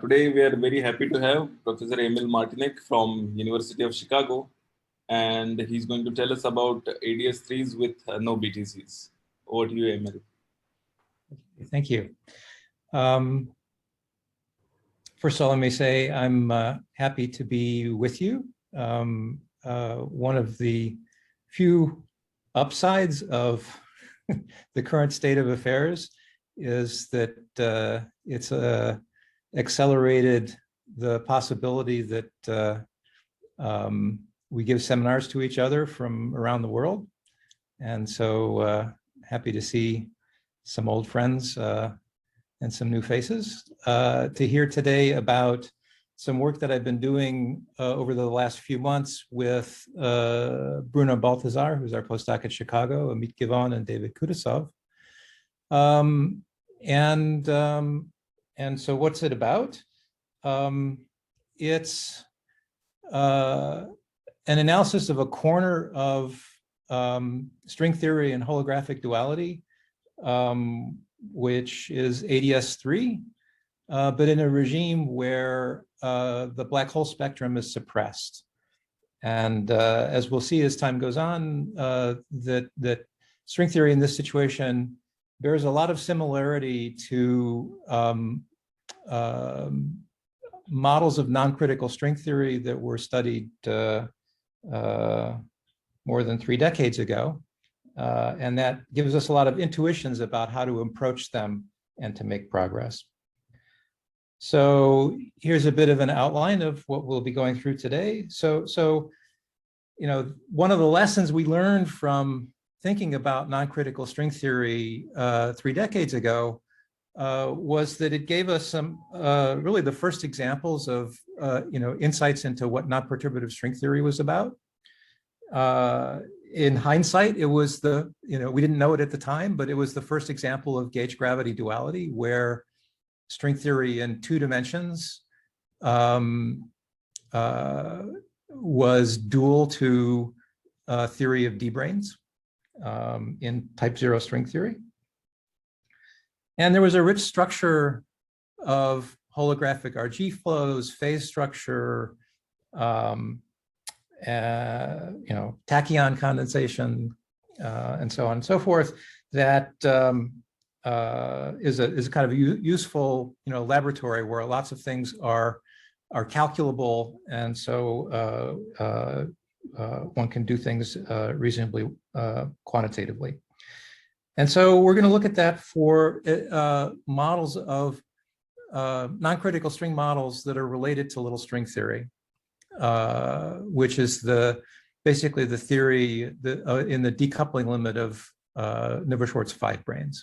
Today we are very happy to have Professor Emil Martinec from University of Chicago, and he's going to tell us about AdS3’s with no BTZs. Over to you, Emil. Thank you. First of all, let me say I'm happy to be with you. One of the few upsides of the current state of affairs is that it's accelerated the possibility that we give seminars to each other from around the world. And so happy to see some old friends and some new faces to hear today about some work that I've been doing over the last few months with Bruno Balthazar, who's our postdoc at Chicago, Amit Givon, and David Kudasov. And so what's it about? It's an analysis of a corner of string theory and holographic duality, which is AdS3, but in a regime where the black hole spectrum is suppressed. And as we'll see as time goes on, that string theory in this situation bears a lot of similarity to models of non-critical string theory that were studied more than 3 decades ago. And that gives us a lot of intuitions about how to approach them and to make progress. So here's a bit of an outline of what we'll be going through today. So you know, one of the lessons we learned from thinking about non-critical string theory 3 decades ago was that it gave us some really the first examples of insights into what non-perturbative string theory was about. In hindsight, it was we didn't know it at the time, but it was the first example of gauge gravity duality, where string theory in 2 dimensions was dual to theory of D-branes in type 0 string theory. And there was a rich structure of holographic RG flows, phase structure, tachyon condensation, and so on and so forth, that is a kind of useful laboratory where lots of things are calculable, and so one can do things reasonably quantitatively. And so we're going to look at that for models of non-critical string models that are related to little string theory, which is basically the theory in the decoupling limit of Neveu-Schwarz 5 branes.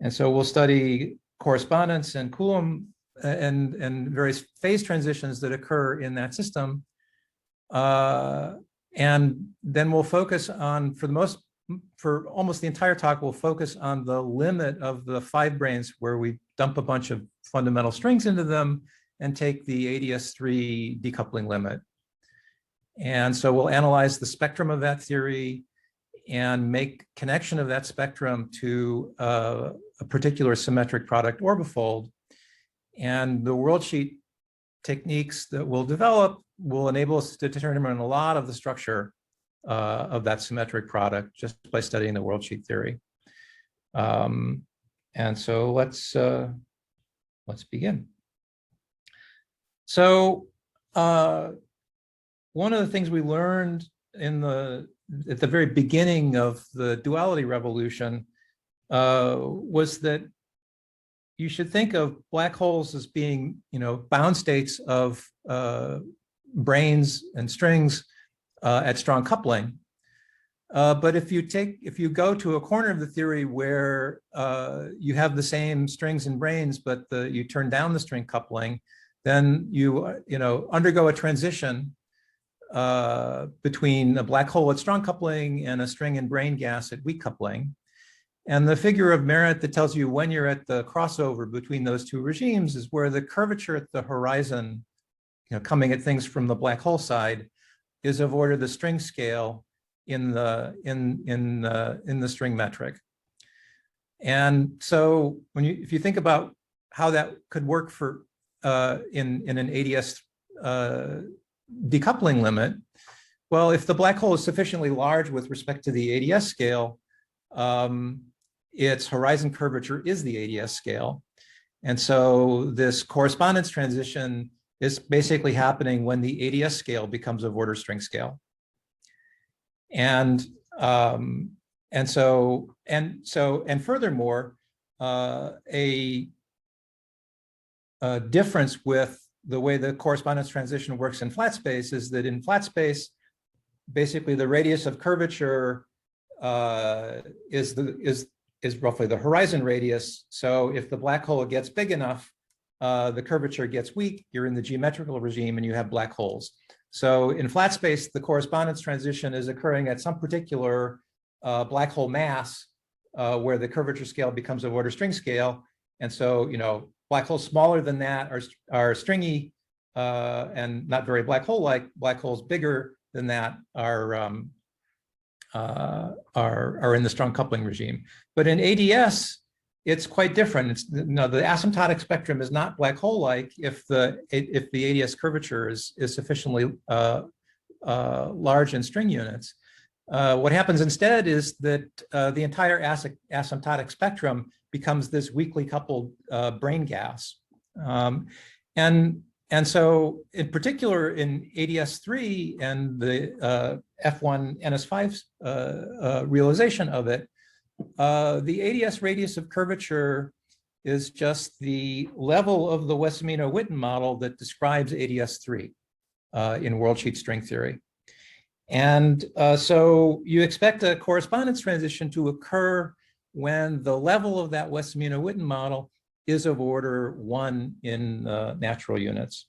And so we'll study correspondence and Coulomb and various phase transitions that occur in that system. And then we'll focus on, for almost the entire talk, we'll focus on the limit of the 5 branes, where we dump a bunch of fundamental strings into them and take the AdS3 decoupling limit. And so we'll analyze the spectrum of that theory and make connection of that spectrum to a particular symmetric product orbifold. And the worldsheet techniques that we'll develop will enable us to determine a lot of the structure of that symmetric product just by studying the worldsheet theory. And so let's begin. So one of the things we learned at the very beginning of the duality revolution was that you should think of black holes as being, bound states of branes and strings at strong coupling. But if you go to a corner of the theory where you have the same strings and branes, but you turn down the string coupling, then you undergo a transition between a black hole at strong coupling and a string and brane gas at weak coupling. And the figure of merit that tells you when you're at the crossover between those 2 regimes is where the curvature at the horizon, coming at things from the black hole side, is of order the string scale in the string metric. And so if you think about how that could work for in an AdS decoupling limit? Well, if the black hole is sufficiently large with respect to the AdS scale, its horizon curvature is the AdS scale. And so this correspondence transition is basically happening when the AdS scale becomes of order string scale. And furthermore, a difference with the way the correspondence transition works in flat space is that in flat space, basically the radius of curvature is roughly the horizon radius. So if the black hole gets big enough, the curvature gets weak, you're in the geometrical regime and you have black holes. So in flat space, the correspondence transition is occurring at some particular black hole mass where the curvature scale becomes of order string scale. And so, black holes smaller than that are stringy and not very black hole-like. Black holes bigger than that are in the strong coupling regime. But in AdS, it's quite different. The asymptotic spectrum is not black hole-like if the AdS curvature is sufficiently large in string units. What happens instead is that the entire asymptotic spectrum becomes this weakly coupled brain gas. And so in particular in AdS3 and the F1 NS5 realization of it, the AdS radius of curvature is just the level of the Wessamino-Witten model that describes AdS3 in worldsheet string theory. And so you expect a correspondence transition to occur when the level of that Wessamino-Witten model is of order 1 in natural units.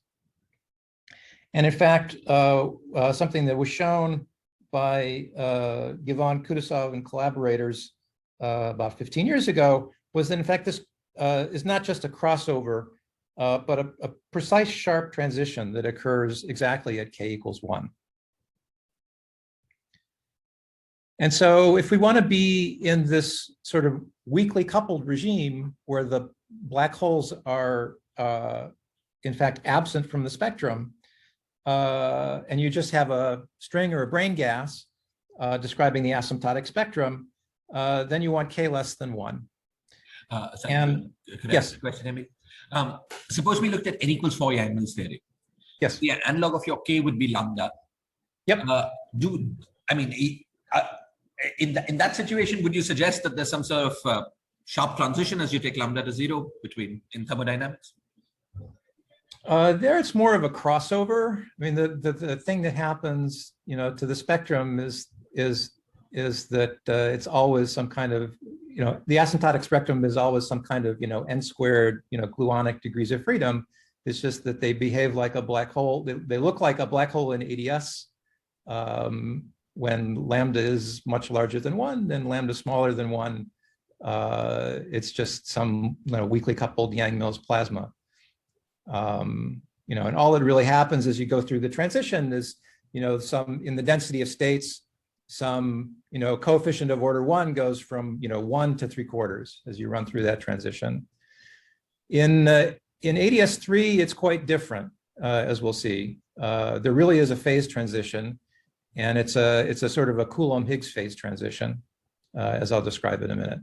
And in fact, something that was shown by Givon Kudasov and collaborators about 15 years ago was that in fact this is not just a crossover, but a precise sharp transition that occurs exactly at k = 1. And so if we want to be in this sort of weakly coupled regime where the black holes are in fact absent from the spectrum, and you just have a string or a brain gas describing the asymptotic spectrum, then you want k less than 1. Could I ask a question, Emil? Suppose we looked at n = 4 Emil's theory. Yes. The analog of your k would be lambda. Yep. In that situation, would you suggest that there's some sort of sharp transition as you take lambda to 0 in thermodynamics? There it's more of a crossover. I mean, the thing that happens, to the spectrum is that it's always some kind of, the asymptotic spectrum is always some kind of, n squared, gluonic degrees of freedom. It's just that they behave like a black hole. They look like a black hole in AdS when lambda is much larger than 1, then lambda smaller than 1. It's just some weakly coupled Yang-Mills plasma. And all that really happens as you go through the transition is, some in the density of states, some, coefficient of order 1 goes from, 1 to 3/4 as you run through that transition. In AdS3, it's quite different, as we'll see. There really is a phase transition, and it's a sort of a Coulomb-Higgs phase transition, as I'll describe in a minute.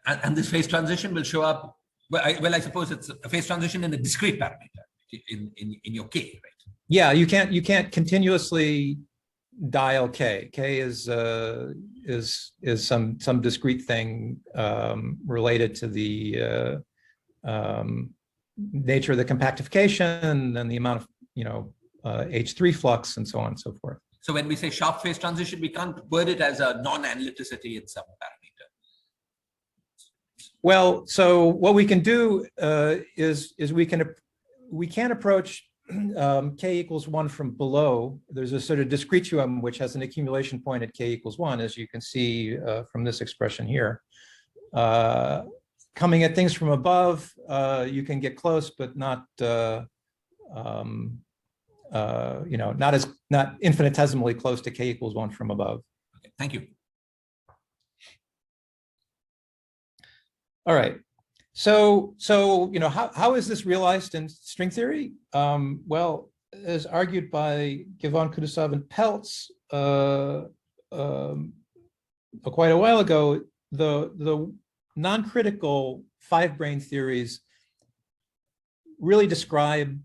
And this phase transition will show up. Well, I suppose it's a phase transition in a discrete parameter in your k, right? Yeah, you can't continuously dial k. K is some discrete thing related to the nature of the compactification and the amount of H3 flux and so on and so forth. So when we say sharp phase transition, we can't word it as a non-analyticity in some parameter. Well, so what we can do is we can approach k = 1 from below. There's a sort of discretium which has an accumulation point at k = 1, as you can see from this expression here. Coming at things from above, you can get close, but not not infinitesimally close to k = 1 from above. Okay, thank you. All right. So how is this realized in string theory? Well, as argued by Givon, Kudasov, and Peltz quite a while ago, the non-critical five-brane theories really describe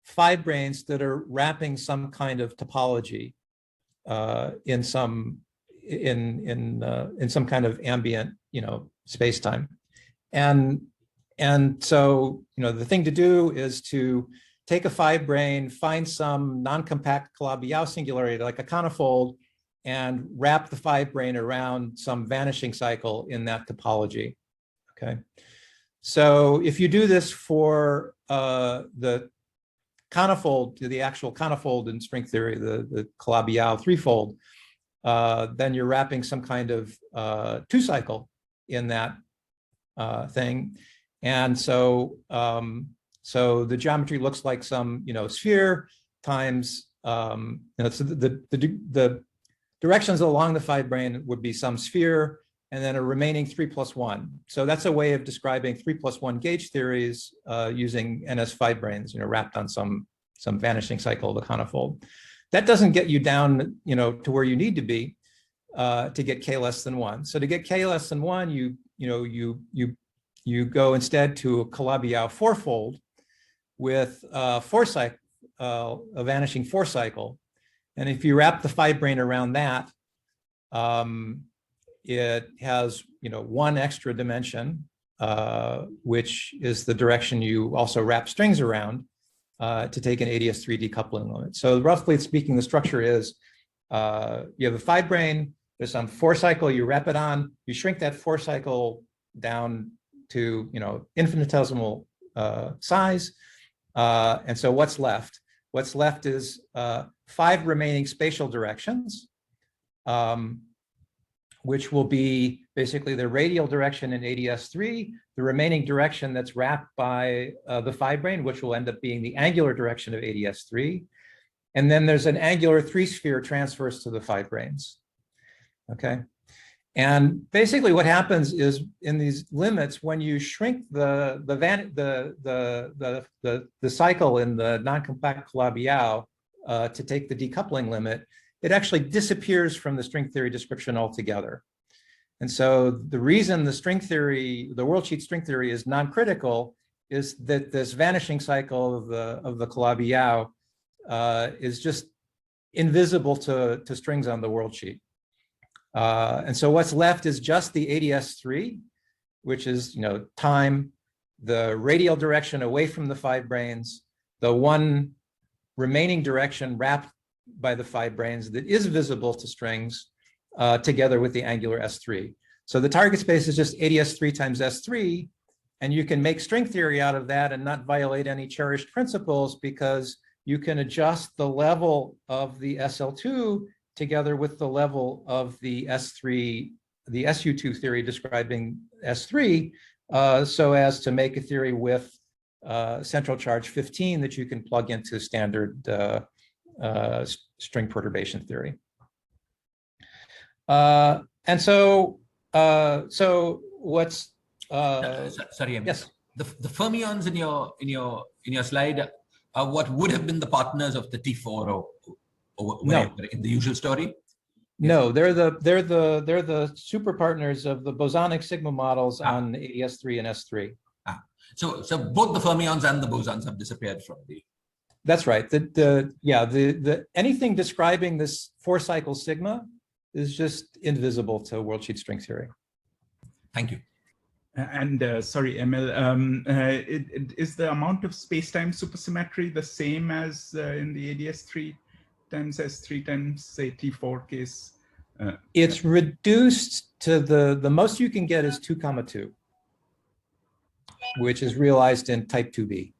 five branes that are wrapping some kind of topology in some kind of ambient, space-time. And so, the thing to do is to take a five brane, find some non-compact Calabi-Yau singularity, like a conifold, and wrap the five brane around some vanishing cycle in that topology, okay? So if you do this for the conifold, the actual conifold in string theory, the Calabi-Yau threefold, then you're wrapping some kind of two cycle in that thing. And so so the geometry looks like some sphere times so the directions along the five brane would be some sphere and then a remaining 3+1. So that's a way of describing 3+1 gauge theories using NS five branes, wrapped on some vanishing cycle of the conifold. That doesn't get you down, to where you need to be to get k less than 1. So to get k less than 1, you go instead to a Calabi-Yau fourfold with a vanishing four cycle. And if you wrap the five brane around that, it has one extra dimension, which is the direction you also wrap strings around to take an AdS3 decoupling limit. So roughly speaking, the structure is you have a five brane, there's some four cycle, you wrap it on, you shrink that four cycle down to infinitesimal size. And so what's left? What's left is five remaining spatial directions, which will be basically the radial direction in AdS3, the remaining direction that's wrapped by the five brane, which will end up being the angular direction of AdS3. And then there's an angular three-sphere transverse to the five branes. Okay. And basically what happens is in these limits, when you shrink the cycle in the non-compact Calabi-Yau to take the decoupling limit, it actually disappears from the string theory description altogether. And so the reason the string theory, the worldsheet string theory is non-critical is that this vanishing cycle of the Calabi-Yau is just invisible to strings on the worldsheet. And so what's left is just the AdS3, which is time, the radial direction away from the five branes, the one remaining direction wrapped by the five branes that is visible to strings, together with the angular S3. So the target space is just AdS3 times S3, and you can make string theory out of that and not violate any cherished principles because you can adjust the level of the SL2 together with the level of the S3, the SU2 theory describing S3, so as to make a theory with central charge 15 that you can plug into standard string perturbation theory. And so, what's sorry, Emil. Yes. The fermions in your slide are what would have been the partners of the T4 or whatever in the usual story. No, they're the super partners of the bosonic sigma models on AdS3 and S3. So both the fermions and the bosons have disappeared from the. That's right. Anything describing this four cycle sigma is just invisible to worldsheet string theory. Thank you. And sorry, Emil, is the amount of space-time supersymmetry the same as in the AdS3 times S3 times say T4 case? It's reduced to the most you can get is 2,2, which is realized in type 2b.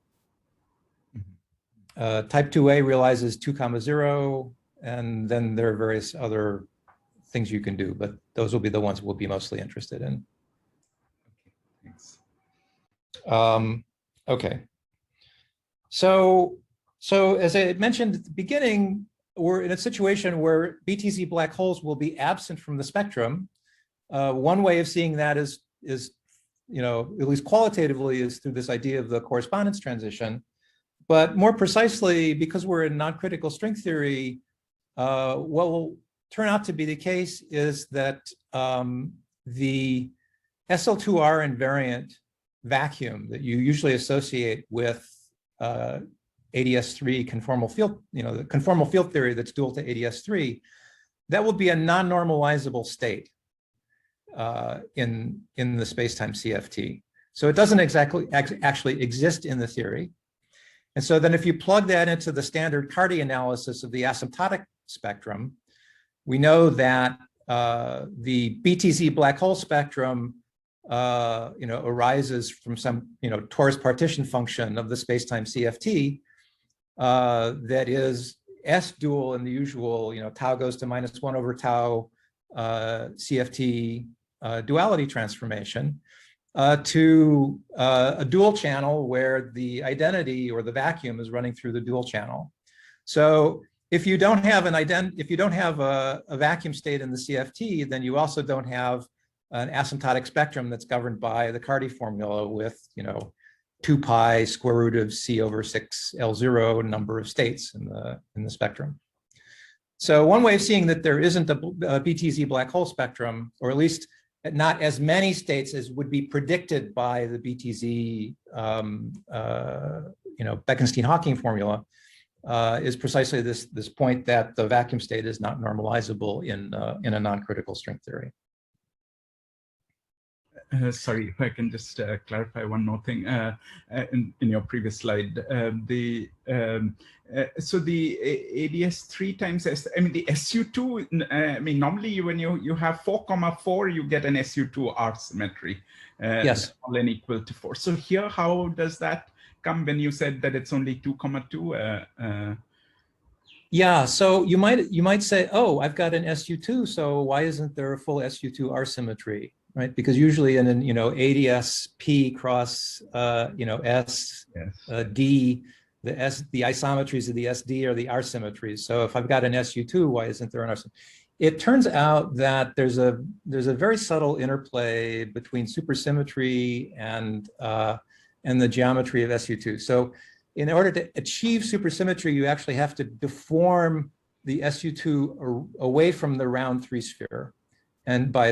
Type 2a realizes 2,0, and then there are various other things you can do, but those will be the ones we'll be mostly interested in. Okay, thanks. Okay. So as I mentioned at the beginning, we're in a situation where BTZ black holes will be absent from the spectrum. One way of seeing that is at least qualitatively, is through this idea of the correspondence transition. But more precisely, because we're in non-critical string theory, what will turn out to be the case is that the SL2R invariant vacuum that you usually associate with AdS3 conformal field, the conformal field theory that's dual to AdS3, that will be a non-normalizable state in the spacetime CFT. So it doesn't actually exist in the theory. And so then if you plug that into the standard Carty analysis of the asymptotic spectrum, we know that the BTZ black hole spectrum arises from some torus partition function of the spacetime CFT that is S dual in the usual, tau goes to -1 over tau CFT duality transformation to a dual channel where the identity or the vacuum is running through the dual channel. So if you don't have a vacuum state in the CFT, then you also don't have an asymptotic spectrum that's governed by the Carty formula with 2 pi square root of C over 6 L0 number of states in the spectrum. So one way of seeing that there isn't a BTZ black hole spectrum, or at least not as many states as would be predicted by the BTZ Bekenstein-Hawking formula, is precisely this point that the vacuum state is not normalizable in a non-critical string theory. Sorry, if I can just clarify one more thing in your previous slide. So the AdS3 times S, the SU2, normally when you have 4, you get an SU2R symmetry. Yes. All n equal to 4. So here, how does that come when you said that it's only 2, 2? Yeah, so you might say, oh, I've got an SU2, so why isn't there a full SU2R symmetry? Right, because usually in an AdS_P cross S yes. D, the isometries of the SD are the R symmetries. So if I've got an SU2, why isn't there an R symmetry? It turns out that there's a very subtle interplay between supersymmetry and the geometry of SU2. So in order to achieve supersymmetry, you actually have to deform the SU2 away from the round 3 sphere, and by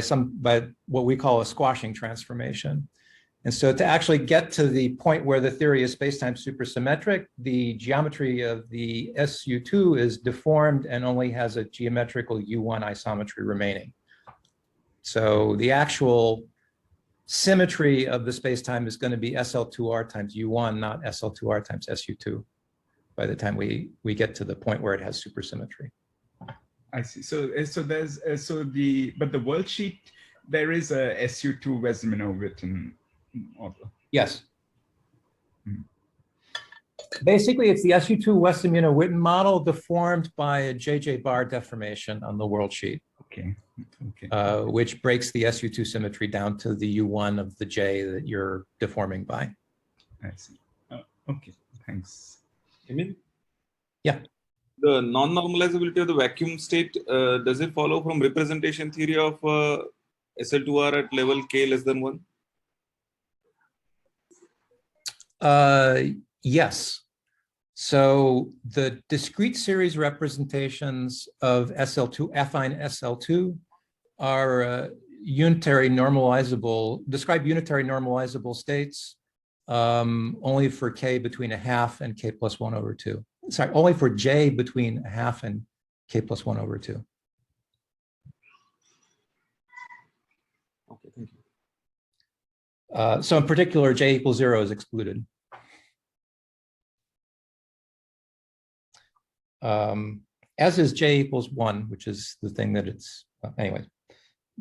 what we call a squashing transformation. And so to actually get to the point where the theory is spacetime supersymmetric, the geometry of the SU2 is deformed and only has a geometrical U1 isometry remaining. So the actual symmetry of the spacetime is going to be SL2R times U1, not SL2R times SU2, by the time we get to the point where it has supersymmetry. I see. So there's but the worldsheet, there is a SU2 Westermann-Witten model. Yes. Mm-hmm. Basically, it's the SU2 Westermann-Witten model deformed by a JJ bar deformation on the worldsheet. Okay. Which breaks the SU2 symmetry down to the U1 of the J that you're deforming by. I see. Okay. Thanks. Emil? Yeah. The non-normalizability of the vacuum state, does it follow from representation theory of SL2R at level k less than 1? Yes. So the discrete series representations of SL2, affine SL2 are describe unitary normalizable states only for k between 1/2 and k plus 1 over 2. Sorry, only for j between 1/2 and k plus 1 over 2. Okay, thank you. So in particular, j equals 0 is excluded. As is j equals 1, which is the thing that it's, anyway.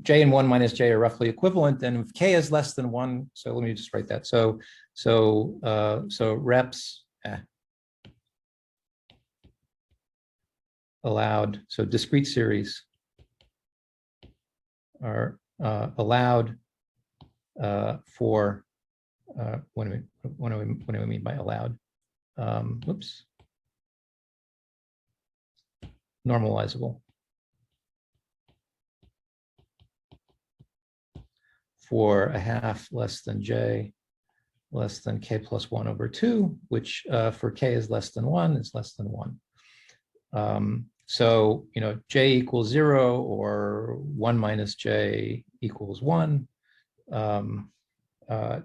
J and 1 minus j are roughly equivalent, and if k is less than 1, so let me just write that. So reps allowed, so discrete series are allowed for, what do we mean by allowed? Whoops. Normalizable for a half less than j less than k plus 1 over 2, which for k is less than 1 is less than 1. So, j equals 0 or 1 minus j equals 1.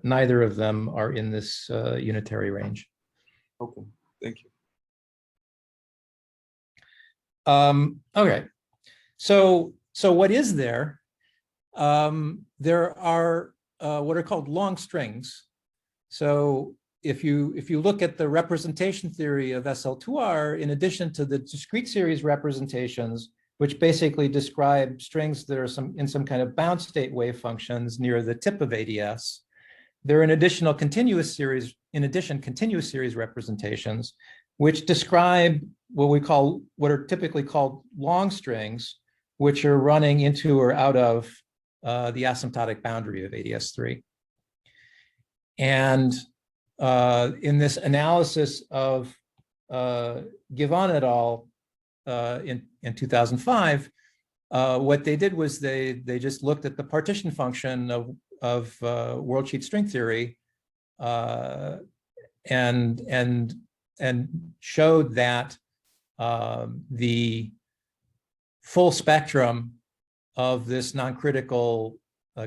Neither of them are in this unitary range. Okay, thank you. Okay, so what is there? There are what are called long strings. So if you look at the representation theory of SL2R, in addition to the discrete series representations, which basically describe strings that are in some kind of bound state wave functions near the tip of AdS, there are continuous series representations, which describe what are typically called long strings, which are running into or out of the asymptotic boundary of AdS3. And in this analysis of Givon et al. In 2005, what they did was they just looked at the partition function of worldsheet string theory and showed that the full spectrum of this non-critical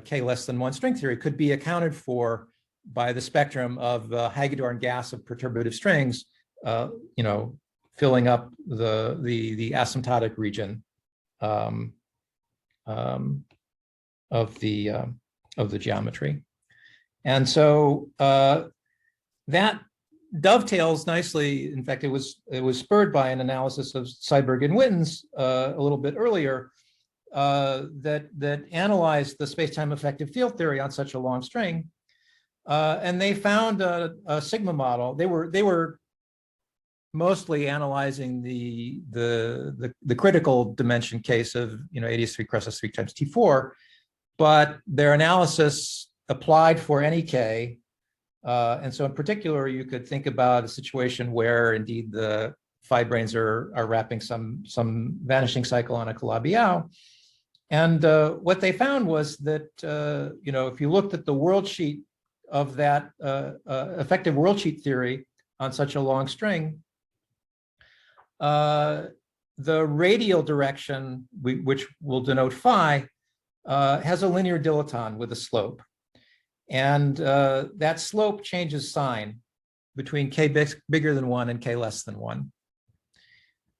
k less than 1 string theory could be accounted for by the spectrum of the Hagedorn gas of perturbative strings, filling up the asymptotic region of the geometry. And so that dovetails nicely. In fact, it was spurred by an analysis of Seiberg and Wittens a little bit earlier that analyzed the spacetime effective field theory on such a long string, and they found a sigma model. They were mostly analyzing the critical dimension case of AdS3 cross S3 times T4, but their analysis applied for any k. And so in particular, you could think about a situation where indeed the phi branes are wrapping some vanishing cycle on a Calabi-Yau. And what they found was that, if you looked at the worldsheet of that effective worldsheet theory on such a long string, the radial direction, which will denote phi, has a linear dilaton with a slope. And that slope changes sign between k bigger than 1 and k less than 1.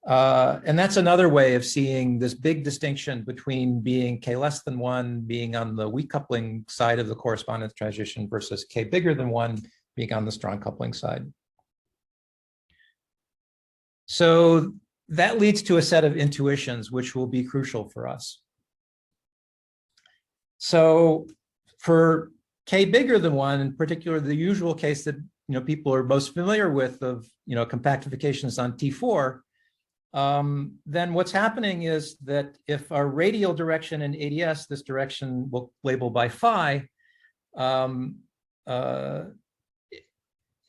And that's another way of seeing this big distinction between being k less than 1 being on the weak coupling side of the correspondence transition versus k bigger than 1 being on the strong coupling side. So that leads to a set of intuitions which will be crucial for us. So for k bigger than 1, in particular, the usual case that people are most familiar with of compactifications on T4, then what's happening is that if our radial direction in AdS, this direction we'll label by phi,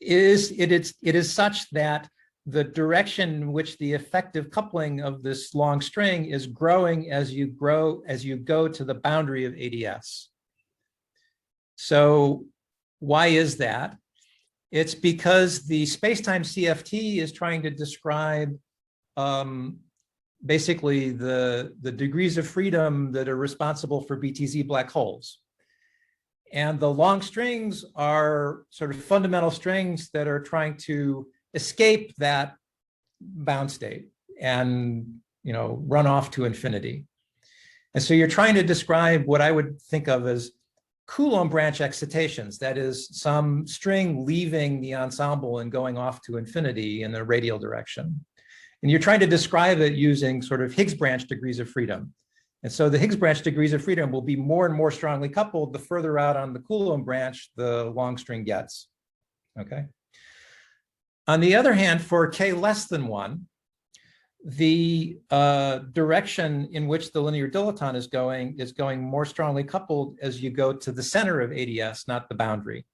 it is such that the direction in which the effective coupling of this long string is growing as you go to the boundary of AdS. So why is that? It's because the spacetime CFT is trying to describe basically the degrees of freedom that are responsible for BTZ black holes. And the long strings are sort of fundamental strings that are trying to escape that bound state and run off to infinity. And so you're trying to describe what I would think of as Coulomb branch excitations, that is some string leaving the ensemble and going off to infinity in the radial direction. And you're trying to describe it using sort of Higgs branch degrees of freedom. And so the Higgs branch degrees of freedom will be more and more strongly coupled the further out on the Coulomb branch the long string gets, okay? On the other hand, for k less than 1, the direction in which the linear dilaton is going more strongly coupled as you go to the center of AdS, not the boundary.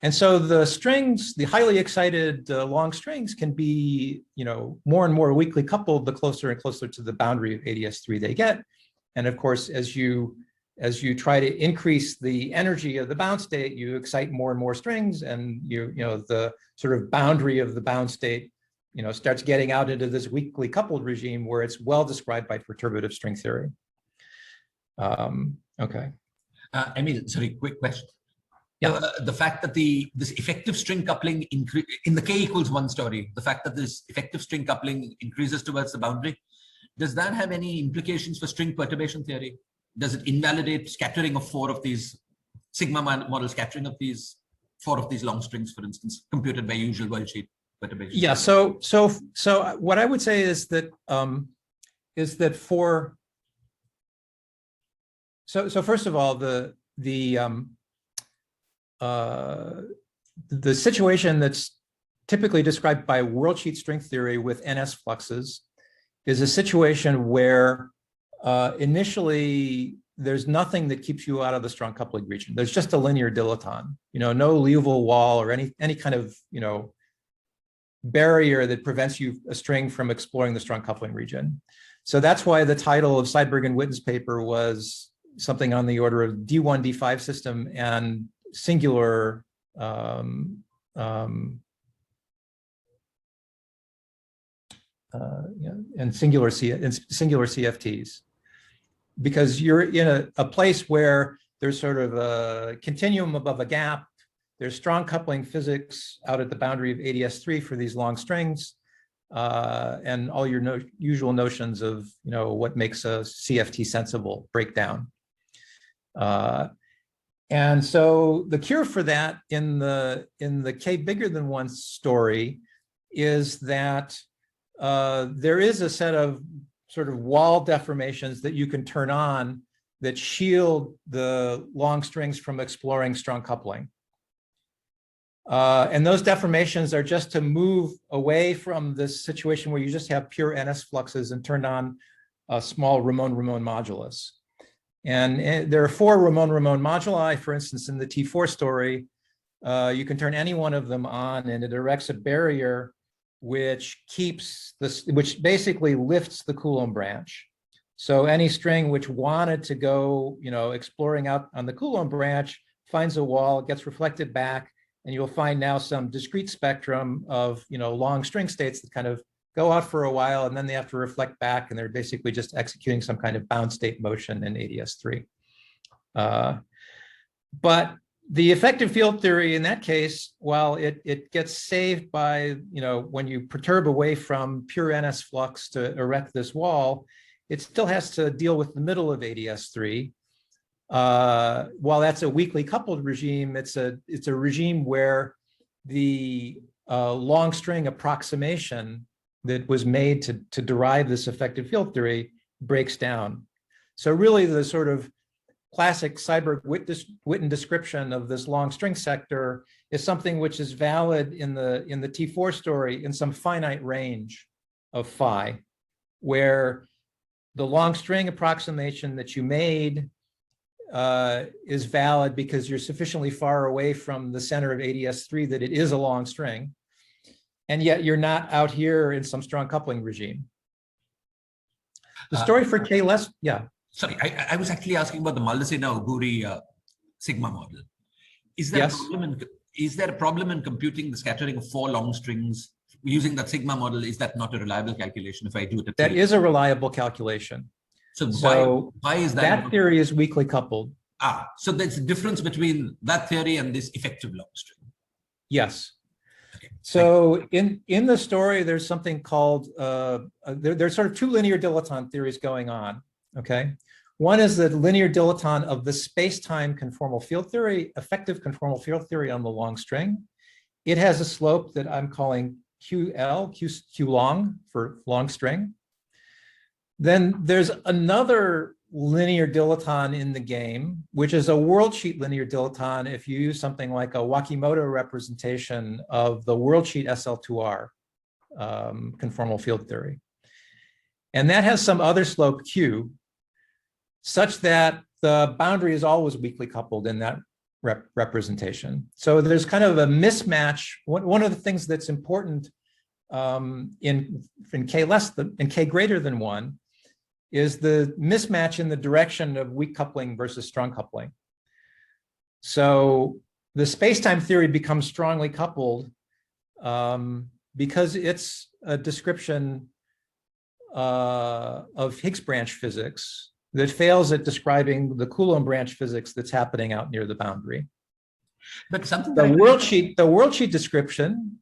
And so the strings, the highly excited long strings can be, more and more weakly coupled the closer and closer to the boundary of AdS3 they get. And of course, as you as you try to increase the energy of the bound state, you excite more and more strings, and the sort of boundary of the bound state, starts getting out into this weakly coupled regime where it's well described by perturbative string theory. Okay. Emil, sorry, quick question. Yeah. The fact that this effective string coupling in the k=1 story, the fact that this effective string coupling increases towards the boundary, does that have any implications for string perturbation theory? Does it invalidate scattering of 4 of these sigma model scattering of these 4 of these long strings, for instance, computed by usual worldsheet perturbation? Yeah. So what I would say is that first of all, the situation that's typically described by worldsheet string theory with NS fluxes is a situation where initially there's nothing that keeps you out of the strong coupling region. There's just a linear dilaton, no Liouville wall or any kind of barrier that prevents a string from exploring the strong coupling region. So that's why the title of Seidberg and Witten's paper was something on the order of D1, D5 system and singular and singular CFTs, because you're in a place where there's sort of a continuum above a gap. There's strong coupling physics out at the boundary of AdS3 for these long strings, and all your usual notions of what makes a CFT sensible break down. And so the cure for that in the k bigger than 1 story is that there is a set of sort of wall deformations that you can turn on that shield the long strings from exploring strong coupling. And those deformations are just to move away from this situation where you just have pure NS fluxes and turn on a small Ramon-Ramon modulus. And there are 4 Ramon-Ramon moduli, for instance, in the T4 story. You can turn any one of them on and it erects a barrier which basically lifts the Coulomb branch. So any string which wanted to go, exploring out on the Coulomb branch finds a wall, gets reflected back, and you'll find now some discrete spectrum of, long string states that kind of go out for a while and then they have to reflect back, and they're basically just executing some kind of bound state motion in AdS3. But the effective field theory in that case, while it gets saved by, when you perturb away from pure NS flux to erect this wall, it still has to deal with the middle of AdS3. While that's a weakly coupled regime, it's a regime where the long string approximation that was made to derive this effective field theory breaks down. So really the sort of classic Seidberg-Witten description of this long string sector is something which is valid in the T4 story in some finite range of phi, where the long string approximation that you made is valid because you're sufficiently far away from the center of AdS3 that it is a long string, and yet you're not out here in some strong coupling regime. The story for K less, yeah. Sorry, I was actually asking about the Maldacena-Oguri sigma model. Is there a problem in computing the scattering of 4 long strings using that sigma model? Is that not a reliable calculation if I do it at 3? That is a reliable calculation. So why is that? That theory is weakly coupled. So there's a difference between that theory and this effective long string. Yes. Okay. So in the story, there's something called, there's sort of 2 linear dilaton theories going on, okay? One is the linear dilaton of the space-time conformal field theory, effective conformal field theory on the long string. It has a slope that I'm calling QL, Q long for long string. Then there's another linear dilaton in the game, which is a worldsheet linear dilaton if you use something like a Wakimoto representation of the worldsheet SL2R conformal field theory. And that has some other slope Q, such that the boundary is always weakly coupled in that representation. So there's kind of a mismatch. One of the things that's important in K greater than 1 is the mismatch in the direction of weak coupling versus strong coupling. So the space-time theory becomes strongly coupled because it's a description of Higgs branch physics that fails at describing the Coulomb branch physics that's happening out near the boundary. But something the worldsheet description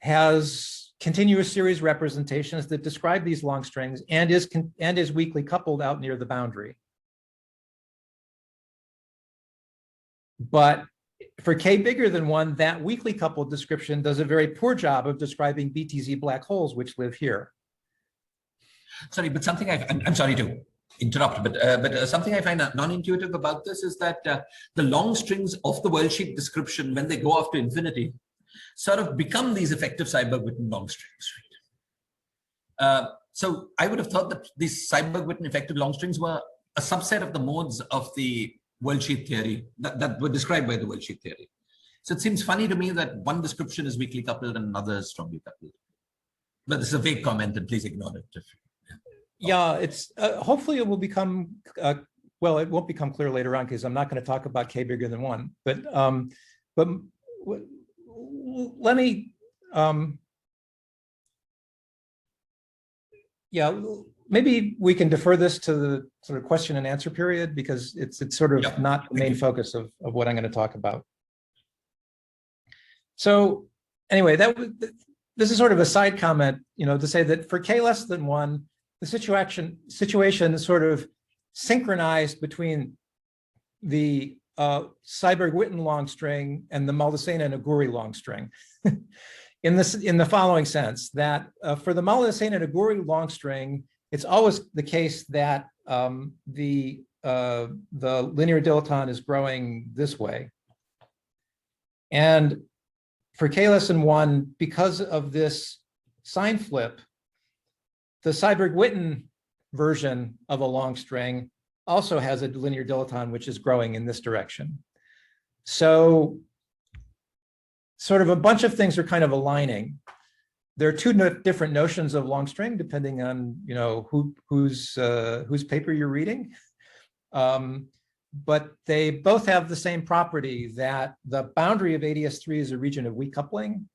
has continuous series representations that describe these long strings and is weakly coupled out near the boundary. But for k bigger than 1, that weakly coupled description does a very poor job of describing BTZ black holes, which live here. Sorry, but something I'm sorry to interrupt, but something I find non-intuitive about this is that the long strings of the worldsheet description, when they go off to infinity, sort of become these effective Seiberg-Witten long strings, right? So I would have thought that these Seiberg-Witten effective long strings were a subset of the modes of the worldsheet theory that were described by the worldsheet theory. So it seems funny to me that one description is weakly coupled and another is strongly coupled. But this is a vague comment, and please ignore it. Yeah, it's hopefully it will become well, it won't become clear later on because I'm not going to talk about k bigger than 1. But let me yeah, maybe we can defer this to the sort of question and answer period because it's sort of not the main focus of what I'm going to talk about. So anyway, this is sort of a side comment, to say that for k less than 1, the situation is sort of synchronized between the Seiberg-Witten long string and the Maldacena and Aguri long string. in the following sense, that for the Maldacena and Aguri long string, it's always the case that the linear dilaton is growing this way. And for k less than 1, because of this sign flip, the Seiberg-Witten version of a long string also has a linear dilaton which is growing in this direction. So sort of a bunch of things are kind of aligning. There are two different notions of long string depending on whose paper you're reading. But they both have the same property that the boundary of AdS3 is a region of weak coupling.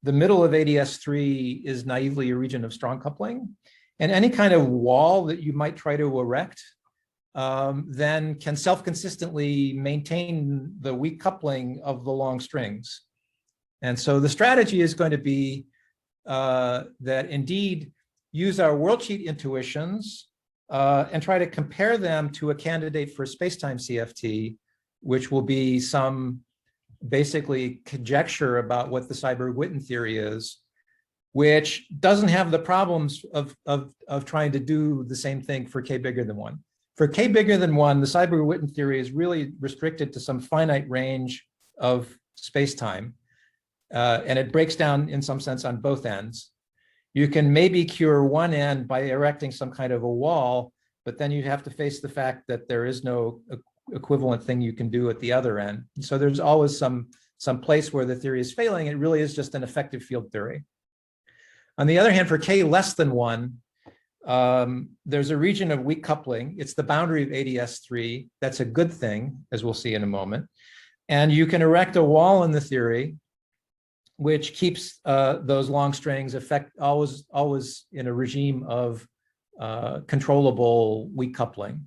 The middle of AdS3 is naively a region of strong coupling. And any kind of wall that you might try to erect then can self-consistently maintain the weak coupling of the long strings. And so the strategy is going to be that indeed use our worldsheet intuitions and try to compare them to a candidate for spacetime CFT, which will be some basically conjecture about what the Seiberg-Witten theory is, which doesn't have the problems of trying to do the same thing for k bigger than 1. For k bigger than 1, the Seiberg-Witten theory is really restricted to some finite range of spacetime, and it breaks down in some sense on both ends. You can maybe cure one end by erecting some kind of a wall, but then you have to face the fact that there is no equivalent thing you can do at the other end. So there's always some place where the theory is failing. It really is just an effective field theory. On the other hand, for k less than 1, there's a region of weak coupling. It's the boundary of AdS3. That's a good thing, as we'll see in a moment. And you can erect a wall in the theory which keeps those long strings always in a regime of controllable weak coupling.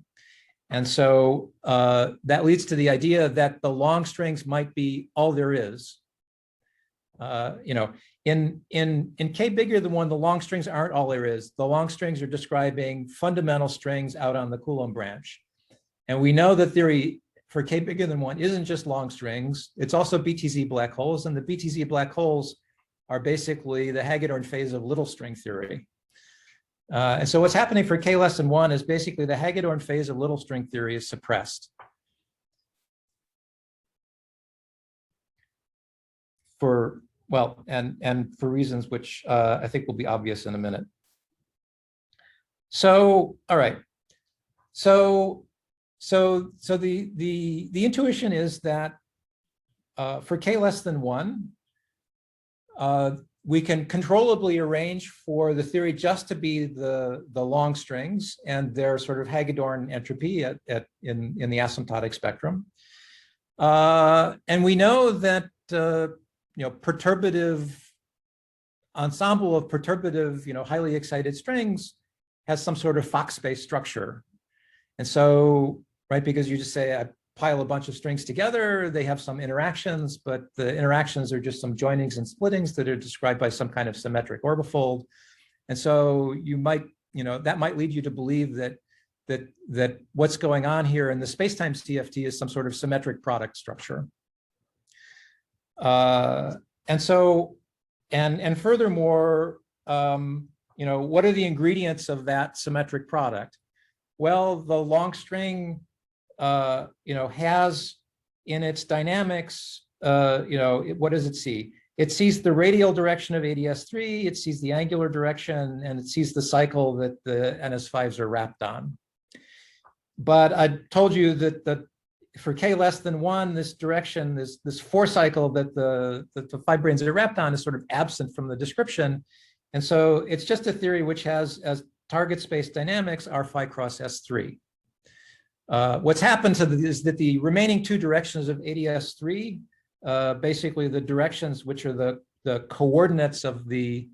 And so that leads to the idea that the long strings might be all there is. In k bigger than 1, the long strings aren't all there is. The long strings are describing fundamental strings out on the Coulomb branch. And we know the theory for k bigger than 1 isn't just long strings, it's also BTZ black holes, and the BTZ black holes are basically the Hagedorn phase of little string theory. And so what's happening for k less than 1 is basically the Hagedorn phase of little string theory is suppressed. And for reasons which I think will be obvious in a minute. So, all right. So the intuition is that for k less than 1, we can controllably arrange for the theory just to be the long strings and their sort of Hagedorn entropy in the asymptotic spectrum. And we know that perturbative ensemble of perturbative, highly excited strings has some sort of Fock space structure. And so, right, because you just say, I pile a bunch of strings together, they have some interactions, but the interactions are just some joinings and splittings that are described by some kind of symmetric orbifold. And so you might, that might lead you to believe that what's going on here in the spacetime CFT is some sort of symmetric product structure. And so, and furthermore, what are the ingredients of that symmetric product? Well, the long string, has in its dynamics, what does it see? It sees the radial direction of AdS3, it sees the angular direction, and it sees the cycle that the NS5s are wrapped on. But I told you that for k less than 1, this direction, this 4 cycle that the 5 branes are wrapped on is sort of absent from the description. And so it's just a theory which has as target space dynamics R phi cross S3. What's happened is that the remaining 2 directions of AdS3, basically the directions which are the coordinates of the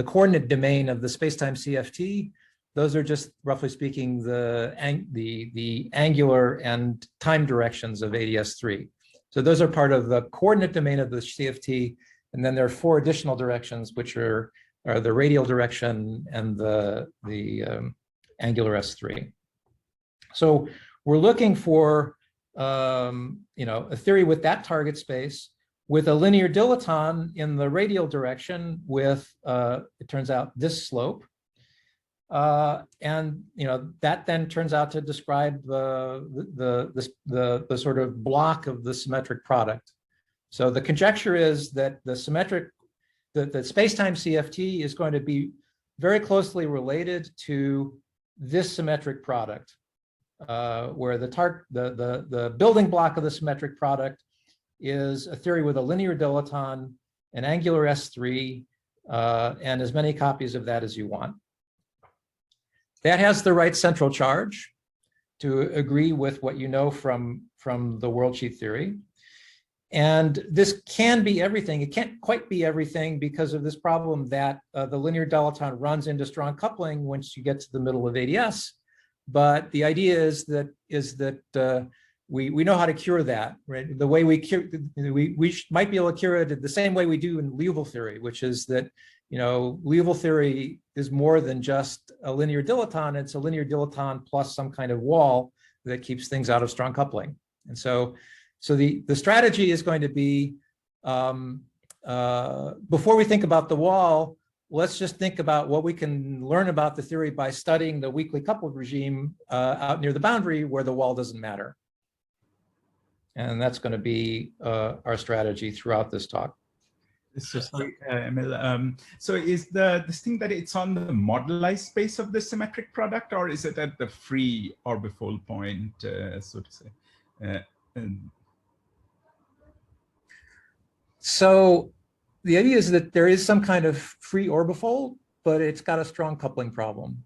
coordinate domain of the spacetime CFT, those are just roughly speaking the angular and time directions of AdS3. So those are part of the coordinate domain of the CFT, and then there are 4 additional directions which are the radial direction and the angular S3. So we're looking for a theory with that target space with a linear dilaton in the radial direction with it turns out this slope, and that then turns out to describe the sort of block of the symmetric product. So the conjecture is that the spacetime CFT is going to be very closely related to this symmetric product, where the building block of the symmetric product is a theory with a linear dilaton, an angular S3, and as many copies of that as you want. That has the right central charge to agree with what you know from the worldsheet theory. And this can be everything. It can't quite be everything because of this problem that the linear dilaton runs into strong coupling once you get to the middle of AdS. But the idea is that we know how to cure that, right? The way we might be able to cure it the same way we do in Liouville theory, which is that Liouville theory is more than just a linear dilaton. It's a linear dilaton plus some kind of wall that keeps things out of strong coupling. And so the strategy is going to be, before we think about the wall, let's just think about what we can learn about the theory by studying the weakly coupled regime out near the boundary where the wall doesn't matter. And that's going to be our strategy throughout this talk. So sorry, Emil. So is this thing that it's on the modelized space of the symmetric product, or is it at the free orbifold point, so to say? So the idea is that there is some kind of free orbifold, but it's got a strong coupling problem.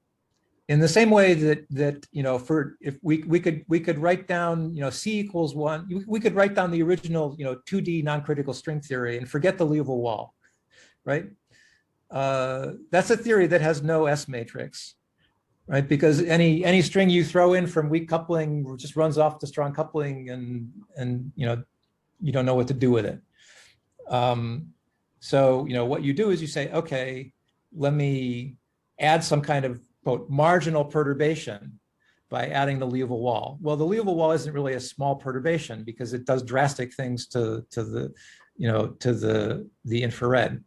In the same way that if we could write down C equals 1, we could write down the original 2D non-critical string theory and forget the Liouville wall, right? That's a theory that has no S matrix, right? Because any string you throw in from weak coupling just runs off to strong coupling, and you don't know what to do with it. So what you do is you say, okay, let me add some kind of quote marginal perturbation by adding the Liouville wall. Well, the Liouville wall isn't really a small perturbation because it does drastic things to the infrared.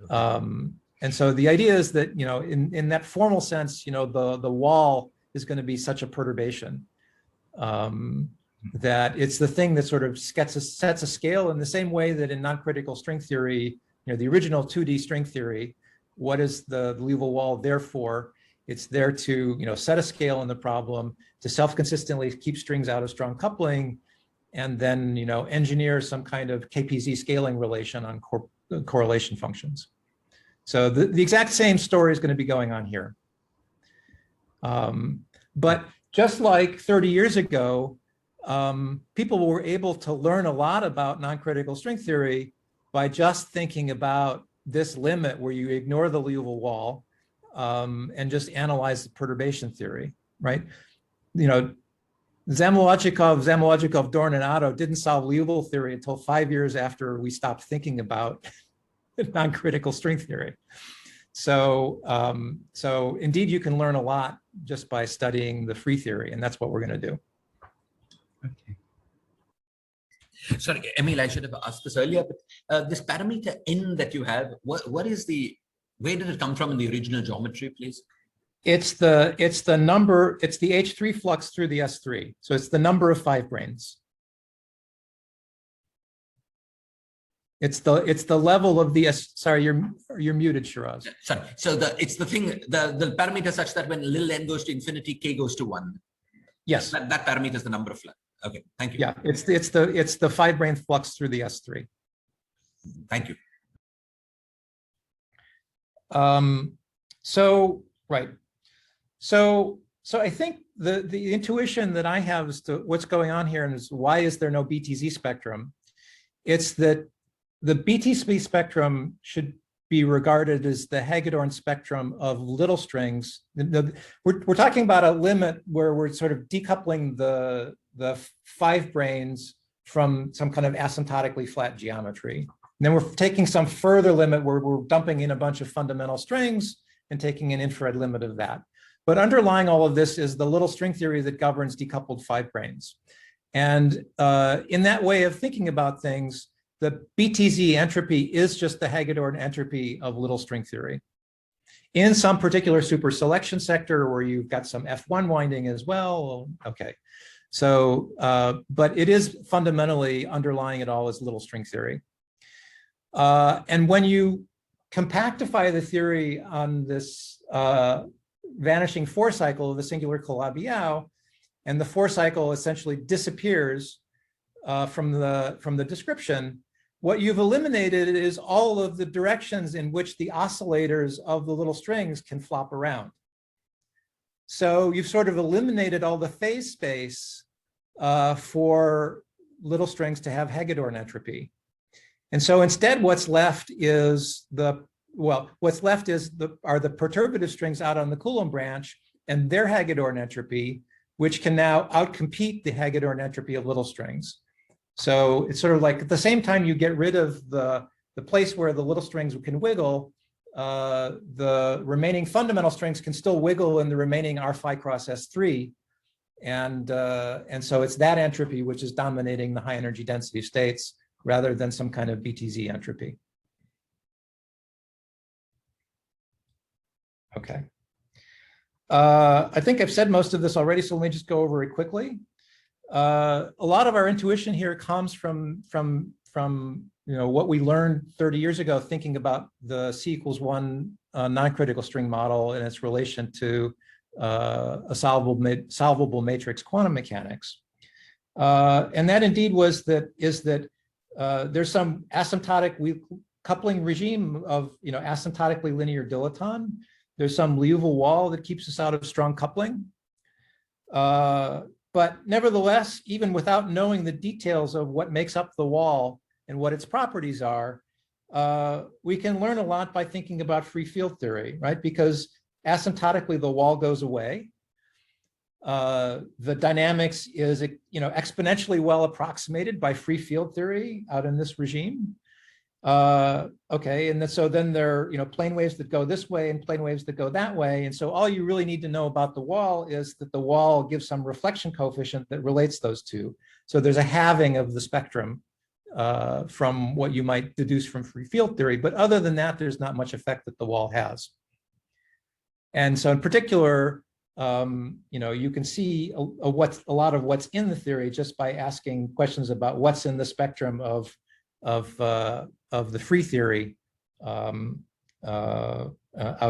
And so the idea is that in that formal sense, the wall is going to be such a perturbation that it's the thing that sort of sets a scale in the same way that in non-critical string theory, the original 2D string theory, what is the Liouville wall there for? It's there to set a scale in the problem, to self-consistently keep strings out of strong coupling, and then engineer some kind of KPZ scaling relation on correlation functions. So the exact same story is going to be going on here. But just like 30 years ago, people were able to learn a lot about non-critical string theory by just thinking about this limit where you ignore the Liouville wall and just analyze the perturbation theory, right? You know, Zamolodchikov, Dorn, and Otto didn't solve Liouville theory until 5 years after we stopped thinking about non-critical string theory. So, so indeed, you can learn a lot just by studying the free theory, and that's what we're going to do. Okay. Sorry, Emil, I should have asked this earlier, but this parameter n that you have, what is the, where did it come from in the original geometry, please? It's the number, it's the H3 flux through the S3. So it's the number of 5 branes. It's the level of the sorry, you're muted, Shiraz. Sorry. So it's the thing, the parameter such that when little n goes to infinity, k goes to 1. Yes. That parameter is the number of flux. Okay, thank you. Yeah, it's the 5 brane flux through the S3. Thank you. So right. So I think the intuition that I have as to what's going on here and is why is there no BTZ spectrum? It's that the BTZ spectrum should be regarded as the Hagedorn spectrum of little strings. We're talking about a limit where we're sort of decoupling the 5 branes from some kind of asymptotically flat geometry. And then we're taking some further limit where we're dumping in a bunch of fundamental strings and taking an infrared limit of that. But underlying all of this is the little string theory that governs decoupled 5 branes. And in that way of thinking about things, the BTZ entropy is just the Hagedorn entropy of little string theory. In some particular super selection sector where you've got some F1 winding as well, okay. So, but it is fundamentally underlying it all as little string theory. And when you compactify the theory on this vanishing 4 cycle of the singular Calabi-Yau, and the 4 cycle essentially disappears from the description, what you've eliminated is all of the directions in which the oscillators of the little strings can flop around. So you've sort of eliminated all the phase space for little strings to have Hagedorn entropy. And so instead what's left is are the perturbative strings out on the Coulomb branch and their Hagedorn entropy, which can now outcompete the Hagedorn entropy of little strings. So it's sort of like at the same time you get rid of the place where the little strings can wiggle, the remaining fundamental strings can still wiggle in the remaining R phi cross S3. And so it's that entropy which is dominating the high energy density states rather than some kind of BTZ entropy. Okay. I think I've said most of this already, so let me just go over it quickly. A lot of our intuition here comes from what we learned 30 years ago, thinking about the C=1 non-critical string model and its relation to a solvable matrix quantum mechanics. And that indeed is that there's some asymptotic coupling regime of asymptotically linear dilaton. There's some Liouville wall that keeps us out of strong coupling. But nevertheless, even without knowing the details of what makes up the wall and what its properties are, we can learn a lot by thinking about free field theory, right? Because asymptotically, the wall goes away. The dynamics is exponentially well approximated by free field theory out in this regime. Okay, and so then there are plane waves that go this way and plane waves that go that way, and so all you really need to know about the wall is that the wall gives some reflection coefficient that relates those two. So there's a halving of the spectrum from what you might deduce from free field theory, but other than that, there's not much effect that the wall has. And so in particular, you can see a lot of what's in the theory just by asking questions about what's in the spectrum of the free theory out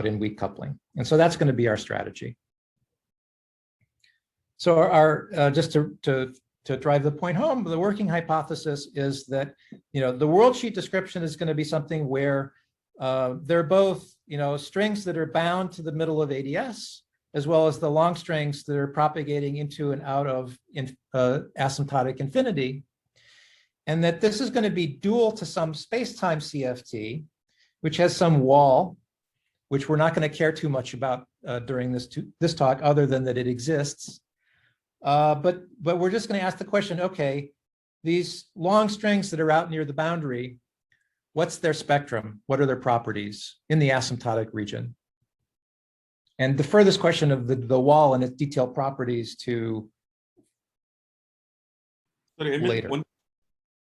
in weak coupling. And so that's going to be our strategy. So our just to drive the point home, the working hypothesis is that the worldsheet description is going to be something where they're both, strings that are bound to the middle of AdS, as well as the long strings that are propagating into and out of asymptotic infinity. And that this is going to be dual to some space-time CFT, which has some wall, which we're not going to care too much about during this talk, other than that it exists. But we're just going to ask the question, okay, these long strings that are out near the boundary, what's their spectrum? What are their properties in the asymptotic region? And the furthest question of the wall and its detailed properties to later.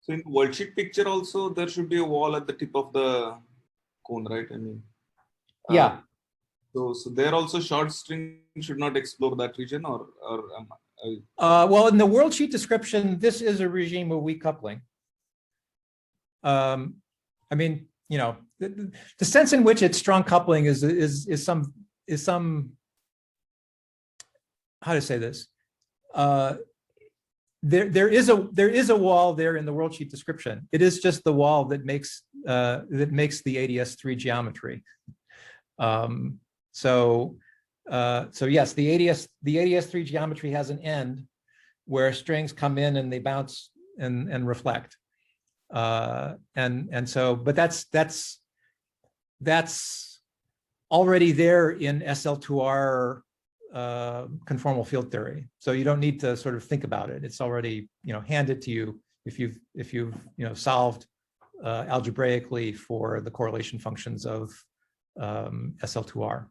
So in worldsheet picture also, there should be a wall at the tip of the cone, right? I mean, yeah. So there also short string should not explore that region, or well, in the worldsheet description, this is a regime of weak coupling. I mean, the sense in which it's strong coupling is some how to say this. There is a wall there in the worldsheet description. It is just the wall that makes the AdS3 geometry. So yes, the AdS3 geometry has an end where strings come in and they bounce and reflect. And so, but that's already there in SL2R conformal field theory. So you don't need to sort of think about it. It's already, handed to you if you've solved algebraically for the correlation functions of SL2R.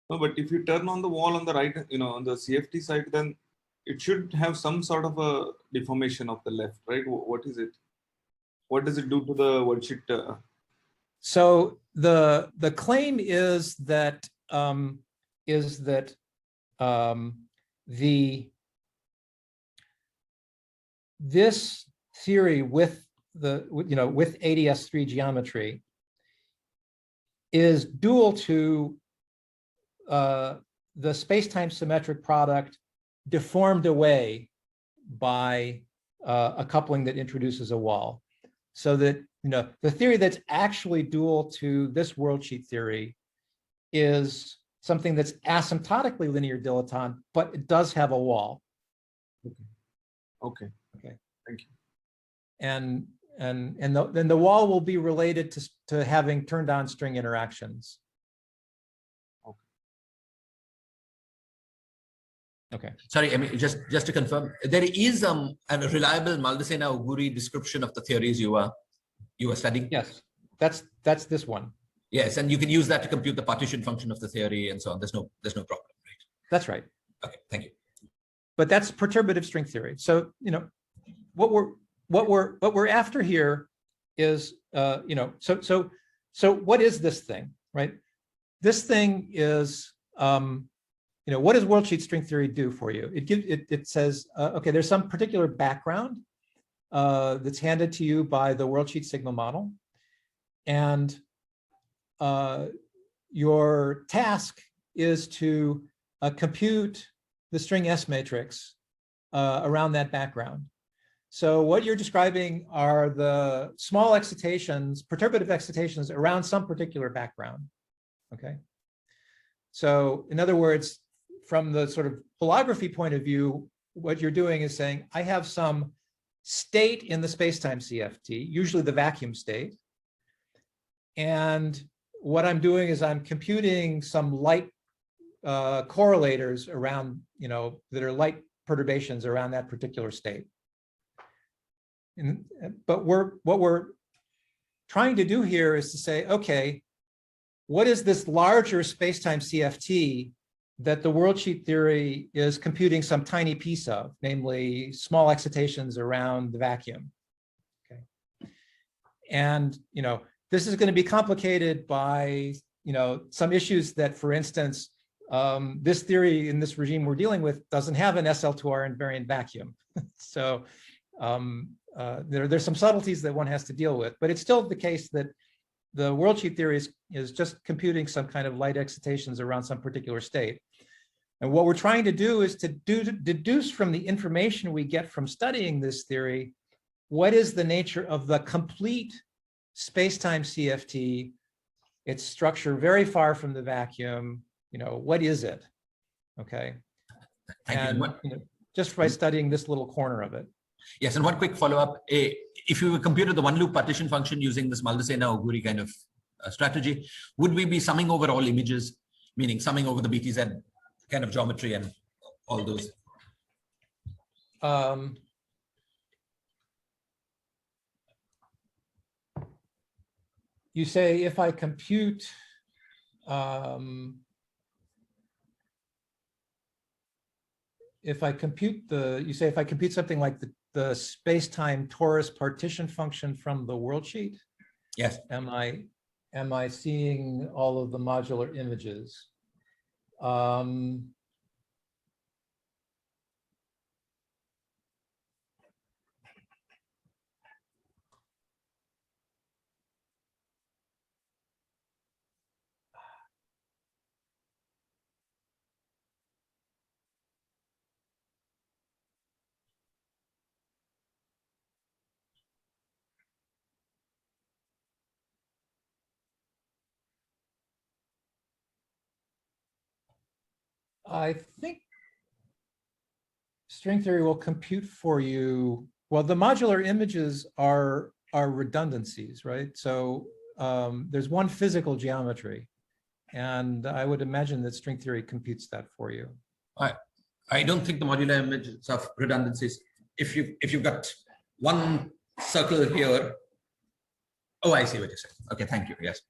No, but if you turn on the wall on the right, on the CFT side, then it should have some sort of a deformation of the left, right? What is it? What does it do to the worldsheet? So the claim is that this theory with with AdS3 geometry is dual to the space-time symmetric product deformed away by a coupling that introduces a wall. So that, the theory that's actually dual to this worldsheet theory is something that's asymptotically linear dilettante, but it does have a wall. Okay. Thank you. And then the wall will be related to having turned on string interactions. Okay. Sorry, I mean, just to confirm, there is a reliable Maldacena-Uguri description of the theories you are studying. Yes, that's this one. Yes, and you can use that to compute the partition function of the theory and so on. There's no problem, right? That's right. Okay, thank you. But that's perturbative string theory. So what we're after here is so what is this thing, right? This thing is what does worldsheet string theory do for you? It says, okay, there's some particular background that's handed to you by the worldsheet signal model, and your task is to compute the string S matrix around that background. So what you're describing are the small excitations, perturbative excitations around some particular background. Okay. So in other words, from the sort of holography point of view, what you're doing is saying, I have some state in the space-time CFT, usually the vacuum state. And what I'm doing is I'm computing some light correlators around, that are light perturbations around that particular state. But what we're trying to do here is to say, okay, what is this larger space-time CFT that the worldsheet theory is computing some tiny piece of, namely small excitations around the vacuum? Okay. And, this is going to be complicated by, some issues that, for instance, this theory in this regime we're dealing with doesn't have an SL2R invariant vacuum. So there's some subtleties that one has to deal with, but it's still the case that the worldsheet theory is just computing some kind of light excitations around some particular state. And what we're trying to do is to deduce from the information we get from studying this theory, what is the nature of the complete space-time CFT its structure very far from the vacuum, what is it? Okay. Thank you. And just by studying this little corner of it. Yes, and one quick follow-up. If you computed the one-loop partition function using this Maldacena-Oguri kind of strategy, would we be summing over all images, meaning summing over the BTZ kind of geometry and all those? You say if I compute you say if I compute something like the space-time torus partition function from the worldsheet, yes, am I seeing all of the modular images? I think string theory will compute for you. Well, the modular images are redundancies, right? So there's one physical geometry, and I would imagine that string theory computes that for you. I don't think the modular images of redundancies. If you've got one circle here. Oh, I see what you're saying. Okay, thank you. Yes.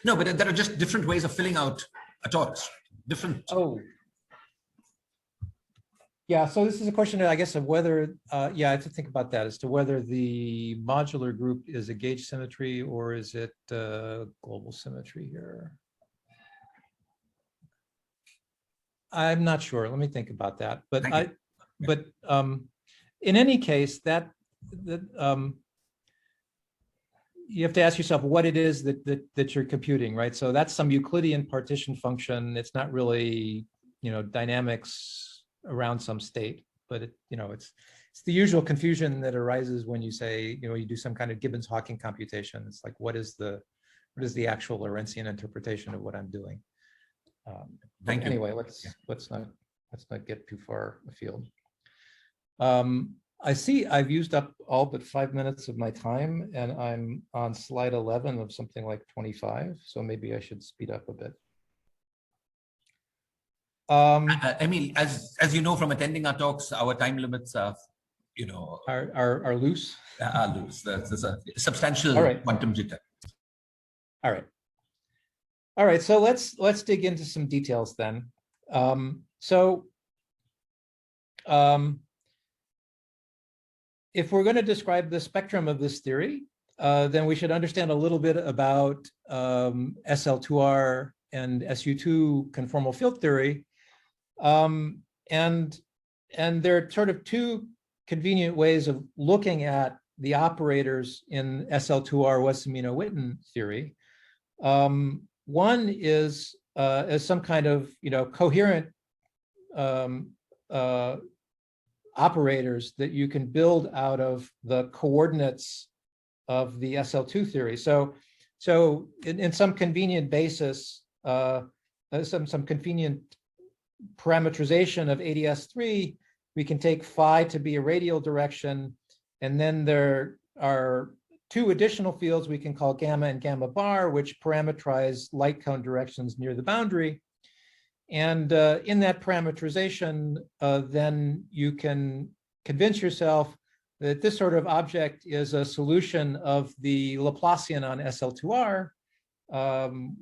No, but there are just different ways of filling out a torus. Different. Oh. Yeah, so this is a question, I guess, of whether, yeah, I have to think about that as to whether the modular group is a gauge symmetry or is it global symmetry here. I'm not sure. Let me think about that. But in any case, that you have to ask yourself what it is that you're computing, right? So that's some Euclidean partition function. It's not really, dynamics around some state, but it's the usual confusion that arises when you say, you do some kind of Gibbons-Hawking computation. It's like, what is the actual Lorentzian interpretation of what I'm doing? Thank you. Anyway, let's not get too far afield. I see I've used up all but 5 minutes of my time, and I'm on slide 11 of something like 25. So maybe I should speed up a bit. Emil, as you know from attending our talks, our time limits are, are loose. Are loose. There's a substantial quantum jitter. All right. So let's dig into some details then. If we're going to describe the spectrum of this theory, then we should understand a little bit about SL2R and SU2 conformal field theory. And there are sort of two convenient ways of looking at the operators in SL2R Wess-Zumino-Witten theory. One is as some kind of coherent operators that you can build out of the coordinates of the SL2 theory. So in some convenient basis, some convenient parametrization of AdS3, we can take phi to be a radial direction, and then there are two additional fields we can call gamma and gamma bar, which parameterize light cone directions near the boundary. And in that parameterization, then you can convince yourself that this sort of object is a solution of the Laplacian on SL2R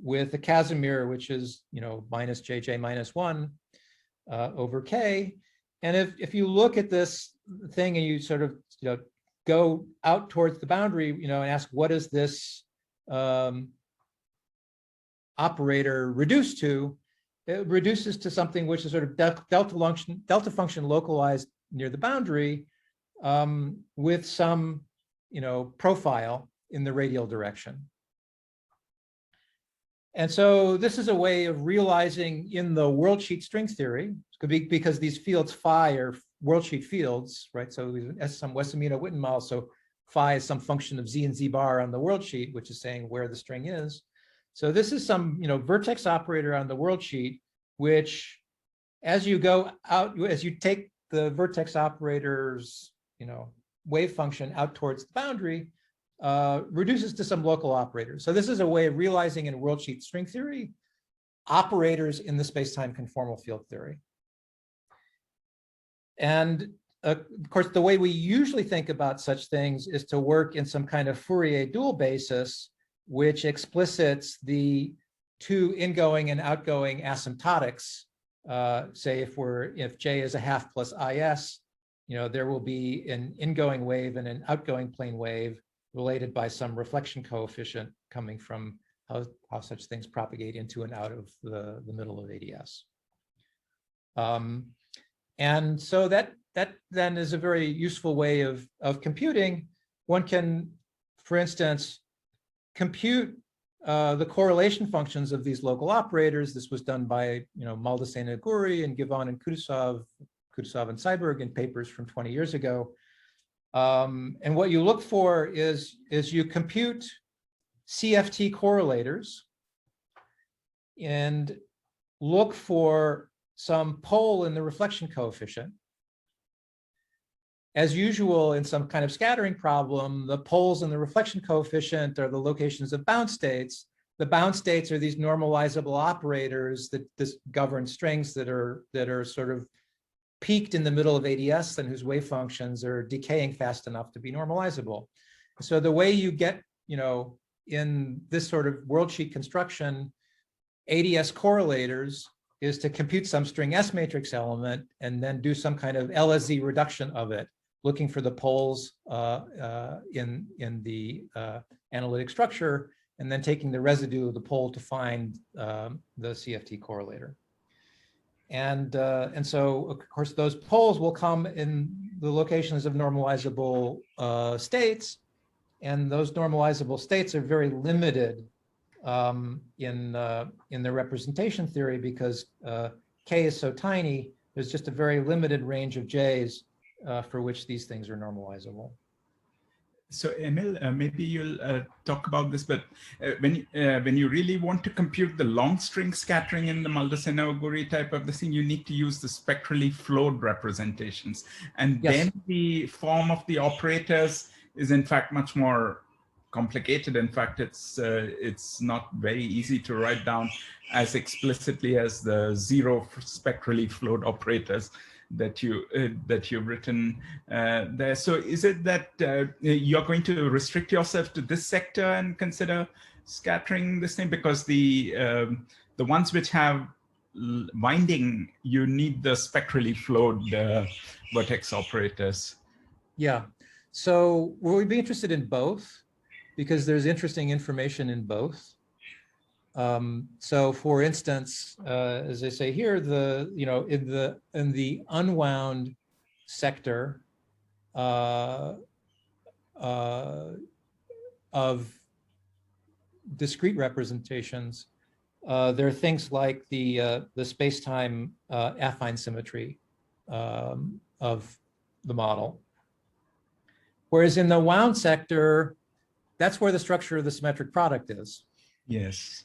with a Casimir, which is minus JJ minus 1 over K. And if you look at this thing and you sort of go out towards the boundary, and ask what is this operator reduced to, it reduces to something which is sort of delta function localized near the boundary with some profile in the radial direction. And so this is a way of realizing in the worldsheet string theory, because these fields phi are worldsheet fields, right? So as some Wess-Zumino-Witten model, so phi is some function of z and z bar on the worldsheet, which is saying where the string is. So this is some, vertex operator on the world sheet, which as you go out, as you take the vertex operator's, wave function out towards the boundary, reduces to some local operators. So this is a way of realizing in worldsheet string theory, operators in the space-time conformal field theory. And of course, the way we usually think about such things is to work in some kind of Fourier dual basis, which explicits the two ingoing and outgoing asymptotics. Say if J is a half plus IS, there will be an ingoing wave and an outgoing plane wave related by some reflection coefficient coming from how such things propagate into and out of the middle of AdS. And so that then is a very useful way of computing. One can, for instance, compute the correlation functions of these local operators. This was done by Maldacena-Guri and Givon and Kutuzov and Seiberg in papers from 20 years ago. And what you look for is you compute CFT correlators and look for some pole in the reflection coefficient. As usual, in some kind of scattering problem, the poles in the reflection coefficient are the locations of bound states. The bound states are these normalizable operators that govern strings that are sort of peaked in the middle of AdS and whose wave functions are decaying fast enough to be normalizable. So the way you get, in this sort of worldsheet construction, AdS correlators is to compute some string S matrix element and then do some kind of LSZ reduction of it, looking for the poles in the analytic structure, and then taking the residue of the pole to find the CFT correlator. And so, of course, those poles will come in the locations of normalizable states, and those normalizable states are very limited in the representation theory because K is so tiny. There's just a very limited range of J's for which these things are normalizable. So Emil, maybe you'll talk about this, but when you really want to compute the long string scattering in the Maldacena-Guri type of the thing, you need to use the spectrally flowed representations. And Yes. Then the form of the operators is in fact much more complicated. In fact, it's not very easy to write down as explicitly as the zero spectrally flowed operators that you've written there. So is it that you're going to restrict yourself to this sector and consider scattering this thing? Because the ones which have winding, you need the spectrally flowed vertex operators. Yeah. So we'd be interested in both because there's interesting information in both. So for instance, as I say here, in the unwound sector of discrete representations, there are things like the space-time affine symmetry of the model. Whereas in the wound sector, that's where the structure of the symmetric product is. Yes.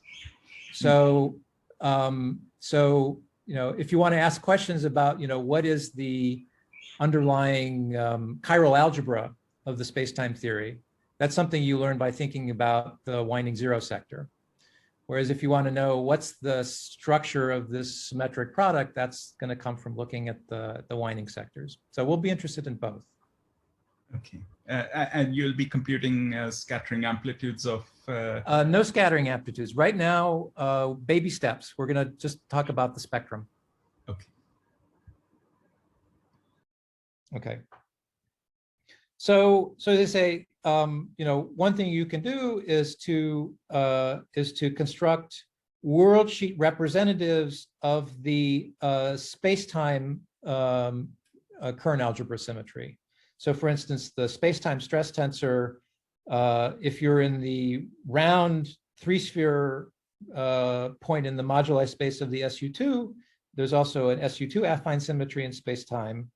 So, if you want to ask questions about, what is the underlying chiral algebra of the space-time theory, that's something you learn by thinking about the winding zero sector. Whereas if you want to know what's the structure of this symmetric product, that's going to come from looking at the winding sectors. So we'll be interested in both. Okay. And you'll be computing scattering amplitudes of... No scattering amplitudes. Right now, baby steps. We're going to just talk about the spectrum. Okay. Okay. So as I say, one thing you can do is to construct worldsheet representatives of the space-time current algebra symmetry. So for instance, the space-time stress tensor, if you're in the round three-sphere point in the moduli space of the SU2, there's also an SU2 affine symmetry in space-time.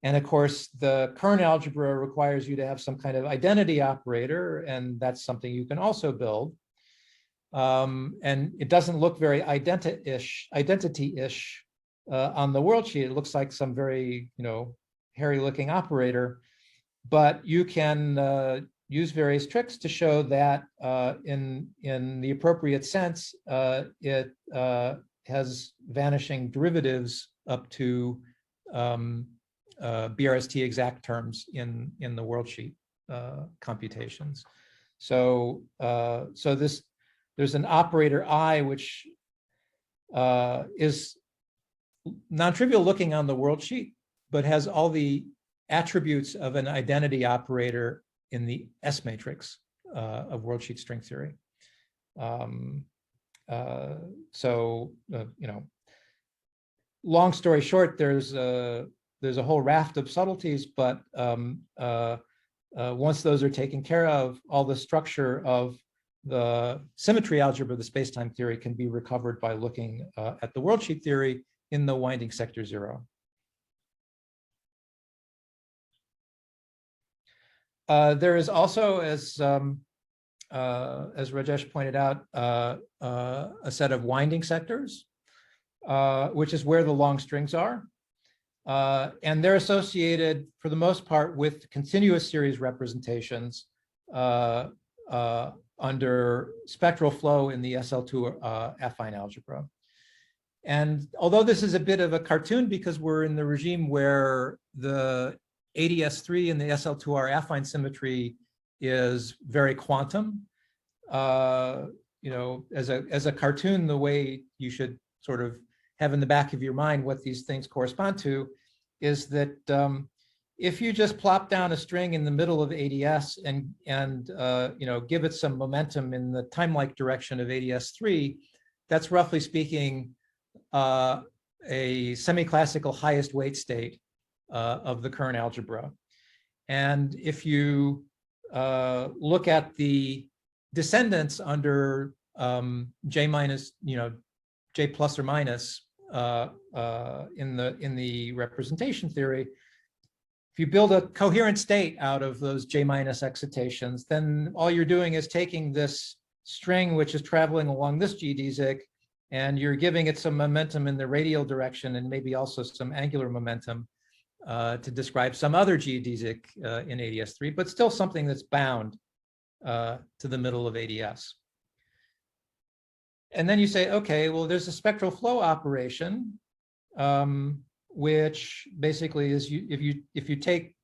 And of course, the current algebra requires you to have some kind of identity operator, and that's something you can also build. And it doesn't look very identity-ish on the worldsheet. It looks like some very, hairy-looking operator, but you can use various tricks to show that in the appropriate sense, it has vanishing derivatives up to BRST exact terms in the worldsheet computations. So there's an operator I, which is non-trivial looking on the worldsheet, but has all the attributes of an identity operator in the S matrix of worldsheet string theory. Long story short, there's a whole raft of subtleties, but once those are taken care of, all the structure of the symmetry algebra of the spacetime theory can be recovered by looking at the worldsheet theory in the winding sector 0. There is also, as Rajesh pointed out, a set of winding sectors, which is where the long strings are. And they're associated, for the most part, with continuous series representations under spectral flow in the SL2 affine algebra. And although this is a bit of a cartoon because we're in the regime where the AdS3 and the SL2R affine symmetry is very quantum, as a cartoon, the way you should sort of have in the back of your mind what these things correspond to is that if you just plop down a string in the middle of AdS and give it some momentum in the time-like direction of AdS3, that's roughly speaking a semi-classical highest weight state of the current algebra. And if you look at the descendants under J plus or minus in the representation theory, if you build a coherent state out of those J minus excitations, then all you're doing is taking this string, which is traveling along this geodesic, and you're giving it some momentum in the radial direction and maybe also some angular momentum to describe some other geodesic in AdS3, but still something that's bound to the middle of AdS. And then you say, okay, well, there's a spectral flow operation, which basically is if you take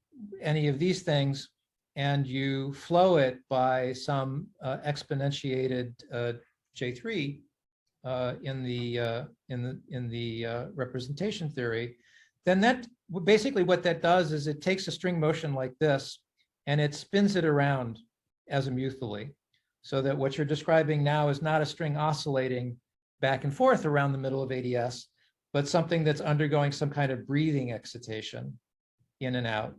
any of these things and you flow it by some exponentiated J3 in the representation theory, then that basically what that does is it takes a string motion like this and it spins it around azimuthally, so that what you're describing now is not a string oscillating back and forth around the middle of AdS, but something that's undergoing some kind of breathing excitation in and out.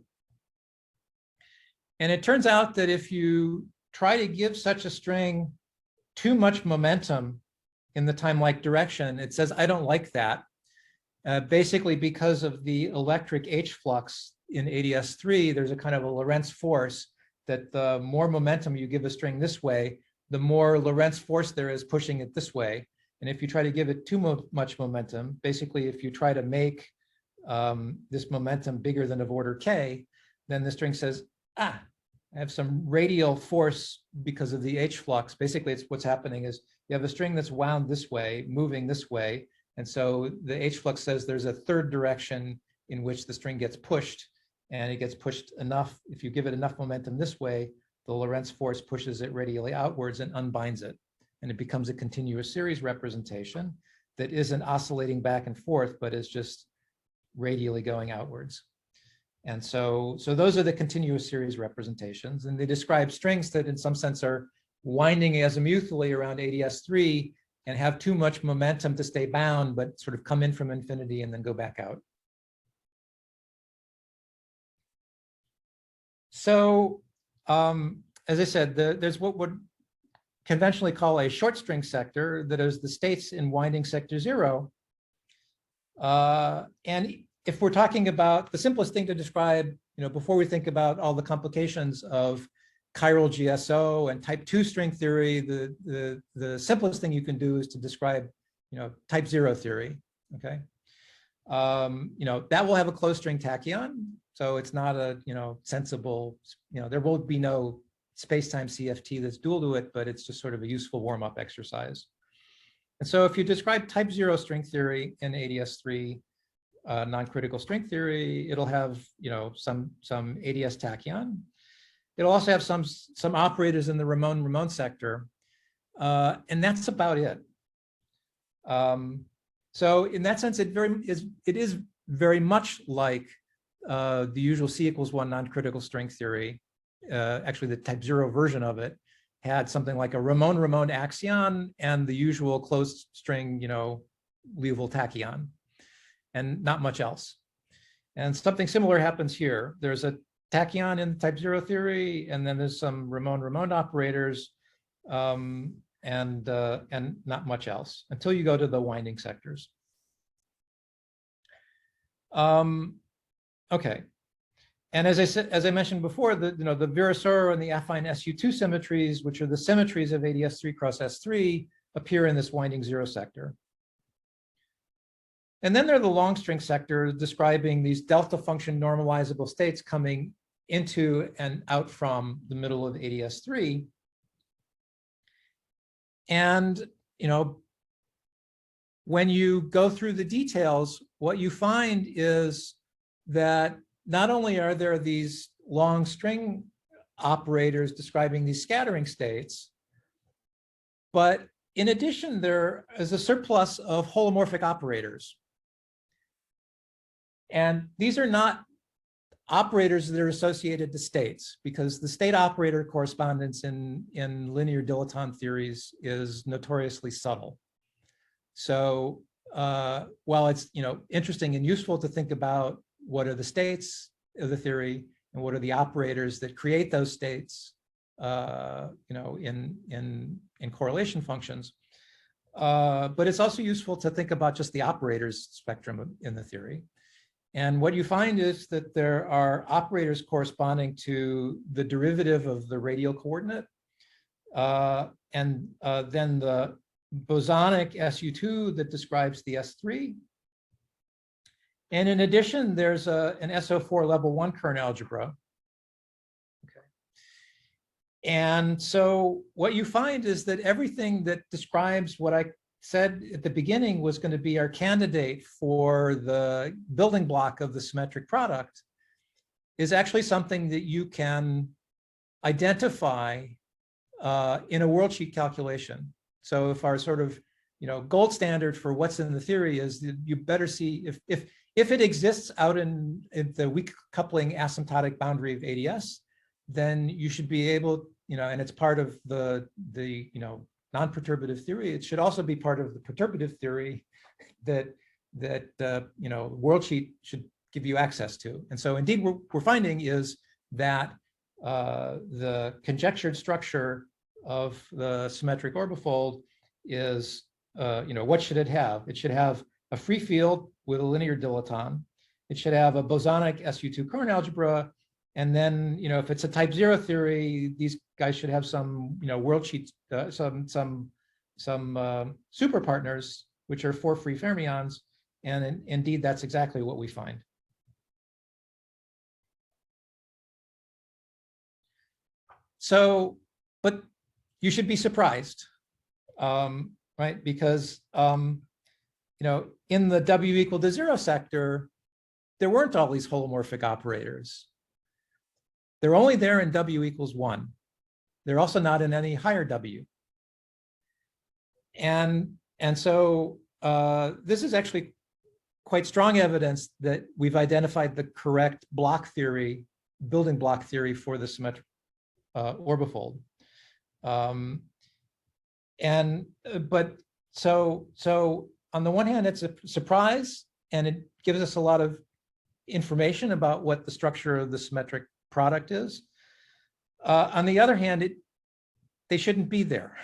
And it turns out that if you try to give such a string too much momentum in the time-like direction, it says, I don't like that. Basically, because of the electric H flux in AdS3, there's a kind of a Lorentz force that the more momentum you give a string this way, the more Lorentz force there is pushing it this way. And if you try to give it too much momentum, basically, if you try to make this momentum bigger than of order k, then the string says, I have some radial force because of the H flux. Basically, it's what's happening is you have a string that's wound this way, moving this way. And so the H flux says there's a third direction in which the string gets pushed, and it gets pushed enough. If you give it enough momentum this way, the Lorentz force pushes it radially outwards and unbinds it. And it becomes a continuous series representation that isn't oscillating back and forth, but is just radially going outwards. And so those are the continuous series representations. And they describe strings that in some sense are winding azimuthally around AdS3 and have too much momentum to stay bound, but sort of come in from infinity and then go back out. So as I said, there's what would conventionally call a short string sector that is the states in winding sector 0. And if we're talking about the simplest thing to describe, before we think about all the complications of chiral GSO and type 2 string theory, the simplest thing you can do is to describe, type 0 theory, okay? That will have a closed string tachyon, so it's not a, sensible, there will be no space-time CFT that's dual to it, but it's just sort of a useful warm-up exercise. And so if you describe type 0 string theory in AdS3 non-critical string theory, it'll have, some AdS tachyon. It'll also have some operators in the Ramon sector, and that's about it. So in that sense, it is very much like the usual C=1 non-critical string theory. Actually, the type 0 version of it had something like a Ramon axion and the usual closed string, Liouville tachyon, and not much else. And something similar happens here. There's a tachyon in type 0 theory, and then there's some Ramon operators, and not much else until you go to the winding sectors. Okay. And as I mentioned before, the Virasoro and the affine SU2 symmetries, which are the symmetries of AdS3 cross S3, appear in this winding 0 sector. And then there are the long string sectors describing these delta function normalizable states coming into and out from the middle of AdS3. And, when you go through the details, what you find is that not only are there these long string operators describing these scattering states, but in addition, there is a surplus of holomorphic operators. And these are not operators that are associated to states, because the state operator correspondence in linear dilettante theories is notoriously subtle. So while it's interesting and useful to think about what are the states of the theory and what are the operators that create those states, in correlation functions, but it's also useful to think about just the operators spectrum in the theory. And what you find is that there are operators corresponding to the derivative of the radial coordinate, and then the bosonic SU2 that describes the S3. And in addition, there's an SO4 level 1 Kern algebra. Okay. And so what you find is that everything that describes what I said at the beginning was going to be our candidate for the building block of the symmetric product is actually something that you can identify in a worldsheet calculation. So if our sort of gold standard for what's in the theory is that you better see if it exists out in the weak coupling asymptotic boundary of AdS, then you should be able, and it's part of the non-perturbative theory. It should also be part of the perturbative theory that worldsheet should give you access to. And so indeed what we're finding is that the conjectured structure of the symmetric orbifold is, what should it have? It should have a free field with a linear dilaton. It should have a bosonic SU2 Kern algebra. And then, if it's a type 0 theory, these guys should have some, worldsheet, some super partners, which are 4 free fermions. And indeed, that's exactly what we find. So, but you should be surprised, right? Because, in the W=0 sector, there weren't all these holomorphic operators. They're only there in W=1. They're also not in any higher W. And so this is actually quite strong evidence that we've identified the correct block theory, building block theory for the symmetric orbifold. So on the one hand, it's a surprise, and it gives us a lot of information about what the structure of the symmetric product is. On the other hand, they shouldn't be there,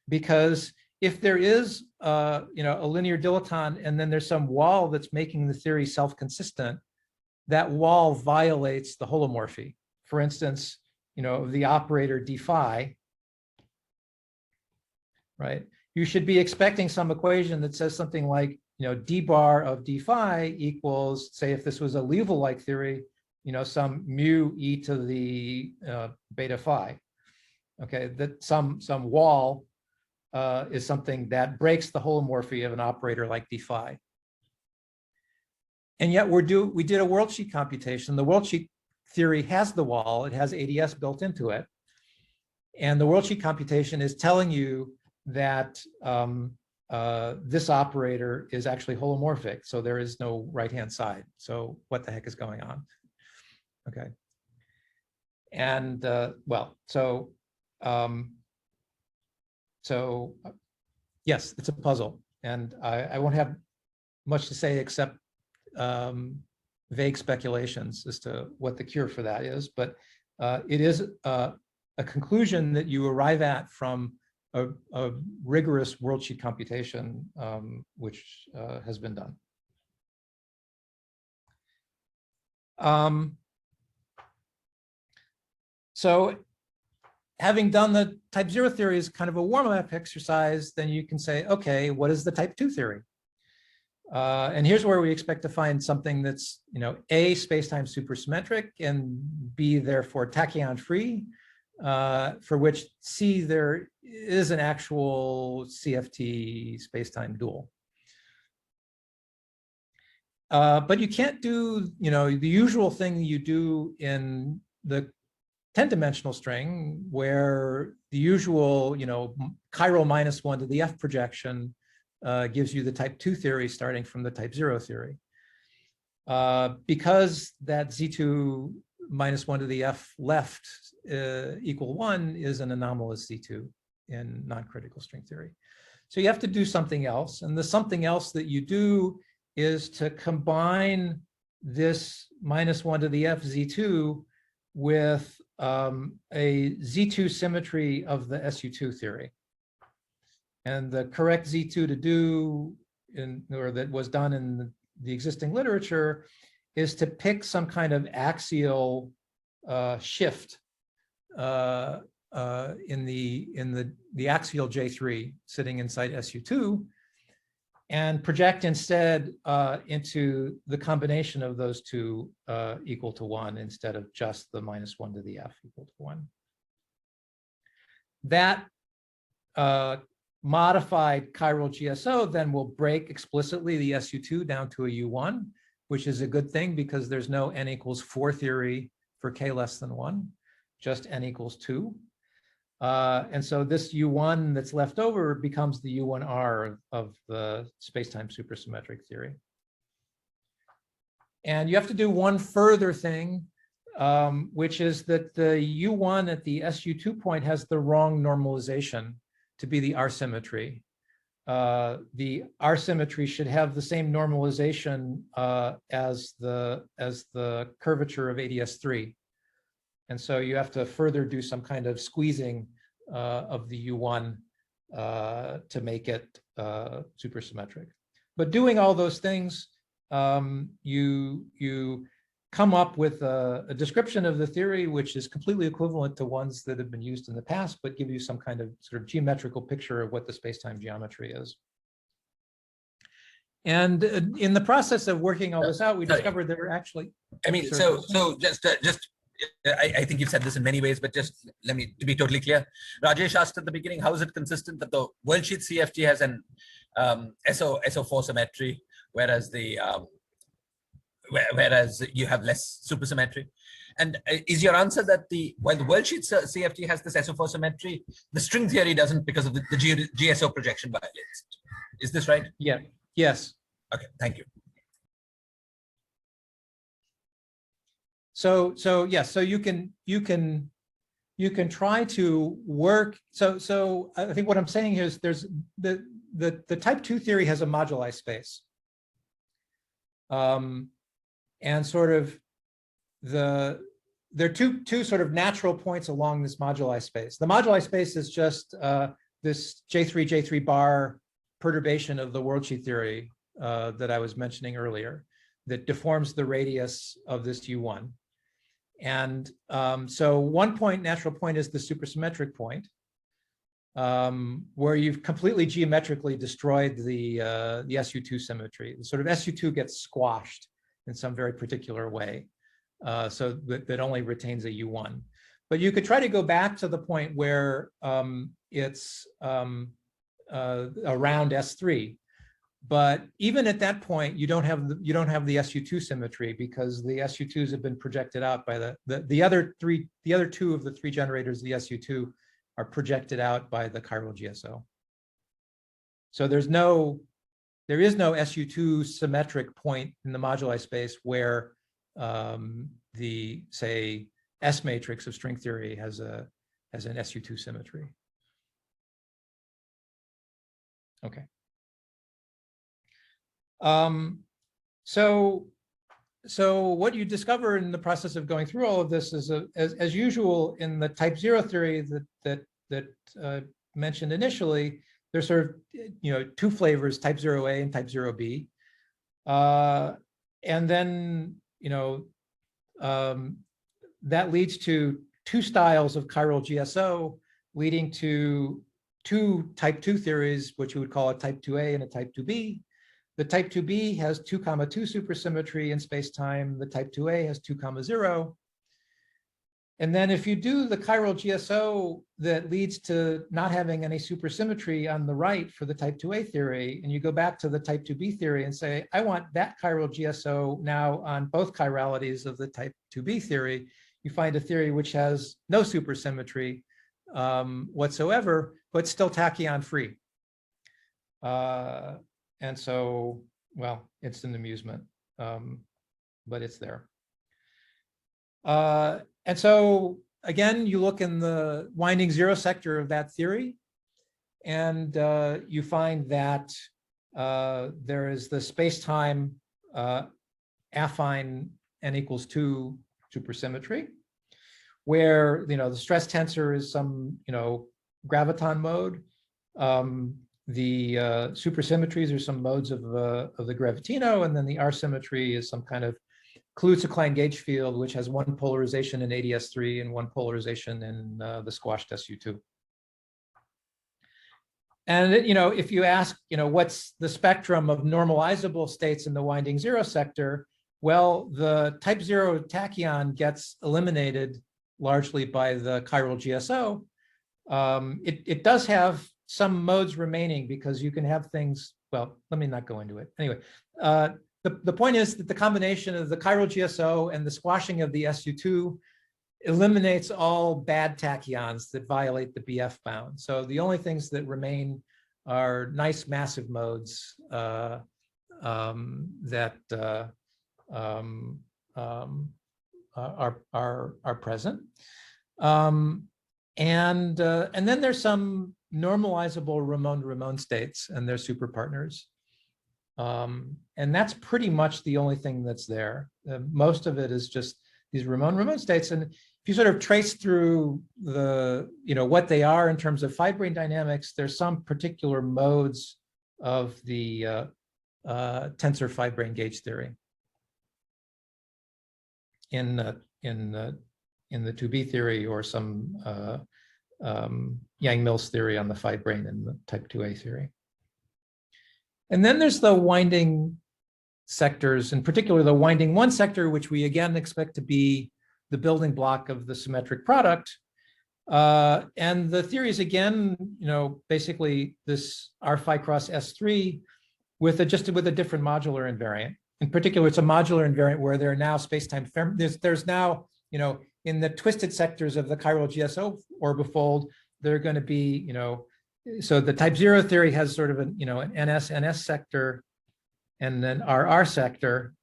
because if there is a linear dilaton and then there's some wall that's making the theory self-consistent, that wall violates the holomorphy for instance, the operator d phi, right? You should be expecting some equation that says something like, d bar of d phi equals, say, if this was a Liouville-like theory, some mu e to the beta phi. Okay, that some wall is something that breaks the holomorphy of an operator like d phi. And yet we did a worldsheet computation. The worldsheet theory has the wall, it has AdS built into it. And the worldsheet computation is telling you that this operator is actually holomorphic, so there is no right-hand side. So what the heck is going on? Okay. And yes, it's a puzzle, and I won't have much to say except vague speculations as to what the cure for that is, but it is a conclusion that you arrive at from a rigorous worldsheet computation, which has been done. So having done the type 0 theory as kind of a warm-up exercise, then you can say, okay, what is the type 2 theory? And here's where we expect to find something that's, A, spacetime supersymmetric, and B, therefore tachyon free, for which C, there is an actual CFT spacetime dual. But you can't do, the usual thing you do in the 10-dimensional string, where the usual, chiral -1 to the F projection gives you the type 2 theory starting from the type 0 theory. Because that Z2 -1 to the F left equal 1 is an anomalous Z2 in non-critical string theory. So you have to do something else. And the something else that you do is to combine this -1 to the F Z2 with a Z2 symmetry of the SU2 theory. And the correct Z2 to do, or that was done in the existing literature, is to pick some kind of axial shift in the axial J3 sitting inside SU2, and project instead into the combination of those two equal to 1 instead of just the -1 to the F equal to 1. That modified chiral GSO then will break explicitly the SU2 down to a U1, which is a good thing because there's no n equals 4 theory for k less than 1, just n equals 2. And so this U1 that's left over becomes the U1R of the spacetime supersymmetric theory. And you have to do one further thing, which is that the U1 at the SU2 point has the wrong normalization to be the R symmetry. The R symmetry should have the same normalization as the curvature of AdS3. And so you have to further do some kind of squeezing of the U1 to make it supersymmetric. But doing all those things, you come up with a description of the theory which is completely equivalent to ones that have been used in the past, but give you some kind of sort of geometrical picture of what the spacetime geometry is. And in the process of working all this out, we discovered there were actually. I mean, so just I think you've said this in many ways, but just let me, to be totally clear, Rajesh asked at the beginning, how is it consistent that the worldsheet CFT has an SO4 symmetry, whereas the whereas you have less supersymmetry? And is your answer that while the worldsheet CFT has this SO4 symmetry, the string theory doesn't because of the GSO projection violates it? Is this right? Yeah. Yes. Okay. Thank you. So yes, so you can try to work. So I think what I'm saying here is there's the type 2 theory has a moduli space. And sort of there are two sort of natural points along this moduli space. The moduli space is just this J3 bar perturbation of the worldsheet theory that I was mentioning earlier that deforms the radius of this U1. And so one point, natural point, is the supersymmetric point, where you've completely geometrically destroyed the SU2 symmetry. The sort of SU2 gets squashed in some very particular way, so that only retains a U1. But you could try to go back to the point where it's around S3. But even at that point, you don't have the SU2 symmetry, because the SU2s have been projected out by the other two of the three generators of the SU2 are projected out by the chiral GSO. So there is no SU2 symmetric point in the moduli space where the, say, S matrix of string theory has an SU2 symmetry. Okay. So what you discover in the process of going through all of this is, as usual in the type 0 theory that mentioned initially, there's sort of, two flavors, type 0A and type 0B. And then, that leads to two styles of chiral GSO, leading to two type 2 theories, which you would call a type 2A and a type 2B. The type 2B has 2, 2 supersymmetry in space-time. The type 2A has 2, 0. And then if you do the chiral GSO that leads to not having any supersymmetry on the right for the type 2A theory, and you go back to the type 2B theory and say, I want that chiral GSO now on both chiralities of the type 2B theory, you find a theory which has no supersymmetry whatsoever, but still tachyon free. And so, well, it's an amusement, but it's there. And so, again, you look in the winding 0 sector of that theory, and you find that there is the space-time affine n equals 2 supersymmetry, where the stress tensor is some graviton mode. The supersymmetries are some modes of the gravitino, and then the R symmetry is some kind of Kaluza-Klein gauge field, which has one polarization in AdS3 and one polarization in the squashed SU2. And if you ask, what's the spectrum of normalizable states in the winding 0 sector? Well, the type 0 tachyon gets eliminated largely by the chiral GSO. It does have some modes remaining, because you can have things, well, let me not go into it. Anyway, the point is that the combination of the chiral GSO and the squashing of the SU2 eliminates all bad tachyons that violate the BF bound. So the only things that remain are nice massive modes that are present. And then there's some normalizable Ramon states and their superpartners. And that's pretty much the only thing that's there. Most of it is just these Ramon states. And if you sort of trace through the, what they are in terms of fibrine dynamics, there's some particular modes of the tensor fibrine gauge theory in the 2B theory, or some Yang-Mills theory on the fibrine in the type 2A theory. And then there's the winding sectors, in particular the winding 1 sector, which we again expect to be the building block of the symmetric product. And the theory is again, basically this R phi cross S3 with a different modular invariant. In particular, it's a modular invariant where there are now space-time, there's now, in the twisted sectors of the chiral GSO orbifold, they're going to be, so the type 0 theory has sort of an, an NS sector and then RR sector,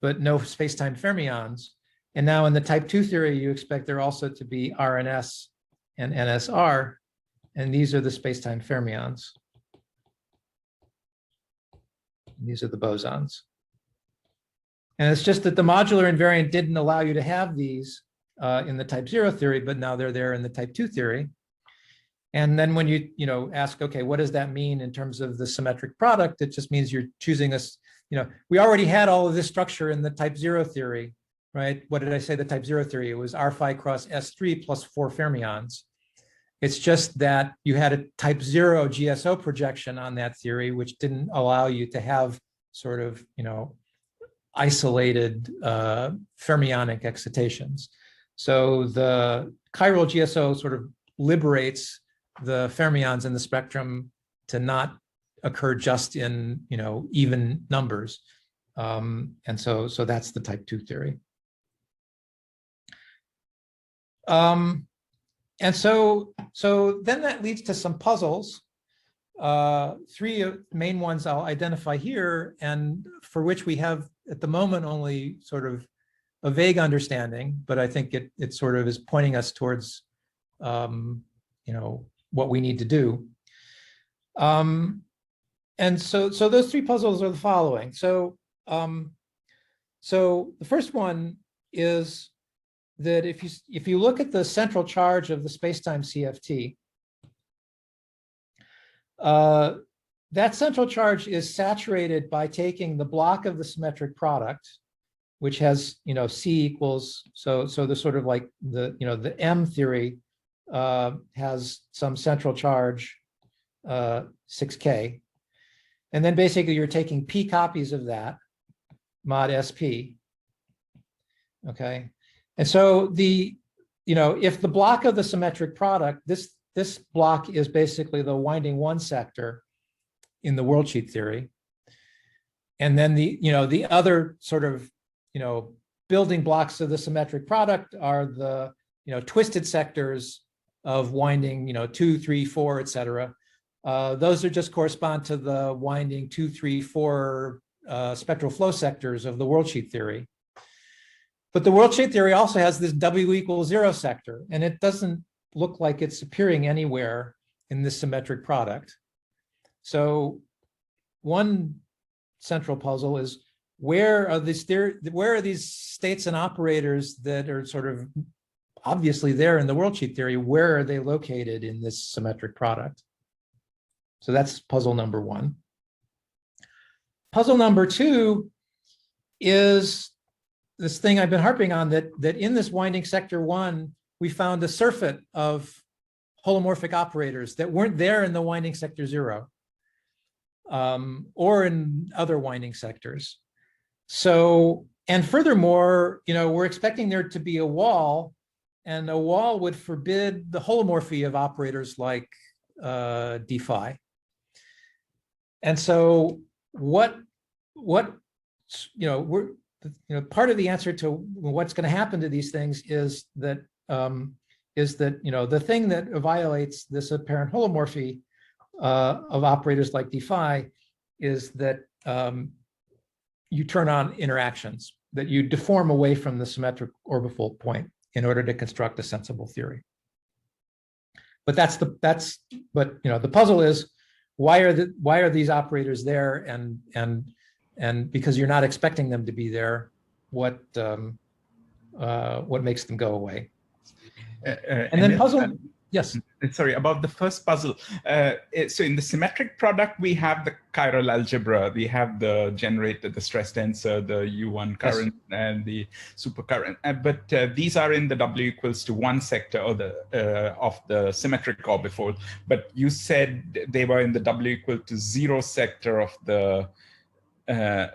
but no space-time fermions. And now in the type 2 theory, you expect there also to be RNS and NSR, and these are the space-time fermions. These are the bosons. And it's just that the modular invariant didn't allow you to have these in the type 0 theory, but now they're there in the type 2 theory. And then when you ask, okay, what does that mean in terms of the symmetric product? It just means you're choosing we already had all of this structure in the type 0 theory. right? What did I say, the type 0 theory? It was R phi cross S3 plus 4 fermions. It's just that you had a type 0 GSO projection on that theory, which didn't allow you to have sort of, isolated fermionic excitations. So the chiral GSO sort of liberates the fermions in the spectrum to not occur just in, even numbers. And so that's the type 2 theory. And so then that leads to some puzzles. Three main ones I'll identify here, and for which we have at the moment only sort of a vague understanding, but I think it sort of is pointing us towards what we need to do. And so those three puzzles are the following. So the first one is that if you look at the central charge of the spacetime CFT, that central charge is saturated by taking the block of the symmetric product, which has C equals, so the sort of like the M theory has some central charge 6K, and then basically you're taking P copies of that mod SP. Okay, and so if the block of the symmetric product, this block is basically the winding 1 sector in the worldsheet theory. And then the other sort of, building blocks of the symmetric product are the, twisted sectors of winding, 2, 3, 4, et cetera. Those are just correspond to the winding 2, 3, 4 spectral flow sectors of the worldsheet theory. But the worldsheet theory also has this W equals 0 sector, and it doesn't look like it's appearing anywhere in this symmetric product. So one central puzzle is where are these states and operators that are sort of obviously there in the worldsheet theory, where are they located in this symmetric product? So that's puzzle number 1. Puzzle number 2 is this thing I've been harping on, that in this winding sector 1, we found a surfeit of holomorphic operators that weren't there in the winding sector 0 or in other winding sectors. So, and furthermore, we're expecting there to be a wall, and a wall would forbid the holomorphy of operators like d phi. And so what part of the answer to what's going to happen to these things is that the thing that violates this apparent holomorphy of operators like d phi is that you turn on interactions, that you deform away from the symmetric orbifold point in order to construct a sensible theory. But the puzzle is why are these operators there, and because you're not expecting them to be there, what makes them go away? And then puzzle, yes. Sorry, about the first puzzle. So in the symmetric product, we have the chiral algebra. We have the generator, the stress tensor, the U1 current, yes, and the supercurrent. But these are in the W equals to 1 sector of the symmetric orbifold. But you said they were in the W equal to 0 sector of the.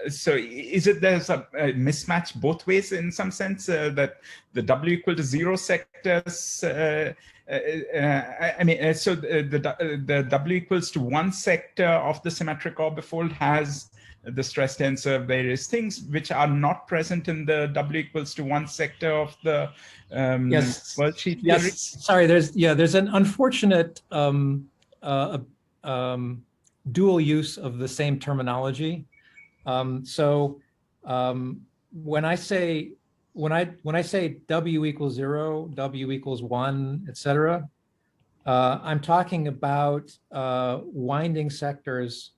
So is it there's a mismatch both ways in some sense, that the W equal to 0 sectors, so the W equals to 1 sector of the symmetric orbifold has the stress tensor of various things which are not present in the W equals to 1 sector of the worldsheet theory? Yes, sorry, there's an unfortunate dual use of the same terminology. When I say W equals 0, W equals 1, etc., I'm talking about winding sectors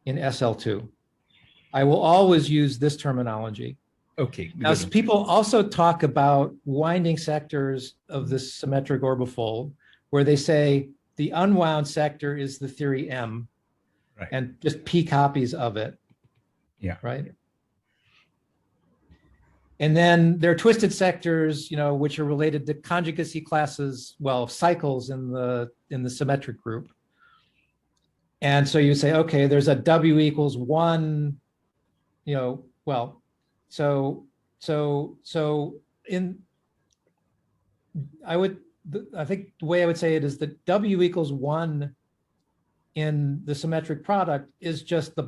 in SL2. I will always use this terminology. Okay. Now, people also talk about winding sectors of this symmetric orbifold, where they say the unwound sector is the theory M, right, and just P copies of it. Yeah. Right. And then there are twisted sectors, which are related to conjugacy classes, well, cycles in the symmetric group. And so you say, okay, there's a W equals 1, well, so I think the way I would say it is that W equals 1 in the symmetric product is just the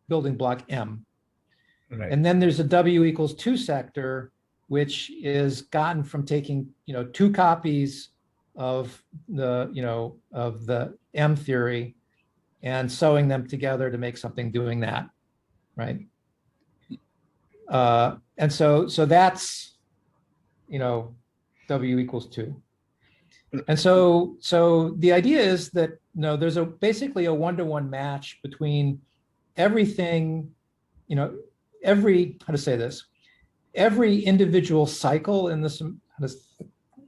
building block M. Right. And then there's a W equals 2 sector, which is gotten from taking, 2 copies of the M theory and sewing them together to make something doing that, right? And so that's, W equals 2. And so the idea is that, there's basically a one-to-one match between everything, every individual cycle in this.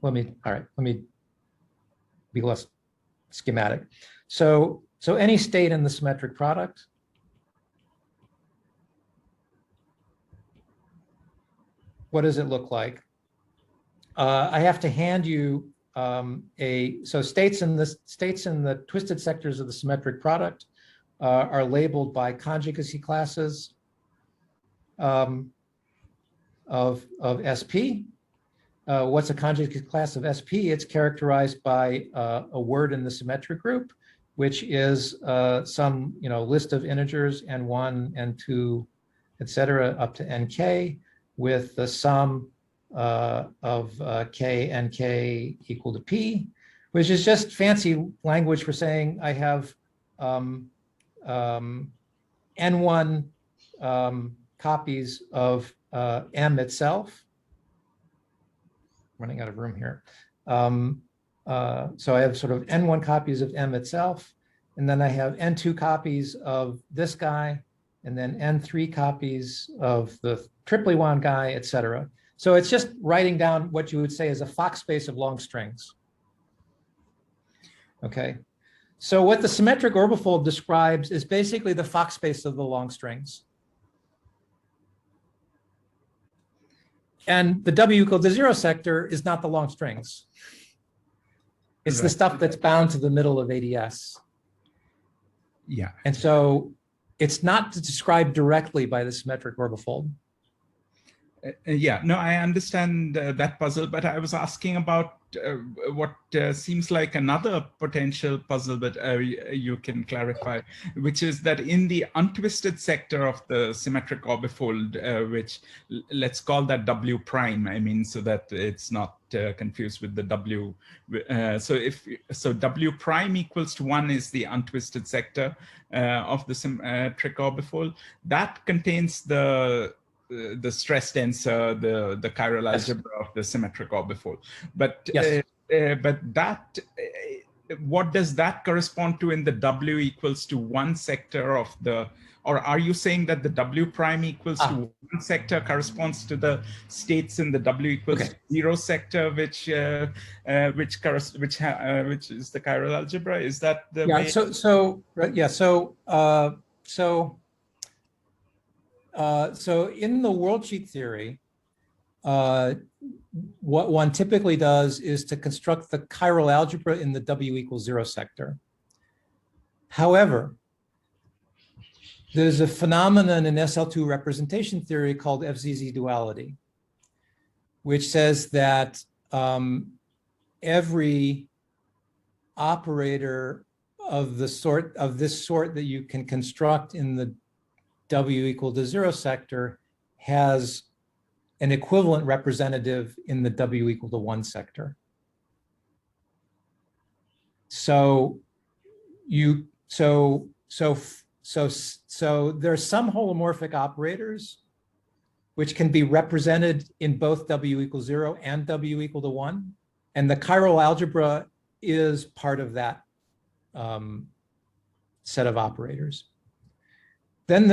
Let me be less schematic. So any state in the symmetric product what does it look like? I have to hand you states in the twisted sectors of the symmetric product are labeled by conjugacy classes of SP. What's a conjugacy class of SP? It's characterized by a word in the symmetric group, which is some list of integers n1, n2, etc. up to nk, with the sum of k and k equal to p, which is just fancy language for saying I have n1 copies of M itself. Running out of room here. So I have sort of n1 copies of M itself, and then I have n2 copies of this guy, and then n3 copies of the triply wound guy, etc. So it's just writing down what you would say is a Fock space of long strings. Okay. So what the symmetric orbifold describes is basically the Fock space of the long strings. And the W equal to 0 sector is not the long strings. It's the stuff that's bound to the middle of AdS. Yeah. And so it's not described directly by the symmetric orbifold. Yeah, no, I understand that puzzle, but I was asking about what seems like another potential puzzle that you can clarify, which is that in the untwisted sector of the symmetric orbifold, which let's call that W prime, I mean, so that it's not confused with the W. So W prime equals to 1 is the untwisted sector of the symmetric orbifold. That contains the stress tensor, the chiral algebra of the symmetric orbifold. But that, what does that correspond to in the W equals to 1 sector of the, or are you saying that the W prime equals to 1 sector corresponds to the states in the W equals to 0 sector, which is the chiral algebra? Is that the way? So in the worldsheet theory, what one typically does is to construct the chiral algebra in the W equals 0 sector. However, there's a phenomenon in SL2 representation theory called FZZ duality, which says that every operator of this sort that you can construct in the W equal to 0 sector has an equivalent representative in the W equal to 1 sector. So there's some holomorphic operators which can be represented in both W equals 0 and W equal to 1, and the chiral algebra is part of that set of operators. Then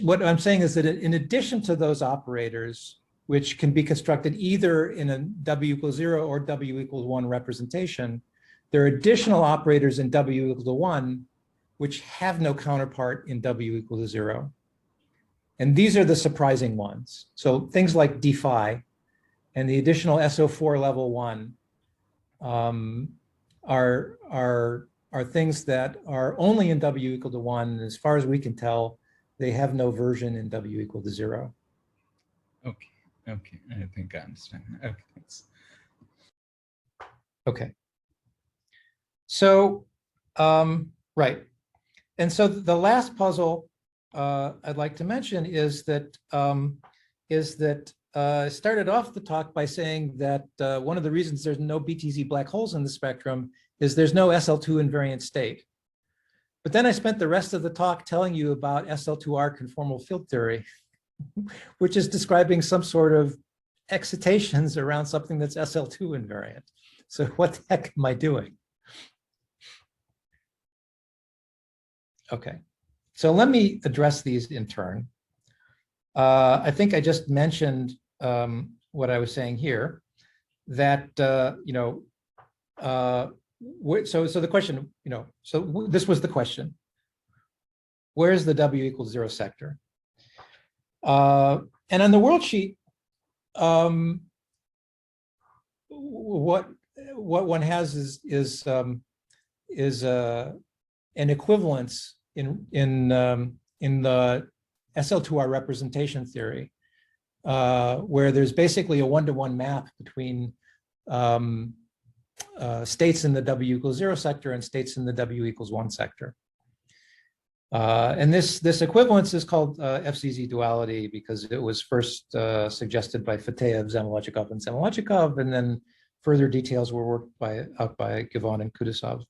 what I'm saying is that in addition to those operators, which can be constructed either in a W equals 0 or W equals 1 representation, there are additional operators in W equal to 1 which have no counterpart in W equal to 0. And these are the surprising ones. So things like d phi and the additional SO4 level 1 are things that are only in W equal to 1. And as far as we can tell, they have no version in W equal to 0. Okay. Okay. I think I understand. Okay. Thanks. Okay. So, right. And so the last puzzle I'd like to mention is that I started off the talk by saying that one of the reasons there's no BTZ black holes in the spectrum is there's no SL2 invariant state. But then I spent the rest of the talk telling you about SL2R conformal field theory, which is describing some sort of excitations around something that's SL2 invariant. So what the heck am I doing? Okay, so let me address these in turn. I think I just mentioned what I was saying here, that, so the question, this was the question. Where's the W equals 0 sector? And on the worldsheet, what one has is an equivalence in the SL2R representation theory, where there's basically a one-to-one map between states in the W equals 0 sector and states in the W equals 1 sector. And this equivalence is called FCZ duality because it was first suggested by Fateev, Zamolodchikov, and Zamolodchikov, and then further details were worked out by Givon and Kudasov.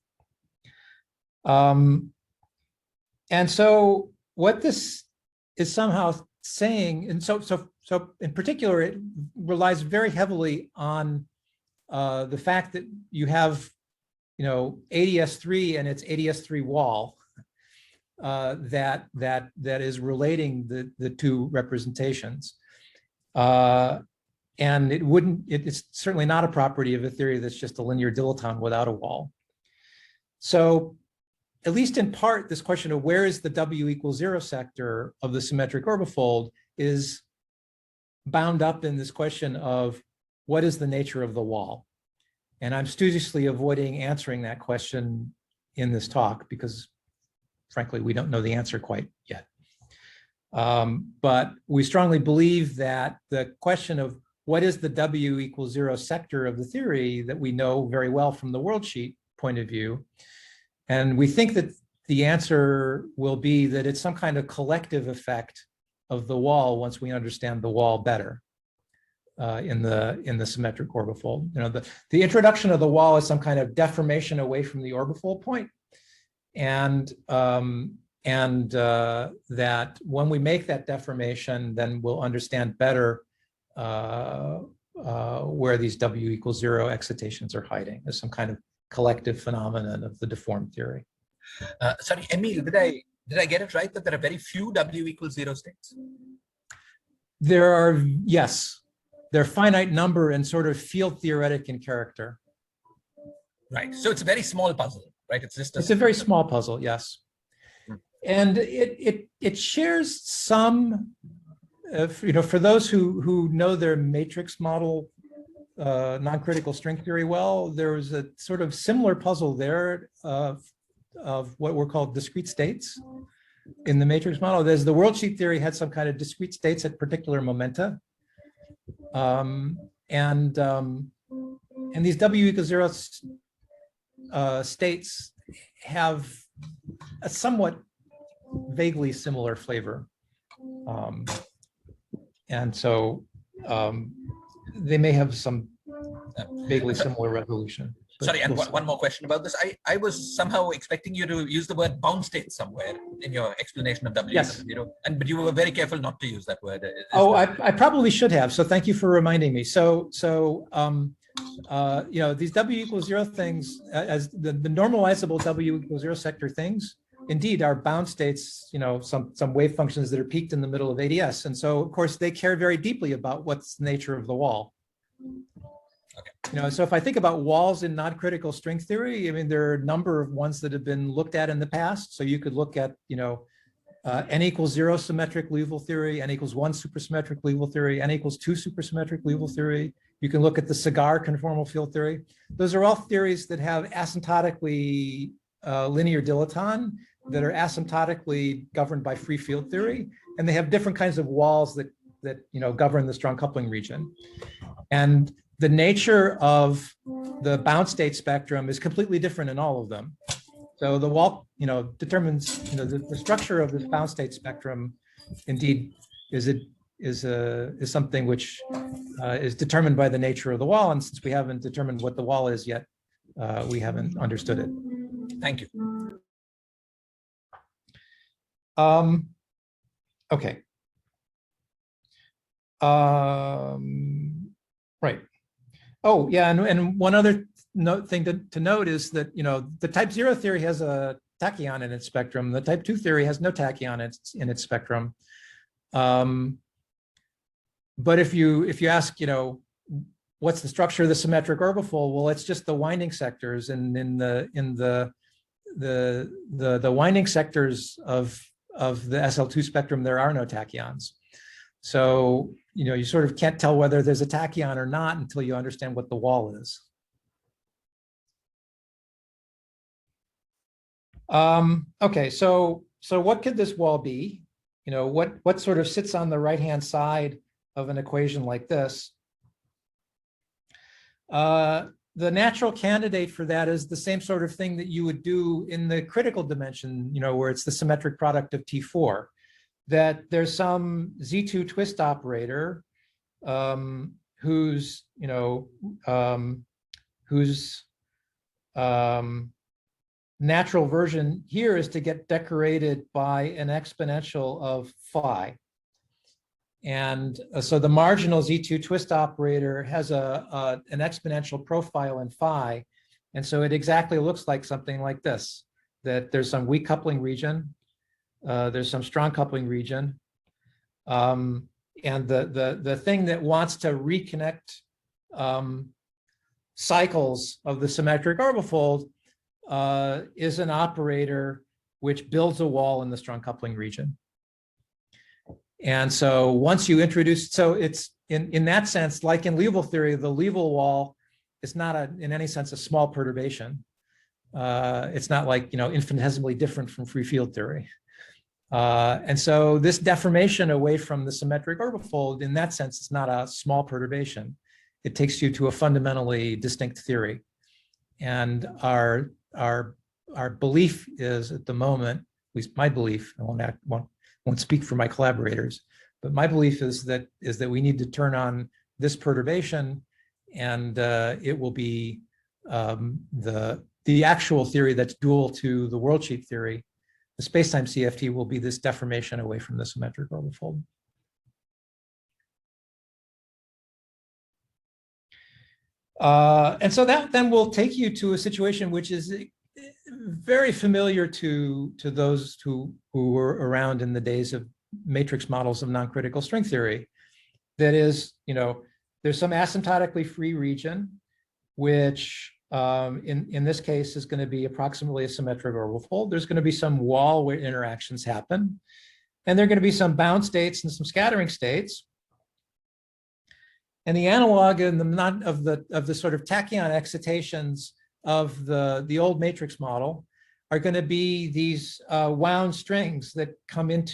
And so what this is somehow saying, and so in particular, it relies very heavily on the fact that you have, AdS3 and its AdS3 wall that is relating the two representations. And it's certainly not a property of a theory that's just a linear dilaton without a wall. So at least in part, this question of where is the W equals 0 sector of the symmetric orbifold is bound up in this question of what is the nature of the wall? And I'm studiously avoiding answering that question in this talk because frankly, we don't know the answer quite yet. But we strongly believe that the question of what is the W equals 0 sector of the theory that we know very well from the worldsheet point of view. And we think that the answer will be that it's some kind of collective effect of the wall once we understand the wall better in the symmetric orbifold. The introduction of the wall is some kind of deformation away from the orbifold point. And that when we make that deformation, then we'll understand better where these W equals 0 excitations are hiding as some kind of collective phenomenon of the deformed theory. Sorry, Emil, did I get it right that there are very few W equals 0 states? There are, yes, they're finite number and sort of field theoretic in character. Right, so it's a very small puzzle, right? It's a very small puzzle, yes. And it shares some, for those who know their matrix model non-critical string theory well, there was a sort of similar puzzle there of what were called discrete states in the matrix model. There's the worldsheet theory had some kind of discrete states at particular momenta. And these W equals 0 states have a somewhat vaguely similar flavor. And so they may have some vaguely similar resolution. Sorry, and one more question about this. I was somehow expecting you to use the word bound state somewhere in your explanation of W. Yes. But you were very careful not to use that word. I probably should have. So thank you for reminding me. So these W equals 0 things, as the normalizable W equals 0 sector things, indeed are bound states, some wave functions that are peaked in the middle of AdS. And so, of course, they care very deeply about what's the nature of the wall. Okay. So if I think about walls in non-critical string theory, I mean, there are a number of ones that have been looked at in the past. So you could look at, n equals 0 symmetric Liouville theory, n equals 1 supersymmetric Liouville theory, n equals 2 supersymmetric Liouville theory. You can look at the cigar conformal field theory. Those are all theories that have asymptotically linear dilaton that are asymptotically governed by free field theory, and they have different kinds of walls that govern the strong coupling region. And the nature of the bound state spectrum is completely different in all of them. So the wall, determines, the structure of this bound state spectrum, indeed, is something which is determined by the nature of the wall. And since we haven't determined what the wall is yet, we haven't understood it. Thank you. Okay. Right. Oh, yeah, and one other thing to note is that, the type 0 theory has a tachyon in its spectrum. The type 2 theory has no tachyon in its spectrum. But if you ask, what's the structure of the symmetric orbifold? Well, it's just the winding sectors, and in the winding sectors of the SL2 spectrum, there are no tachyons. So, you sort of can't tell whether there's a tachyon or not until you understand what the wall is. Okay, so what could this wall be? What sort of sits on the right-hand side of an equation like this? The natural candidate for that is the same sort of thing that you would do in the critical dimension, where it's the symmetric product of T4, that there's some Z2 twist operator whose natural version here is to get decorated by an exponential of phi. And so the marginal Z2 twist operator has an exponential profile in phi. And so it exactly looks like something like this, that there's some weak coupling region, there's some strong coupling region. And the thing that wants to reconnect cycles of the symmetric orbifold is an operator which builds a wall in the strong coupling region. And so once you introduce, so it's in that sense, like in Liouville theory, the Liouville wall is not in any sense a small perturbation. It's not like, infinitesimally different from free field theory. And so this deformation away from the symmetric orbifold, in that sense, is not a small perturbation. It takes you to a fundamentally distinct theory. And our belief is, at the moment, at least my belief, I won't speak for my collaborators, but my belief is that we need to turn on this perturbation, and it will be the actual theory that's dual to the worldsheet theory. The spacetime CFT will be this deformation away from the symmetric orbifold. And so that then will take you to a situation which is very familiar to those who were around in the days of matrix models of non-critical string theory. That is, there's some asymptotically free region, which in this case is going to be approximately a symmetric orbifold. There's going to be some wall where interactions happen, and there are going to be some bound states and some scattering states. And the analog in of the sort of tachyon excitations of the old matrix model are going to be these wound strings that come in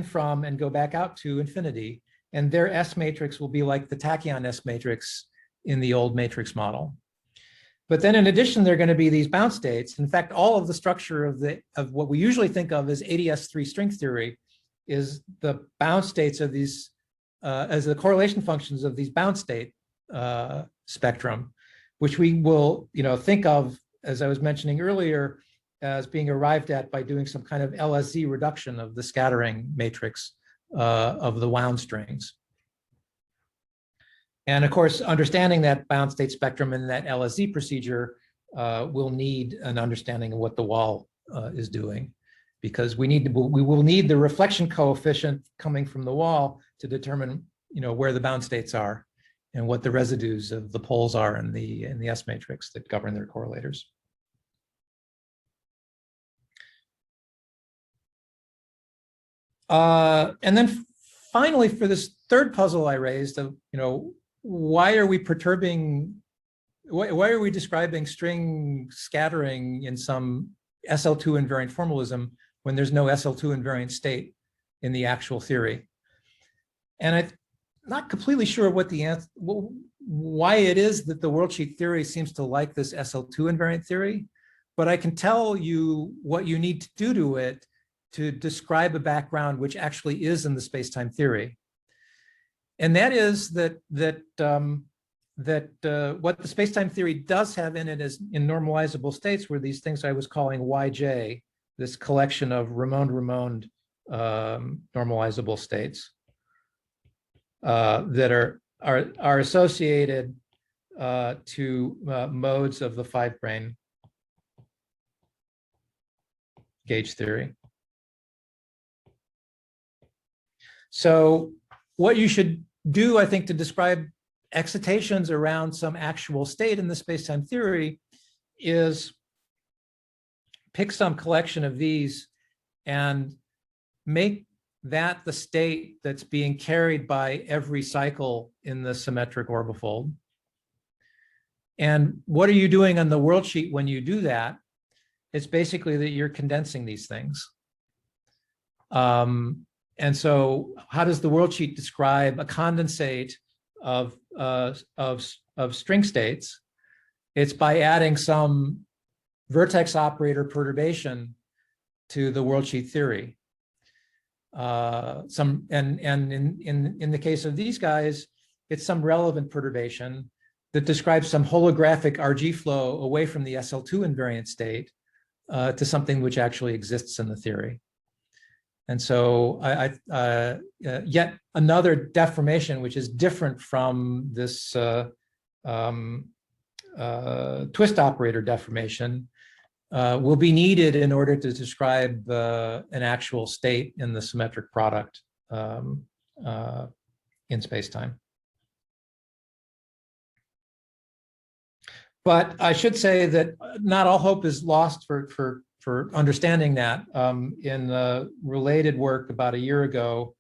from and go back out to infinity, and their S matrix will be like the tachyon S matrix in the old matrix model. But then in addition, there are going to be these bound states. In fact, all of the structure of what we usually think of as AdS3 string theory is the bound states of these as the correlation functions of these bound state spectrum, which we will think of, as I was mentioning earlier, as being arrived at by doing some kind of LSZ reduction of the scattering matrix of the wound strings. And of course, understanding that bound state spectrum and that LSZ procedure will need an understanding of what the wall is doing, because we will need the reflection coefficient coming from the wall to determine where the bound states are and what the residues of the poles are in the S matrix that govern their correlators. And then finally, for this third puzzle I raised of, why are we perturbing, why are we describing string scattering in some SL2 invariant formalism when there's no SL2 invariant state in the actual theory? And I'm not completely sure what the answer, why it is that the worldsheet theory seems to like this SL2 invariant theory, but I can tell you what you need to do to it to describe a background which actually is in the spacetime theory. And that is that what the spacetime theory does have in it is in normalizable states were these things I was calling YJ, this collection of Ramond normalizable states that are associated to modes of the 5-brane gauge theory. So what you should do, I think, to describe excitations around some actual state in the spacetime theory is pick some collection of these and make that the state that's being carried by every cycle in the symmetric orbifold. And what are you doing on the worldsheet when you do that? It's basically that you're condensing these things. And so how does the worldsheet describe a condensate of string states? It's by adding some vertex operator perturbation to the worldsheet theory. In the case of these guys, it's some relevant perturbation that describes some holographic RG flow away from the SL2 invariant state to something which actually exists in the theory. And so yet another deformation, which is different from this twist operator deformation, will be needed in order to describe an actual state in the symmetric product in spacetime. But I should say that not all hope is lost for understanding that. In related work about a year ago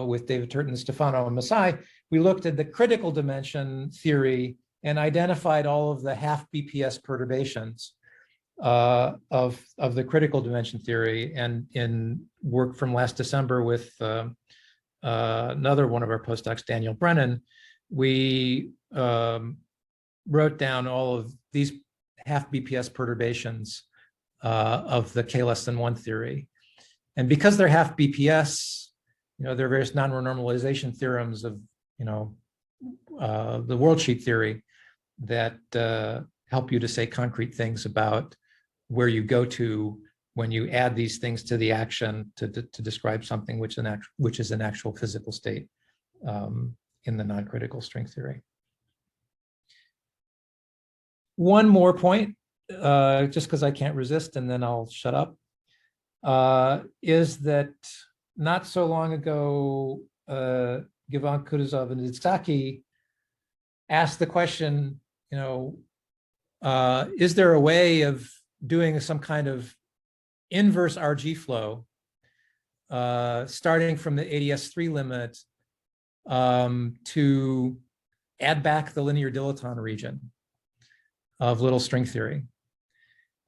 with David Turton, Stefano, and Masai, we looked at the critical dimension theory and identified all of the half BPS perturbations of the critical dimension theory. And in work from last December with another one of our postdocs, Daniel Brennan, we wrote down all of these half BPS perturbations of the k less than 1 theory. And because they're half BPS, there are various non-renormalization theorems of, the worldsheet theory that help you to say concrete things about where you go to when you add these things to the action to describe something which is an actual physical state in the non-critical string theory. One more point, just because I can't resist and then I'll shut up, is that not so long ago, Givan Kutuzov and Itzhaki asked the question, is there a way of doing some kind of inverse RG flow starting from the AdS3 limit to add back the linear dilaton region of little string theory?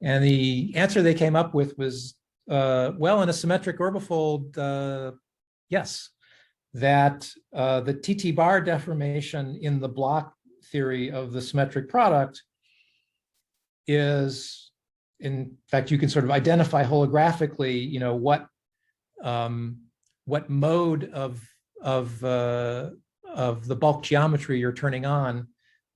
And the answer they came up with was, well, in a symmetric orbifold, yes, that the TT bar deformation in the block theory of the symmetric product is, in fact, you can sort of identify holographically, what mode of the bulk geometry you're turning on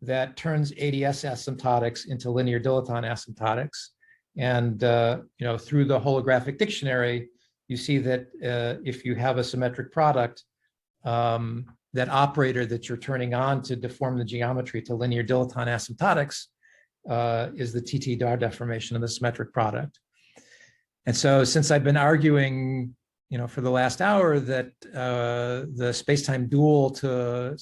that turns AdS asymptotics into linear dilaton asymptotics. And through the holographic dictionary, you see that if you have a symmetric product, that operator that you're turning on to deform the geometry to linear dilaton asymptotics is the TT bar deformation of the symmetric product. And so since I've been arguing, for the last hour that the spacetime dual to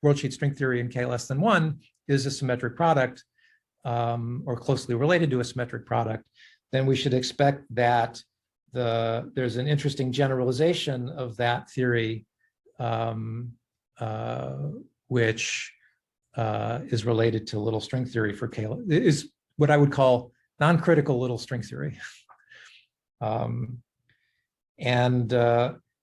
worldsheet string theory in k less than 1 is a symmetric product, or closely related to a symmetric product, then we should expect that there's an interesting generalization of that theory, which is related to little string theory for K. Is what I would call non-critical little string theory.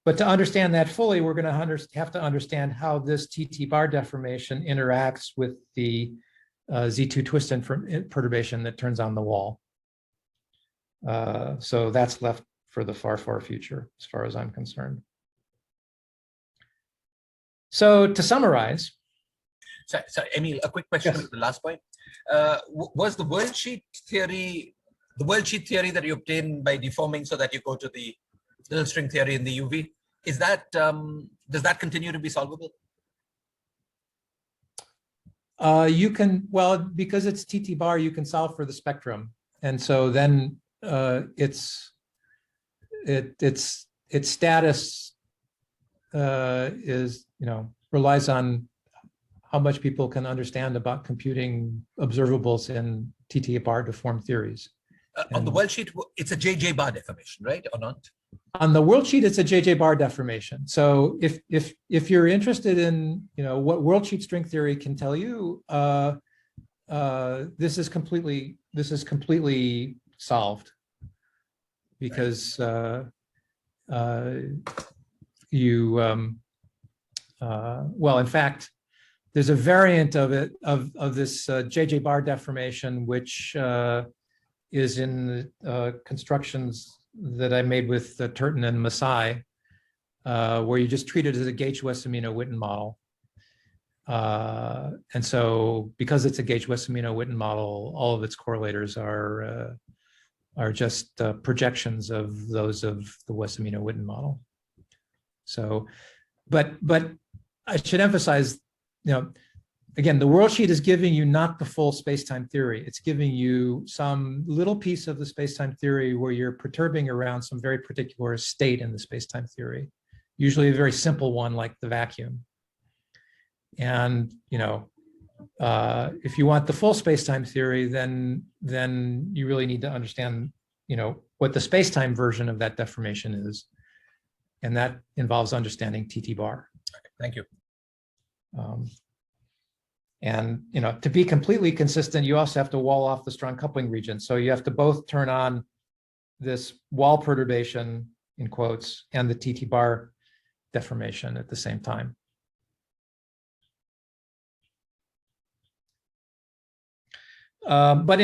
But to understand that fully, we're going to have to understand how this TT bar deformation interacts with the Z2 twist perturbation that turns on the wall. So that's left for the far, far future, as far as I'm concerned. So to summarize. So Emil, a quick question Yes. at the last point. Was the worldsheet theory that you obtain by deforming so that you go to the little string theory in the UV, is that, does that continue to be solvable? You can, well, because it's TT bar, you can solve for the spectrum. And so then its status is, relies on how much people can understand about computing observables in TT bar deformed theories. On the worldsheet, it's a JJ bar deformation, right, or not? On the worldsheet, it's a JJ bar deformation. So if you're interested in what worldsheet string theory can tell you, this is completely solved, because well, in fact, there's a variant of it of this JJ bar deformation, which is in the constructions that I made with Turton and Masai, where you just treat it as a Gauge-Wessamino-Witten model. And so because it's a Gauge-Wessamino-Witten model, all of its correlators are just projections of those of the Wessamino-Witten model. So, but I should emphasize, again, the worldsheet is giving you not the full space-time theory. It's giving you some little piece of the space-time theory where you're perturbing around some very particular state in the space-time theory, usually a very simple one like the vacuum. And, if you want the full space-time theory, then you really need to understand, what the space-time version of that deformation is. And that involves understanding TT bar. Thank you. And to be completely consistent, you also have to wall off the strong coupling region. So you have to both turn on this wall perturbation, in quotes, and the TT bar deformation at the same time. But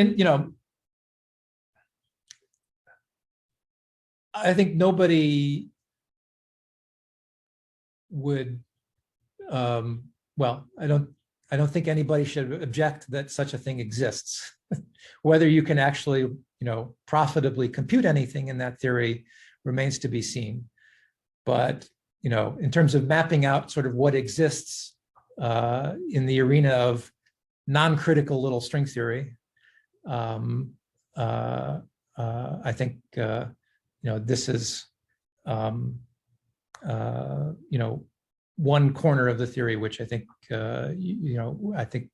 I think nobody would, well, I don't think anybody should object that such a thing exists. Whether you can actually, profitably compute anything in that theory remains to be seen. But, in terms of mapping out sort of what exists in the arena of non-critical little string theory, I think, this is, one corner of the theory, which I think, I think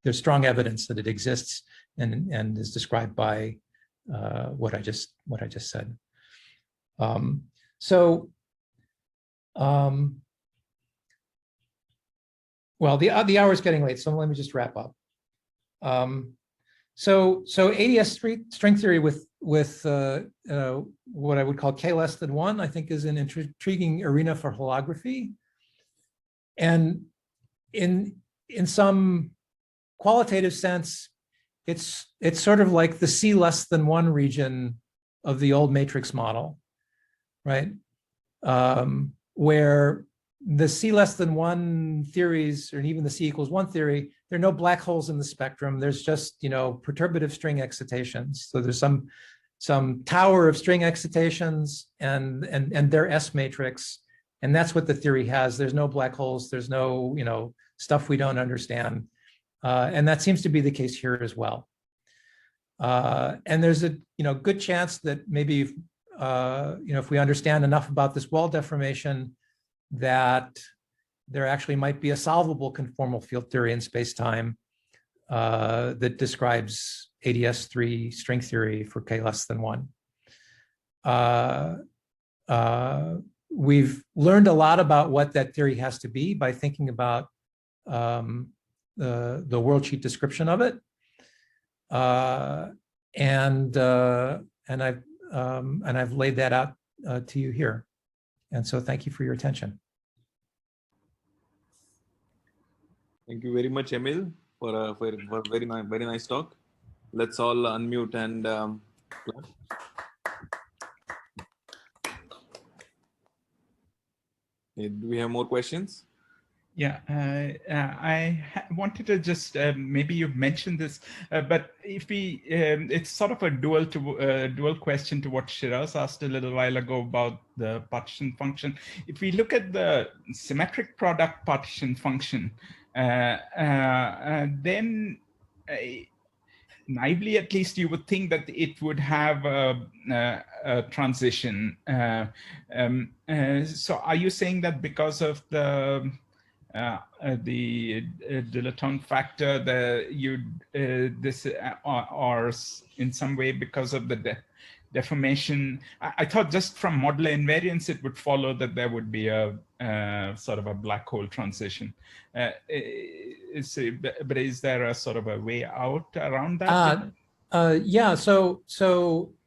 there's strong evidence that it exists and is described by what I just said. Well, the hour is getting late, so let me just wrap up. So AdS3 string theory with what I would call k less than 1, I think, is an intriguing arena for holography. And in some qualitative sense, it's sort of like the C less than 1 region of the old matrix model, right? Where the C less than 1 theories, or even the C equals 1 theory, there are no black holes in the spectrum. There's just, perturbative string excitations. So there's some tower of string excitations and their S matrix. And that's what the theory has. There's no black holes. There's no, stuff we don't understand. And that seems to be the case here as well. And there's a, good chance that maybe, if we understand enough about this wall deformation, that there actually might be a solvable conformal field theory in space-time that describes AdS3 string theory for k less than 1. we've learned a lot about what that theory has to be by thinking about the worldsheet description of it, and I've laid that out to you here. And so, thank you for your attention. Thank you very much, Emil, for a very nice talk. Let's all unmute and clap. Okay, do we have more questions? Yeah, I wanted to just, maybe you've mentioned this, but if we, it's sort of a dual question to what Shiraz asked a little while ago about the partition function. If we look at the symmetric product partition function, then naively, at least, you would think that it would have a transition. So are you saying that because of the dilettante factor, this or in some way because of the deformation? I thought just from modular invariance, it would follow that there would be a sort of a black hole transition. But is there a sort of a way out around that? Yeah. So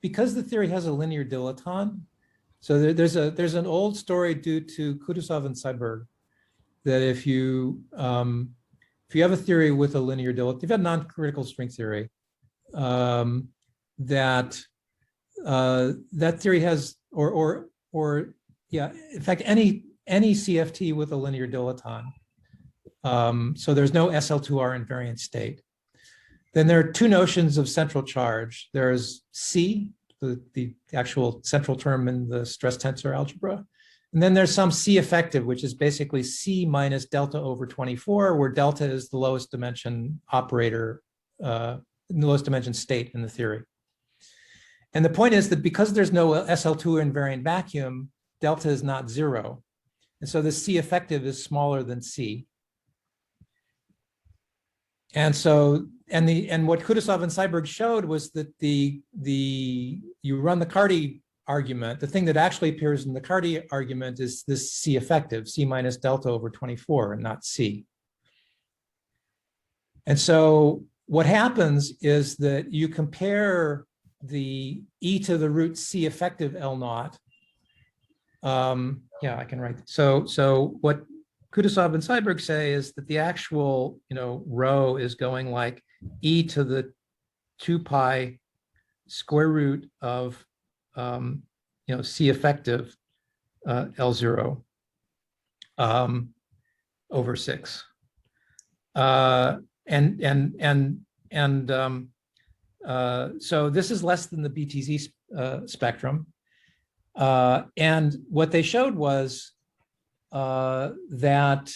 because the theory has a linear dilettante, so there's an old story due to Kutuzov and Seiberg that if you have a theory with a linear dilettante, if you have non-critical string theory, that theory has, or yeah, in fact, any CFT with a linear dilettante. So there's no SL2R invariant state. Then there are two notions of central charge. There's C, the actual central term in the stress tensor algebra. And then there's some C effective, which is basically C minus delta over 24, where delta is the lowest dimension operator, the lowest dimension state in the theory. And the point is that because there's no SL2 invariant vacuum, delta is not zero. And so the C effective is smaller than C. And so, and what Kutuzov and Seiberg showed was that you run the Carty argument, the thing that actually appears in the Carty argument is this C effective, C minus delta over 24, and not C. And so what happens is that you compare the e to the root C effective L naught. Yeah, I can write. So what Kutuzov and Seiberg say is that the actual, row is going like e to the 2 pi square root of, C effective L0 over 6. So this is less than the BTZ spectrum. And what they showed was that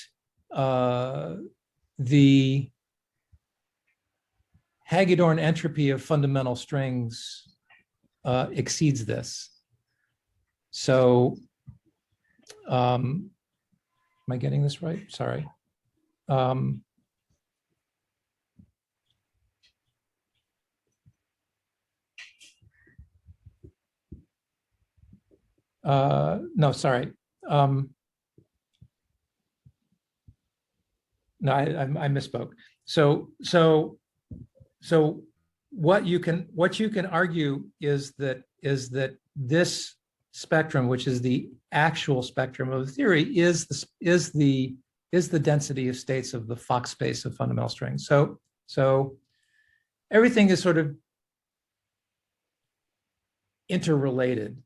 the Hagedorn entropy of fundamental strings exceeds this. So, am I getting this right? Sorry. No, sorry. No, I misspoke. So what you can argue is that this spectrum, which is the actual spectrum of the theory, is the density of states of the Fock space of fundamental strings. So everything is sort of interrelated.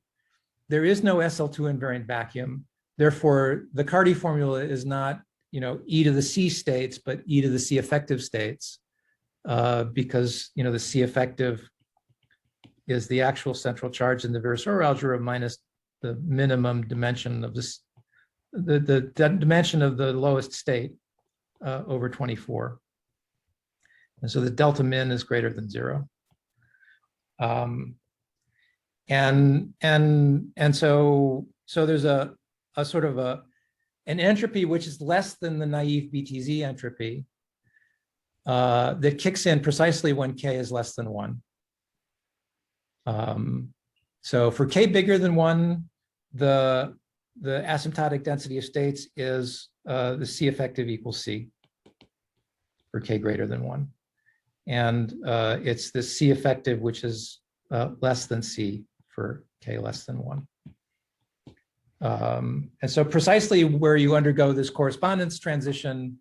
There is no SL2 invariant vacuum. Therefore, the Carty formula is not, e to the C states, but e to the C effective states, because, the C effective is the actual central charge in the Virasoro algebra minus the minimum dimension of this, the dimension of the lowest state over 24. And so the delta min is greater than 0. And so there's a sort of an entropy which is less than the naive BTZ entropy that kicks in precisely when k is less than 1. So for k bigger than 1, the asymptotic density of states is the C effective equals C for k greater than 1. And it's the C effective, which is less than C for k less than 1. And so precisely where you undergo this correspondence transition,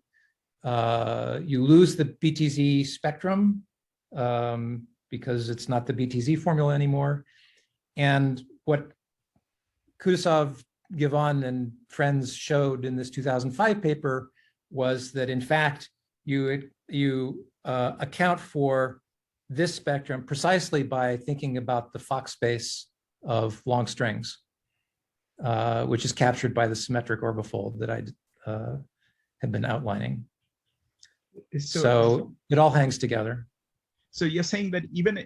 you lose the BTZ spectrum because it's not the BTZ formula anymore. And what Kutuzov, Givon, and friends showed in this 2005 paper was that, in fact, you account for this spectrum precisely by thinking about the Fock space of long strings, which is captured by the symmetric orbifold that I have been outlining. So it all hangs together. So you're saying that even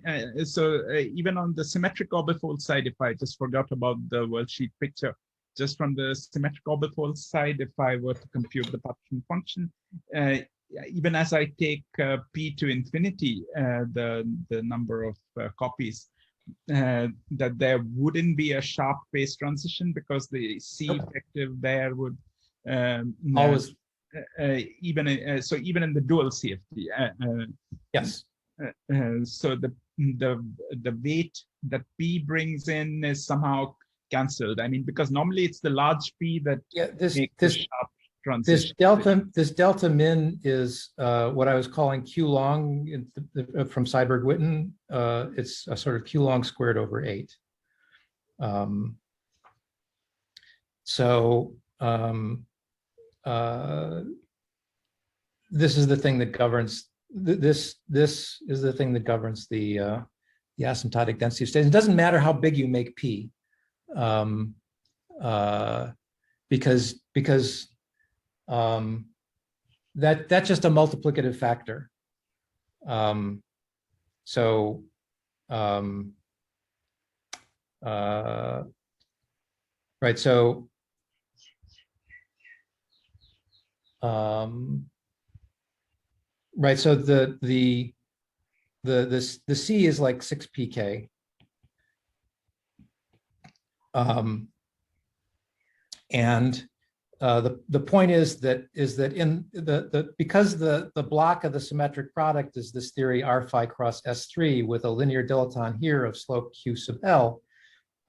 even on the symmetric orbifold side, if I just forgot about the worldsheet picture, just from the symmetric orbifold side, if I were to compute the partition function, even as I take p to infinity, the number of copies, that there wouldn't be a sharp phase transition because the C effective there would Always. so even in the dual CFT. Yes. So the weight that P brings in is somehow cancelled. I mean, because normally it's the large P that makes the sharp transition. This delta min is what I was calling Q long from Seiberg-Witten. It's a sort of Q long squared over 8. This is the thing that governs. This is the thing that governs the asymptotic density of states. It doesn't matter how big you make P, because that's just a multiplicative factor. Right. So. Right, so the C is like 6 pk, and the point is that in because the block of the symmetric product is this theory R phi cross S3 with a linear dilaton here of slope Q sub L,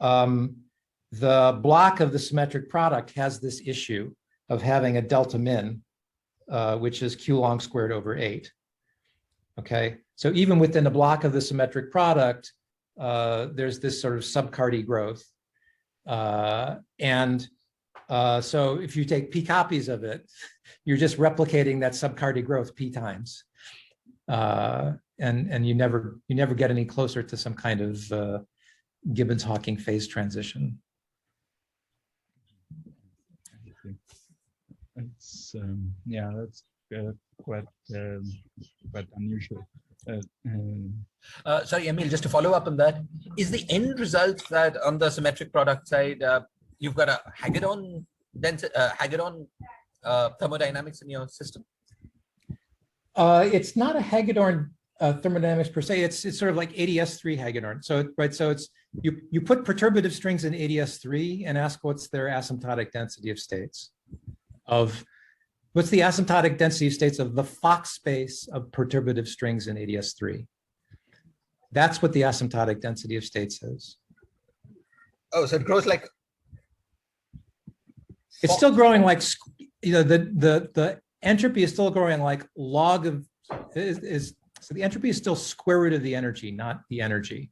the block of the symmetric product has this issue of having a delta min, which is Q long squared over 8. Okay, so even within the block of the symmetric product, there's this sort of subcardy growth. So if you take P copies of it, you're just replicating that subcardy growth P times. And you never get any closer to some kind of Gibbons-Hawking phase transition. It's yeah, that's quite unusual. Sorry, Emil, just to follow up on that, is the end result that on the symmetric product side, you've got a Hagedorn thermodynamics in your system? It's not a Hagedorn thermodynamics per se. It's sort of like AdS3 Hagedorn. So it's you put perturbative strings in AdS3 and ask what's their asymptotic density of states. What's the asymptotic density of states of the Fock space of perturbative strings in AdS3? That's what the asymptotic density of states is. Oh, so it grows like. It's still growing like, the entropy is still growing like log of so the entropy is still square root of the energy, not the energy.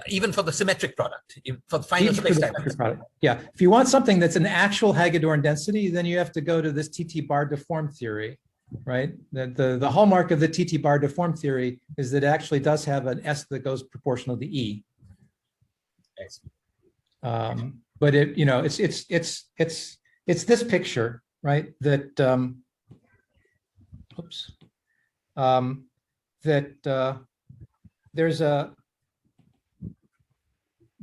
Even for the symmetric product, for the final spacetime product. Yeah, if you want something that's an actual Hagedorn density, then you have to go to this TT bar deform theory, right? The hallmark of the TT bar deform theory is that it actually does have an S that goes proportional to E. But it's this picture, right? That there's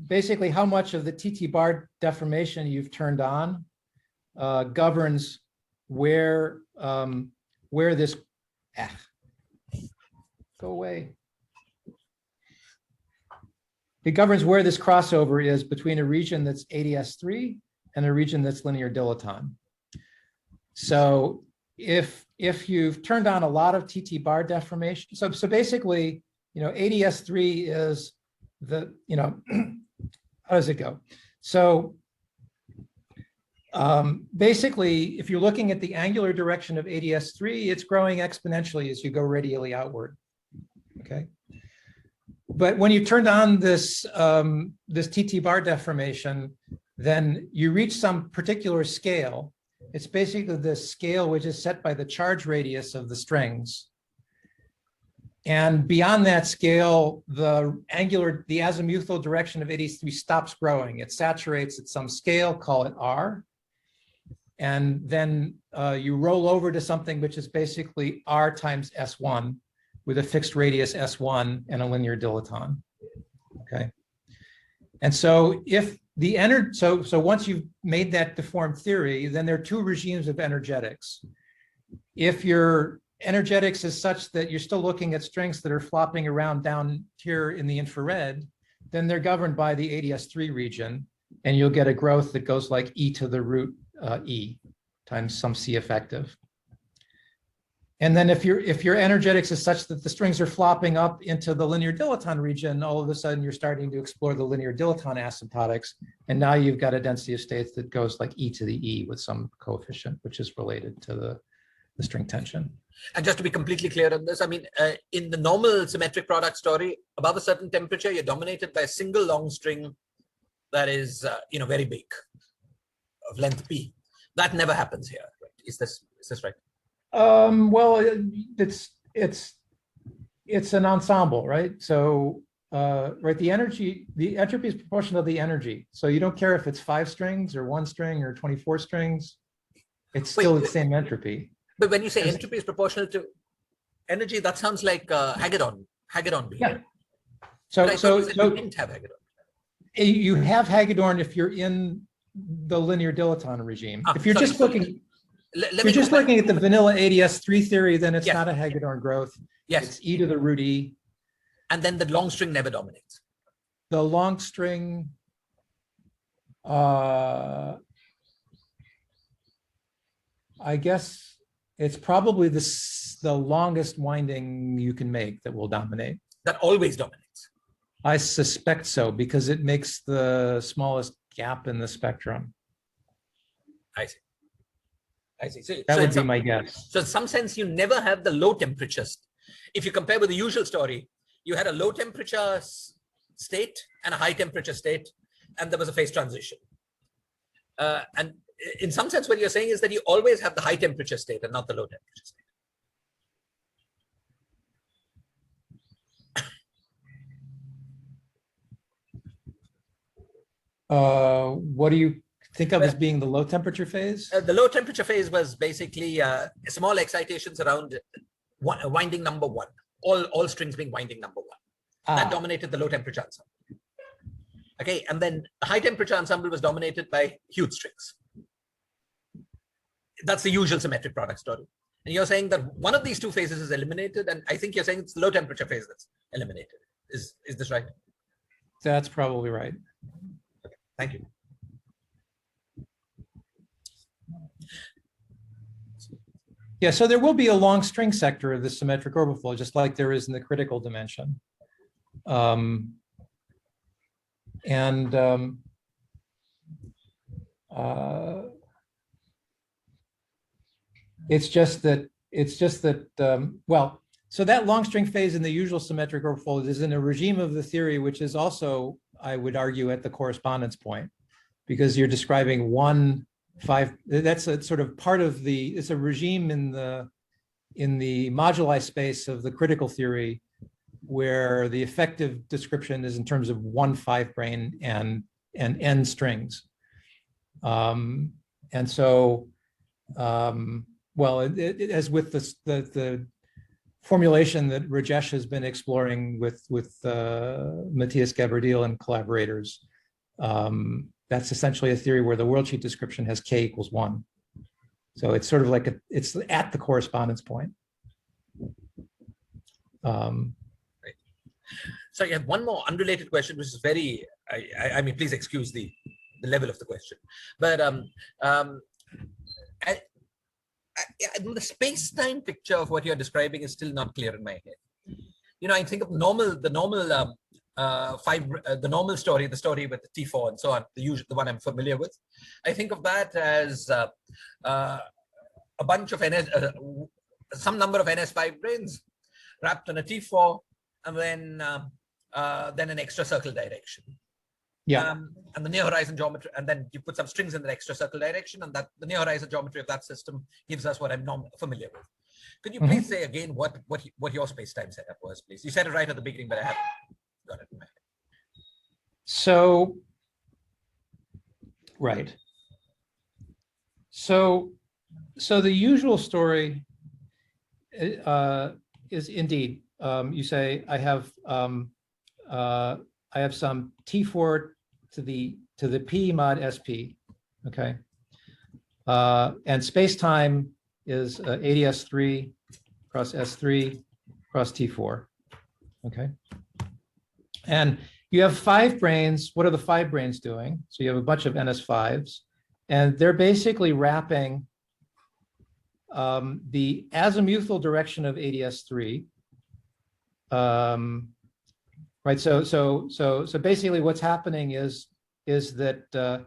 basically how much of the TT bar deformation you've turned on governs where this go away. it governs where this crossover is between a region that's AdS3 and a region that's linear dilaton. So if you've turned on a lot of TT bar deformation, so basically, AdS3 is the, how does it go? So basically, if you're looking at the angular direction of AdS3, it's growing exponentially as you go radially outward. Okay. But when you turned on this TT bar deformation, then you reach some particular scale. It's basically the scale which is set by the charge radius of the strings. And beyond that scale, the azimuthal direction of AdS3 stops growing. It saturates at some scale, call it R. And then you roll over to something which is basically R times S1 with a fixed radius S1 and a linear dilaton. Okay. And so if the so once you've made that deformed theory, then there are two regimes of energetics. If your energetics is such that you're still looking at strings that are flopping around down here in the infrared, then they're governed by the AdS3 region, and you'll get a growth that goes like e to the root e times some C effective. And then if your energetics is such that the strings are flopping up into the linear dilaton region, all of a sudden you're starting to explore the linear dilaton asymptotics. And now you've got a density of states that goes like e to the e with some coefficient, which is related to the string tension. And just to be completely clear on this, I mean, in the normal symmetric product story, above a certain temperature, you're dominated by a single long string that is, very big, of length p. That never happens here. Right? Is this right? Well, it's an ensemble, right? So, right, the entropy is proportional to the energy. So you don't care if it's 5 strings or 1 string or 24 strings. It's still the same entropy. But when you say entropy is proportional to energy, that sounds like Hagedorn behavior. Yeah. So you didn't have Hagedorn. You have Hagedorn if you're in the linear dilaton regime. If you're just looking. If you're just looking at the vanilla AdS3 theory, then it's not a Hagedorn growth. Yes. It's e to the root e. And then the long string never dominates. The long string, I guess it's probably the longest winding you can make that will dominate. That always dominates. I suspect so, because it makes the smallest gap in the spectrum. I see. So, that would be my guess. So in some sense, you never have the low temperatures. If you compare with the usual story, you had a low temperature state and a high temperature state, and there was a phase transition. And in some sense, what you're saying is that you always have the high temperature state and not the low temperature state. What do you think of as being the low temperature phase? The low temperature phase was basically small excitations around winding number 1, all strings being winding number 1. That dominated the low temperature ensemble. Okay, and then the high temperature ensemble was dominated by huge strings. That's the usual symmetric product story. And you're saying that one of these two phases is eliminated, and I think you're saying it's the low temperature phase that's eliminated. Is this right? That's probably right. Okay, thank you. Yeah, so there will be a long string sector of the symmetric orbital flow, just like there is in the critical dimension. It's just that well, so that long string phase in the usual symmetric orbital flow is in a regime of the theory, which is also, I would argue, at the correspondence point, because you're describing 1, 5, that's a sort of part of it's a regime in the moduli space of the critical theory, where the effective description is in terms of 1 5 brane and n strings. And so, well, as with the formulation that Rajesh has been exploring with Matthias Gabardil and collaborators, that's essentially a theory where the worldsheet description has k equals 1. So it's sort of like it's at the correspondence point. So I have one more unrelated question, which is very, I mean, please excuse the level of the question, but the space-time picture of what you're describing is still not clear in my head. You know, I think of the normal story, the story with the T4 and so on, the one I'm familiar with. I think of that as a bunch of some number of NS5 brains wrapped in a T4, and then an extra circle direction. Yeah. And the near horizon geometry, and then you put some strings in the extra circle direction, and that the near horizon geometry of that system gives us what I'm familiar with. Could you please say again what your space-time setup was, please? You said it right at the beginning, but I haven't got it in my head. So, right. So the usual story is indeed, you say I have some T4 to the P mod SP, okay, and space-time is AdS3 cross S3 cross T4, okay, and you have 5 branes. What are the 5 branes doing? So you have a bunch of NS5s, and they're basically wrapping the azimuthal direction of AdS3. Right. So basically, what's happening is that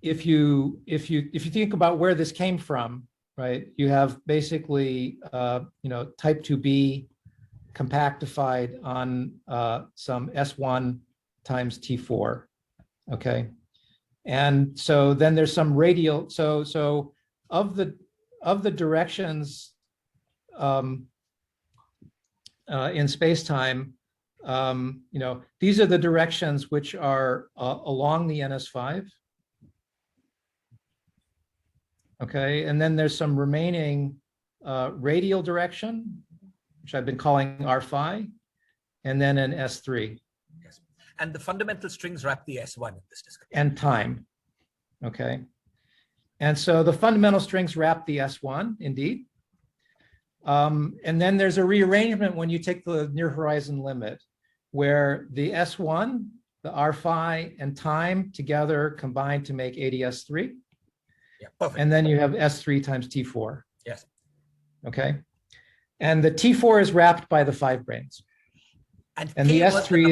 if you think about where this came from, right, you have basically type 2b compactified on some S1 times T4. Okay, and so then there's some radial. So of the directions in space-time, these are the directions which are along the NS5. Okay, and then there's some remaining radial direction, which I've been calling R phi, and then an S3. Yes, and the fundamental strings wrap the S1 in this discussion. And time. Okay, and so the fundamental strings wrap the S1, indeed. And then there's a rearrangement when you take the near horizon limit, where the S1, the R phi, and time together combine to make AdS3. Yeah, perfect. And then you have S3 times T4. Yes. Okay. And the T4 is wrapped by the 5 branes. And the S3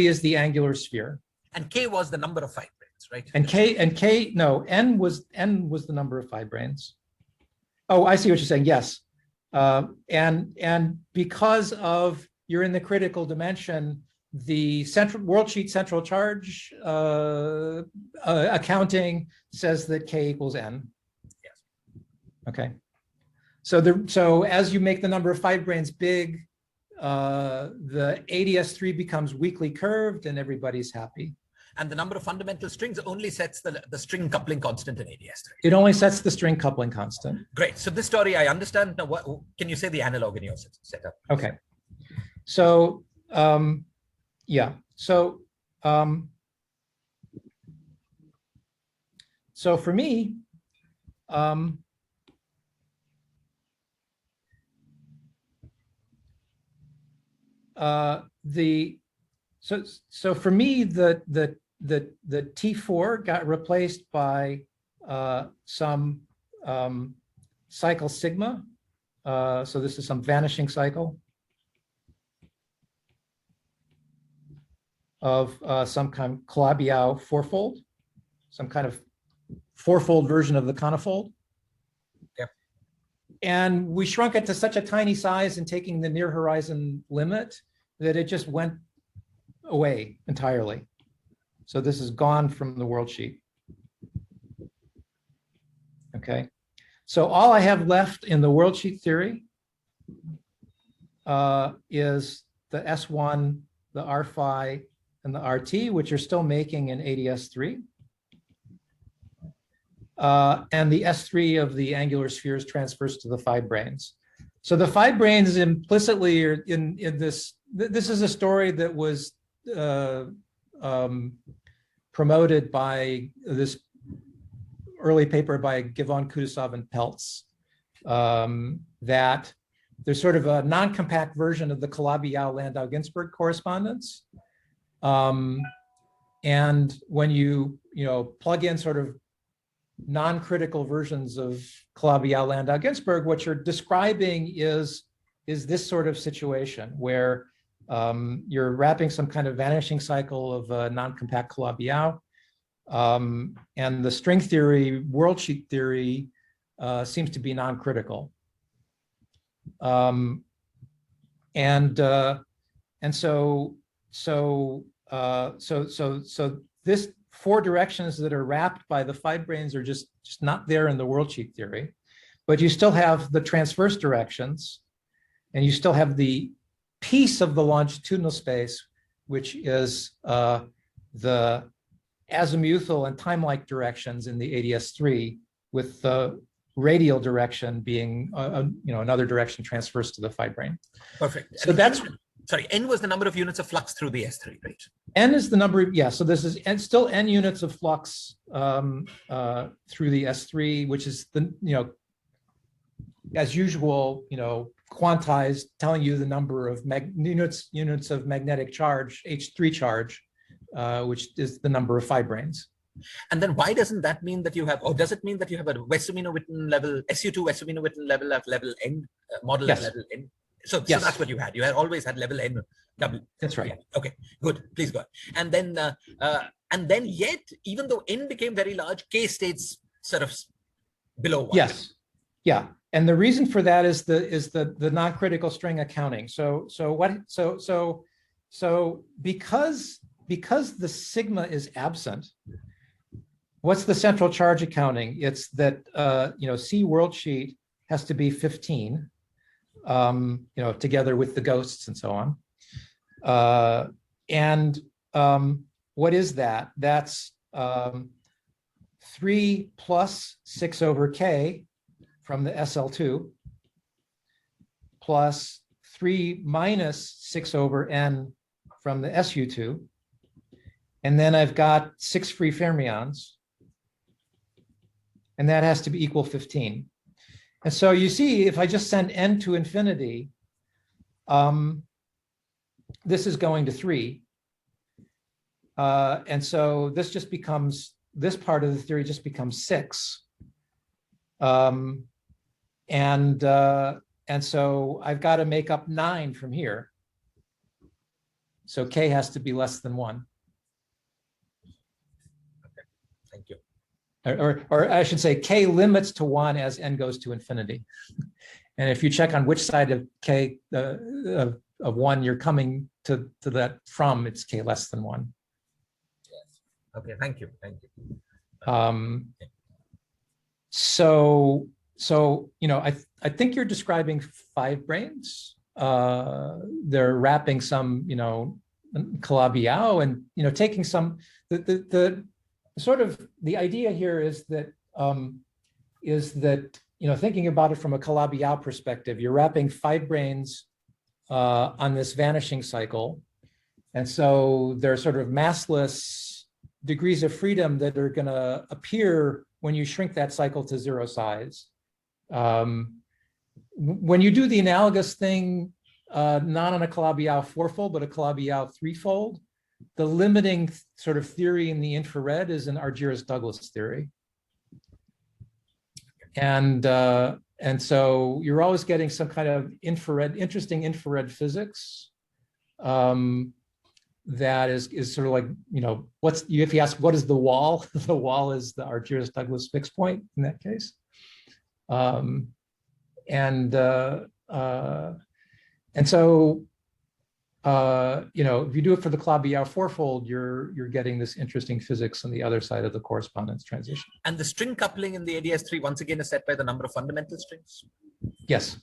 is the angular sphere. And K was the number of 5 branes, right? And N was the number of 5 branes. Oh, I see what you're saying. Yes. And because of you're in the critical dimension, the worldsheet central charge accounting says that K equals N. Yes. Okay. So as you make the number of 5 branes big, the AdS3 becomes weakly curved and everybody's happy. And the number of fundamental strings only sets the string coupling constant in AdS3. It only sets the string coupling constant. Great. So this story, I understand. Now, can you say the analog in your setup? Okay. So, yeah. So for me, so for me, the T4 got replaced by some cycle sigma. So this is some vanishing cycle of some kind of Calabi-Yau fourfold, some kind of fourfold version of the conifold. Yep. And we shrunk it to such a tiny size in taking the near horizon limit that it just went away entirely. So this is gone from the worldsheet. Okay. So all I have left in the worldsheet theory is the S1, the R phi, and the RT, which are still making an AdS3. And the S3 of the angular spheres transfers to the 5 branes. So the 5 branes implicitly are in this. This is a story that was promoted by this early paper by Givon, Kudasov, and Peltz, that there's sort of a non-compact version of the Calabi-Yau-Landau-Ginzburg correspondence. And when you plug in sort of non-critical versions of Calabi-Yau-Landau-Ginzburg, what you're describing is this sort of situation where you're wrapping some kind of vanishing cycle of non-compact Calabi-Yau. And the string theory, worldsheet theory, seems to be non-critical. And so this 4 directions that are wrapped by the fibranes are just not there in the worldsheet theory, but you still have the transverse directions, and you still have the piece of the longitudinal space, which is the azimuthal and time-like directions in the AdS3, with the radial direction being another direction transverse to the fibrane. Perfect. So that's sorry, n was the number of units of flux through the S3, right? N is the number, yeah, so this is still n units of flux through the S3, which is the, as usual, quantized, telling you the number of units of magnetic charge, H3 charge, which is the number of fibranes. And then why doesn't that mean that you have, or does it mean that you have a Wesumino-Witten level, SU2 Wesumino-Witten level at level n, model Yes. at level n? So Yes. that's what you had. You had always had level n double. That's right. Okay, good. Please go on. And then yet, even though n became very large, k stays sort of below 1. Yes, yeah, and the reason for that is the non-critical string accounting. So because the sigma is absent, what's the central charge accounting? It's that C worldsheet has to be 15. Together with the ghosts and so on. What is that? That's 3 plus 6 over K from the SL2 plus 3 minus 6 over N from the SU2. And then I've got 6 free fermions. And that has to be equal 15. And so you see, if I just send n to infinity, this is going to 3. And so this just becomes, this part of the theory just becomes 6. And so I've got to make up 9 from here. So K has to be less than 1. Okay, thank you. Or I should say K limits to 1 as n goes to infinity. And if you check on which side of K of 1 you're coming to that from, it's K less than 1. Yes. Okay, thank you. Thank you. So I think you're describing fibranes. They're wrapping some, Calabi-Yau and, taking some, the sort of the idea here is that thinking about it from a Calabi-Yau perspective, you're wrapping fibranes on this vanishing cycle, and so they're sort of massless degrees of freedom that are going to appear when you shrink that cycle to 0 size. When you do the analogous thing, not on a Calabi-Yau 4-fold, but a Calabi-Yau 3-fold, the limiting sort of theory in the infrared is an Argyris-Douglas theory. And so you're always getting some kind of interesting infrared physics that is sort of like, if you ask what is the wall, the wall is the Argyris-Douglas fixed point in that case. And so if you do it for the Calabi-Yau 4-fold, you're getting this interesting physics on the other side of the correspondence transition. And the string coupling in the AdS3 once again is set by the number of fundamental strings. Yes.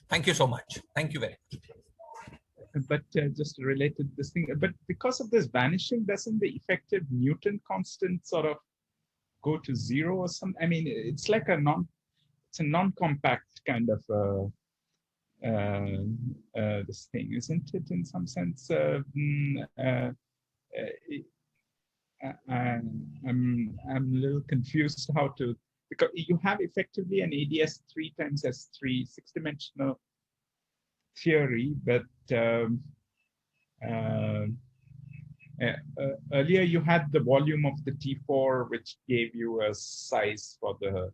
Thank you so much. Thank you very much. But just related to this thing, but because of this vanishing, doesn't the effective Newton constant sort of go to 0 or something? I mean, it's like it's a non-compact kind of this thing, isn't it? In some sense, I'm a little confused how to, because you have effectively an AdS3 times S3 6-dimensional theory, but earlier you had the volume of the T4, which gave you a size for the,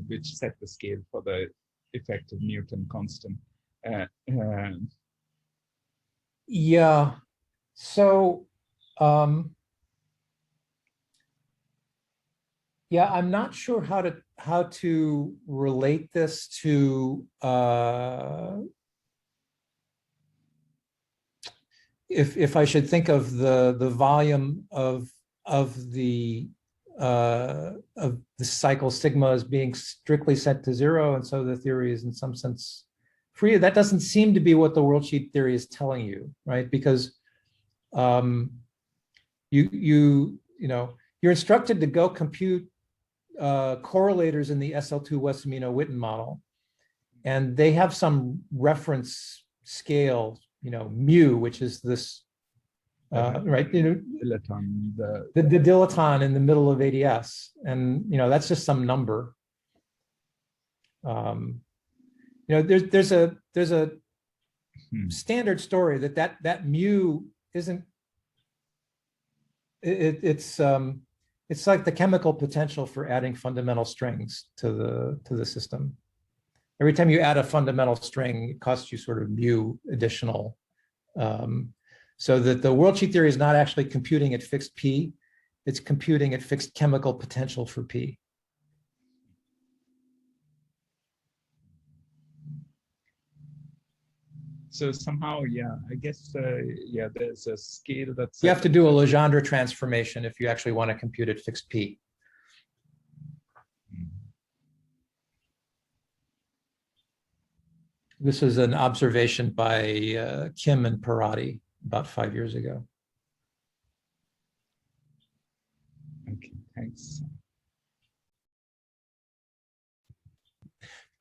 which set the scale for the effective Newton constant. Yeah. So, yeah, I'm not sure how to relate this to if I should think of the volume of the cycle sigma as being strictly set to 0, and so the theory is in some sense free. That doesn't seem to be what the worldsheet theory is telling you, right? Because you're instructed to go compute correlators in the SL2 Wess-Amino-Witten model, and they have some reference scale, mu, which is this, right? Dilaton, the dilaton in the middle of AdS, and that's just some number. There's a standard story that mu isn't. It's like the chemical potential for adding fundamental strings to the system. Every time you add a fundamental string, it costs you sort of mu additional. So that the worldsheet theory is not actually computing at fixed P, it's computing at fixed chemical potential for P. So somehow, yeah, I guess, yeah, there's a scale that's... You have to do a Legendre transformation if you actually want to compute at fixed P. This is an observation by Kim and Parati about 5 years ago. Okay, thanks.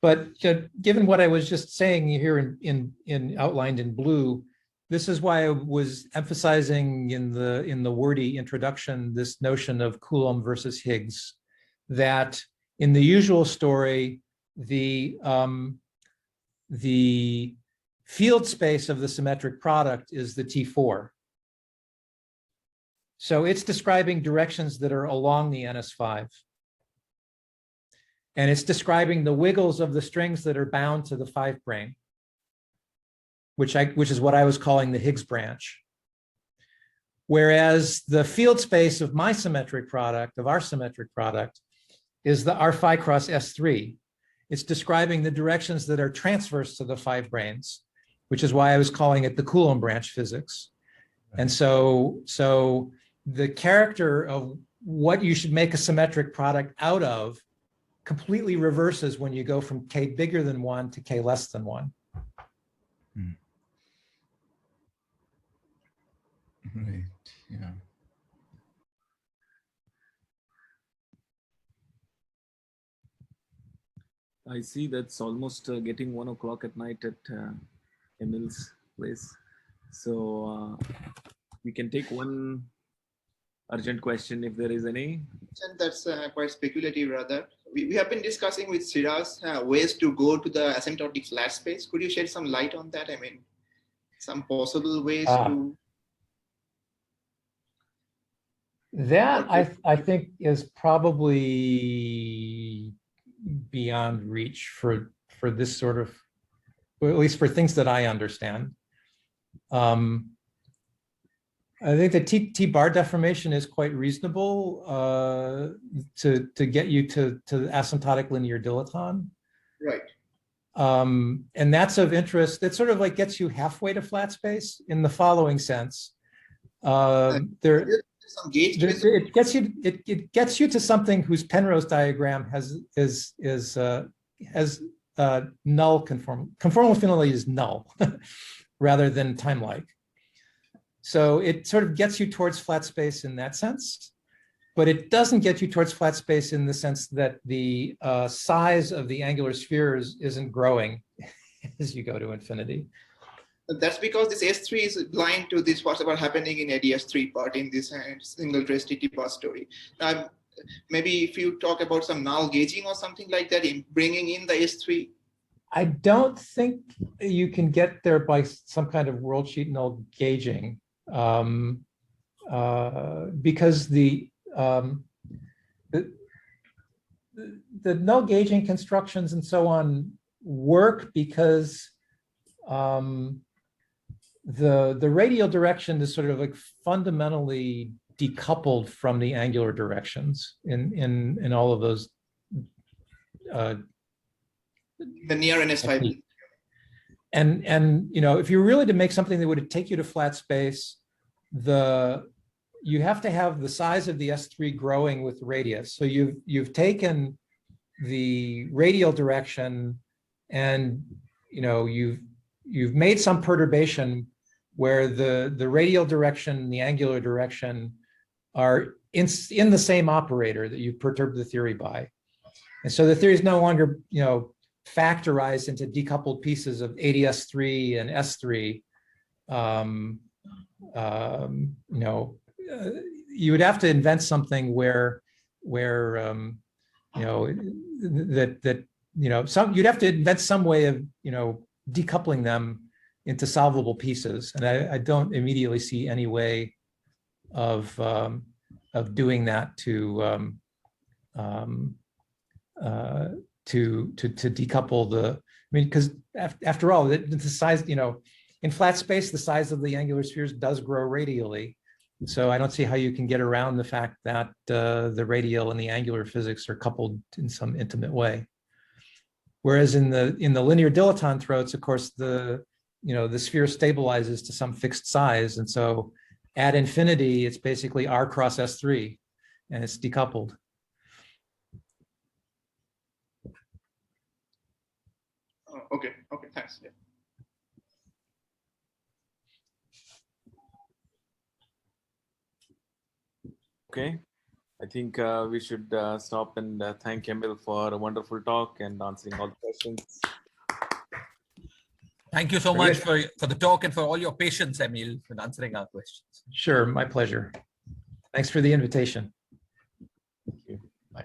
But given what I was just saying here in outlined in blue, this is why I was emphasizing in the wordy introduction this notion of Coulomb versus Higgs, that in the usual story, the field space of the symmetric product is the T4. So it's describing directions that are along the NS5. And it's describing the wiggles of the strings that are bound to the 5' which is what I was calling the Higgs branch. Whereas the field space of my symmetric product, of our symmetric product, is the R phi cross S3. It's describing the directions that are transverse to the 5 branes, which is why I was calling it the Coulomb branch physics. And so the character of what you should make a symmetric product out of completely reverses when you go from K bigger than 1 to K less than 1. Right, yeah. I see that's almost getting 1 o'clock at night at Emil's place. So we can take one urgent question if there is any. That's quite speculative rather. We have been discussing with Shiraz ways to go to the asymptotic flat space. Could you shed some light on that? I mean, some possible ways to... That I think is probably beyond reach for this sort of, or at least for things that I understand. I think the T-bar deformation is quite reasonable to get you to asymptotic linear dilaton. Right. And that's of interest. It sort of like gets you halfway to flat space in the following sense. It gets you to something whose Penrose diagram has null conformal affinity is null rather than time-like. So it sort of gets you towards flat space in that sense, but it doesn't get you towards flat space in the sense that the size of the angular spheres isn't growing as you go to infinity. That's because this S3 is blind to this what's about happening in AdS3 part in this single trace TT-bar story. Maybe if you talk about some null gauging or something like that, in bringing in the S3 I don't think you can get there by some kind of worldsheet null gauging, because the null gauging constructions and so on work because the radial direction is sort of like fundamentally decoupled from the angular directions in all of those. The near NS5. And you know, if you really to make something that would take you to flat space, you have to have the size of the S3 growing with radius. So you've taken the radial direction, and you know you've made some perturbation where the radial direction and the angular direction are in the same operator that you've perturbed the theory by. And so the theory is no longer, you know, factorized into decoupled pieces of AdS3 and S3. You know, you would have to invent something where you know, that you know, you'd have to invent some way of, you know, decoupling them into solvable pieces. And I don't immediately see any way of doing that to decouple the, I mean, because after all, the size, you know, in flat space, the size of the angular spheres does grow radially. So I don't see how you can get around the fact that the radial and the angular physics are coupled in some intimate way. Whereas in the linear dilaton throats, of course, the sphere stabilizes to some fixed size. And so at infinity, it's basically R cross S3, and it's decoupled. Okay, thanks. Yeah. Okay, I think we should stop and thank Emil for a wonderful talk and answering all the questions. Thank you so much for the talk and for all your patience, Emil, in answering our questions. Sure, my pleasure. Thanks for the invitation.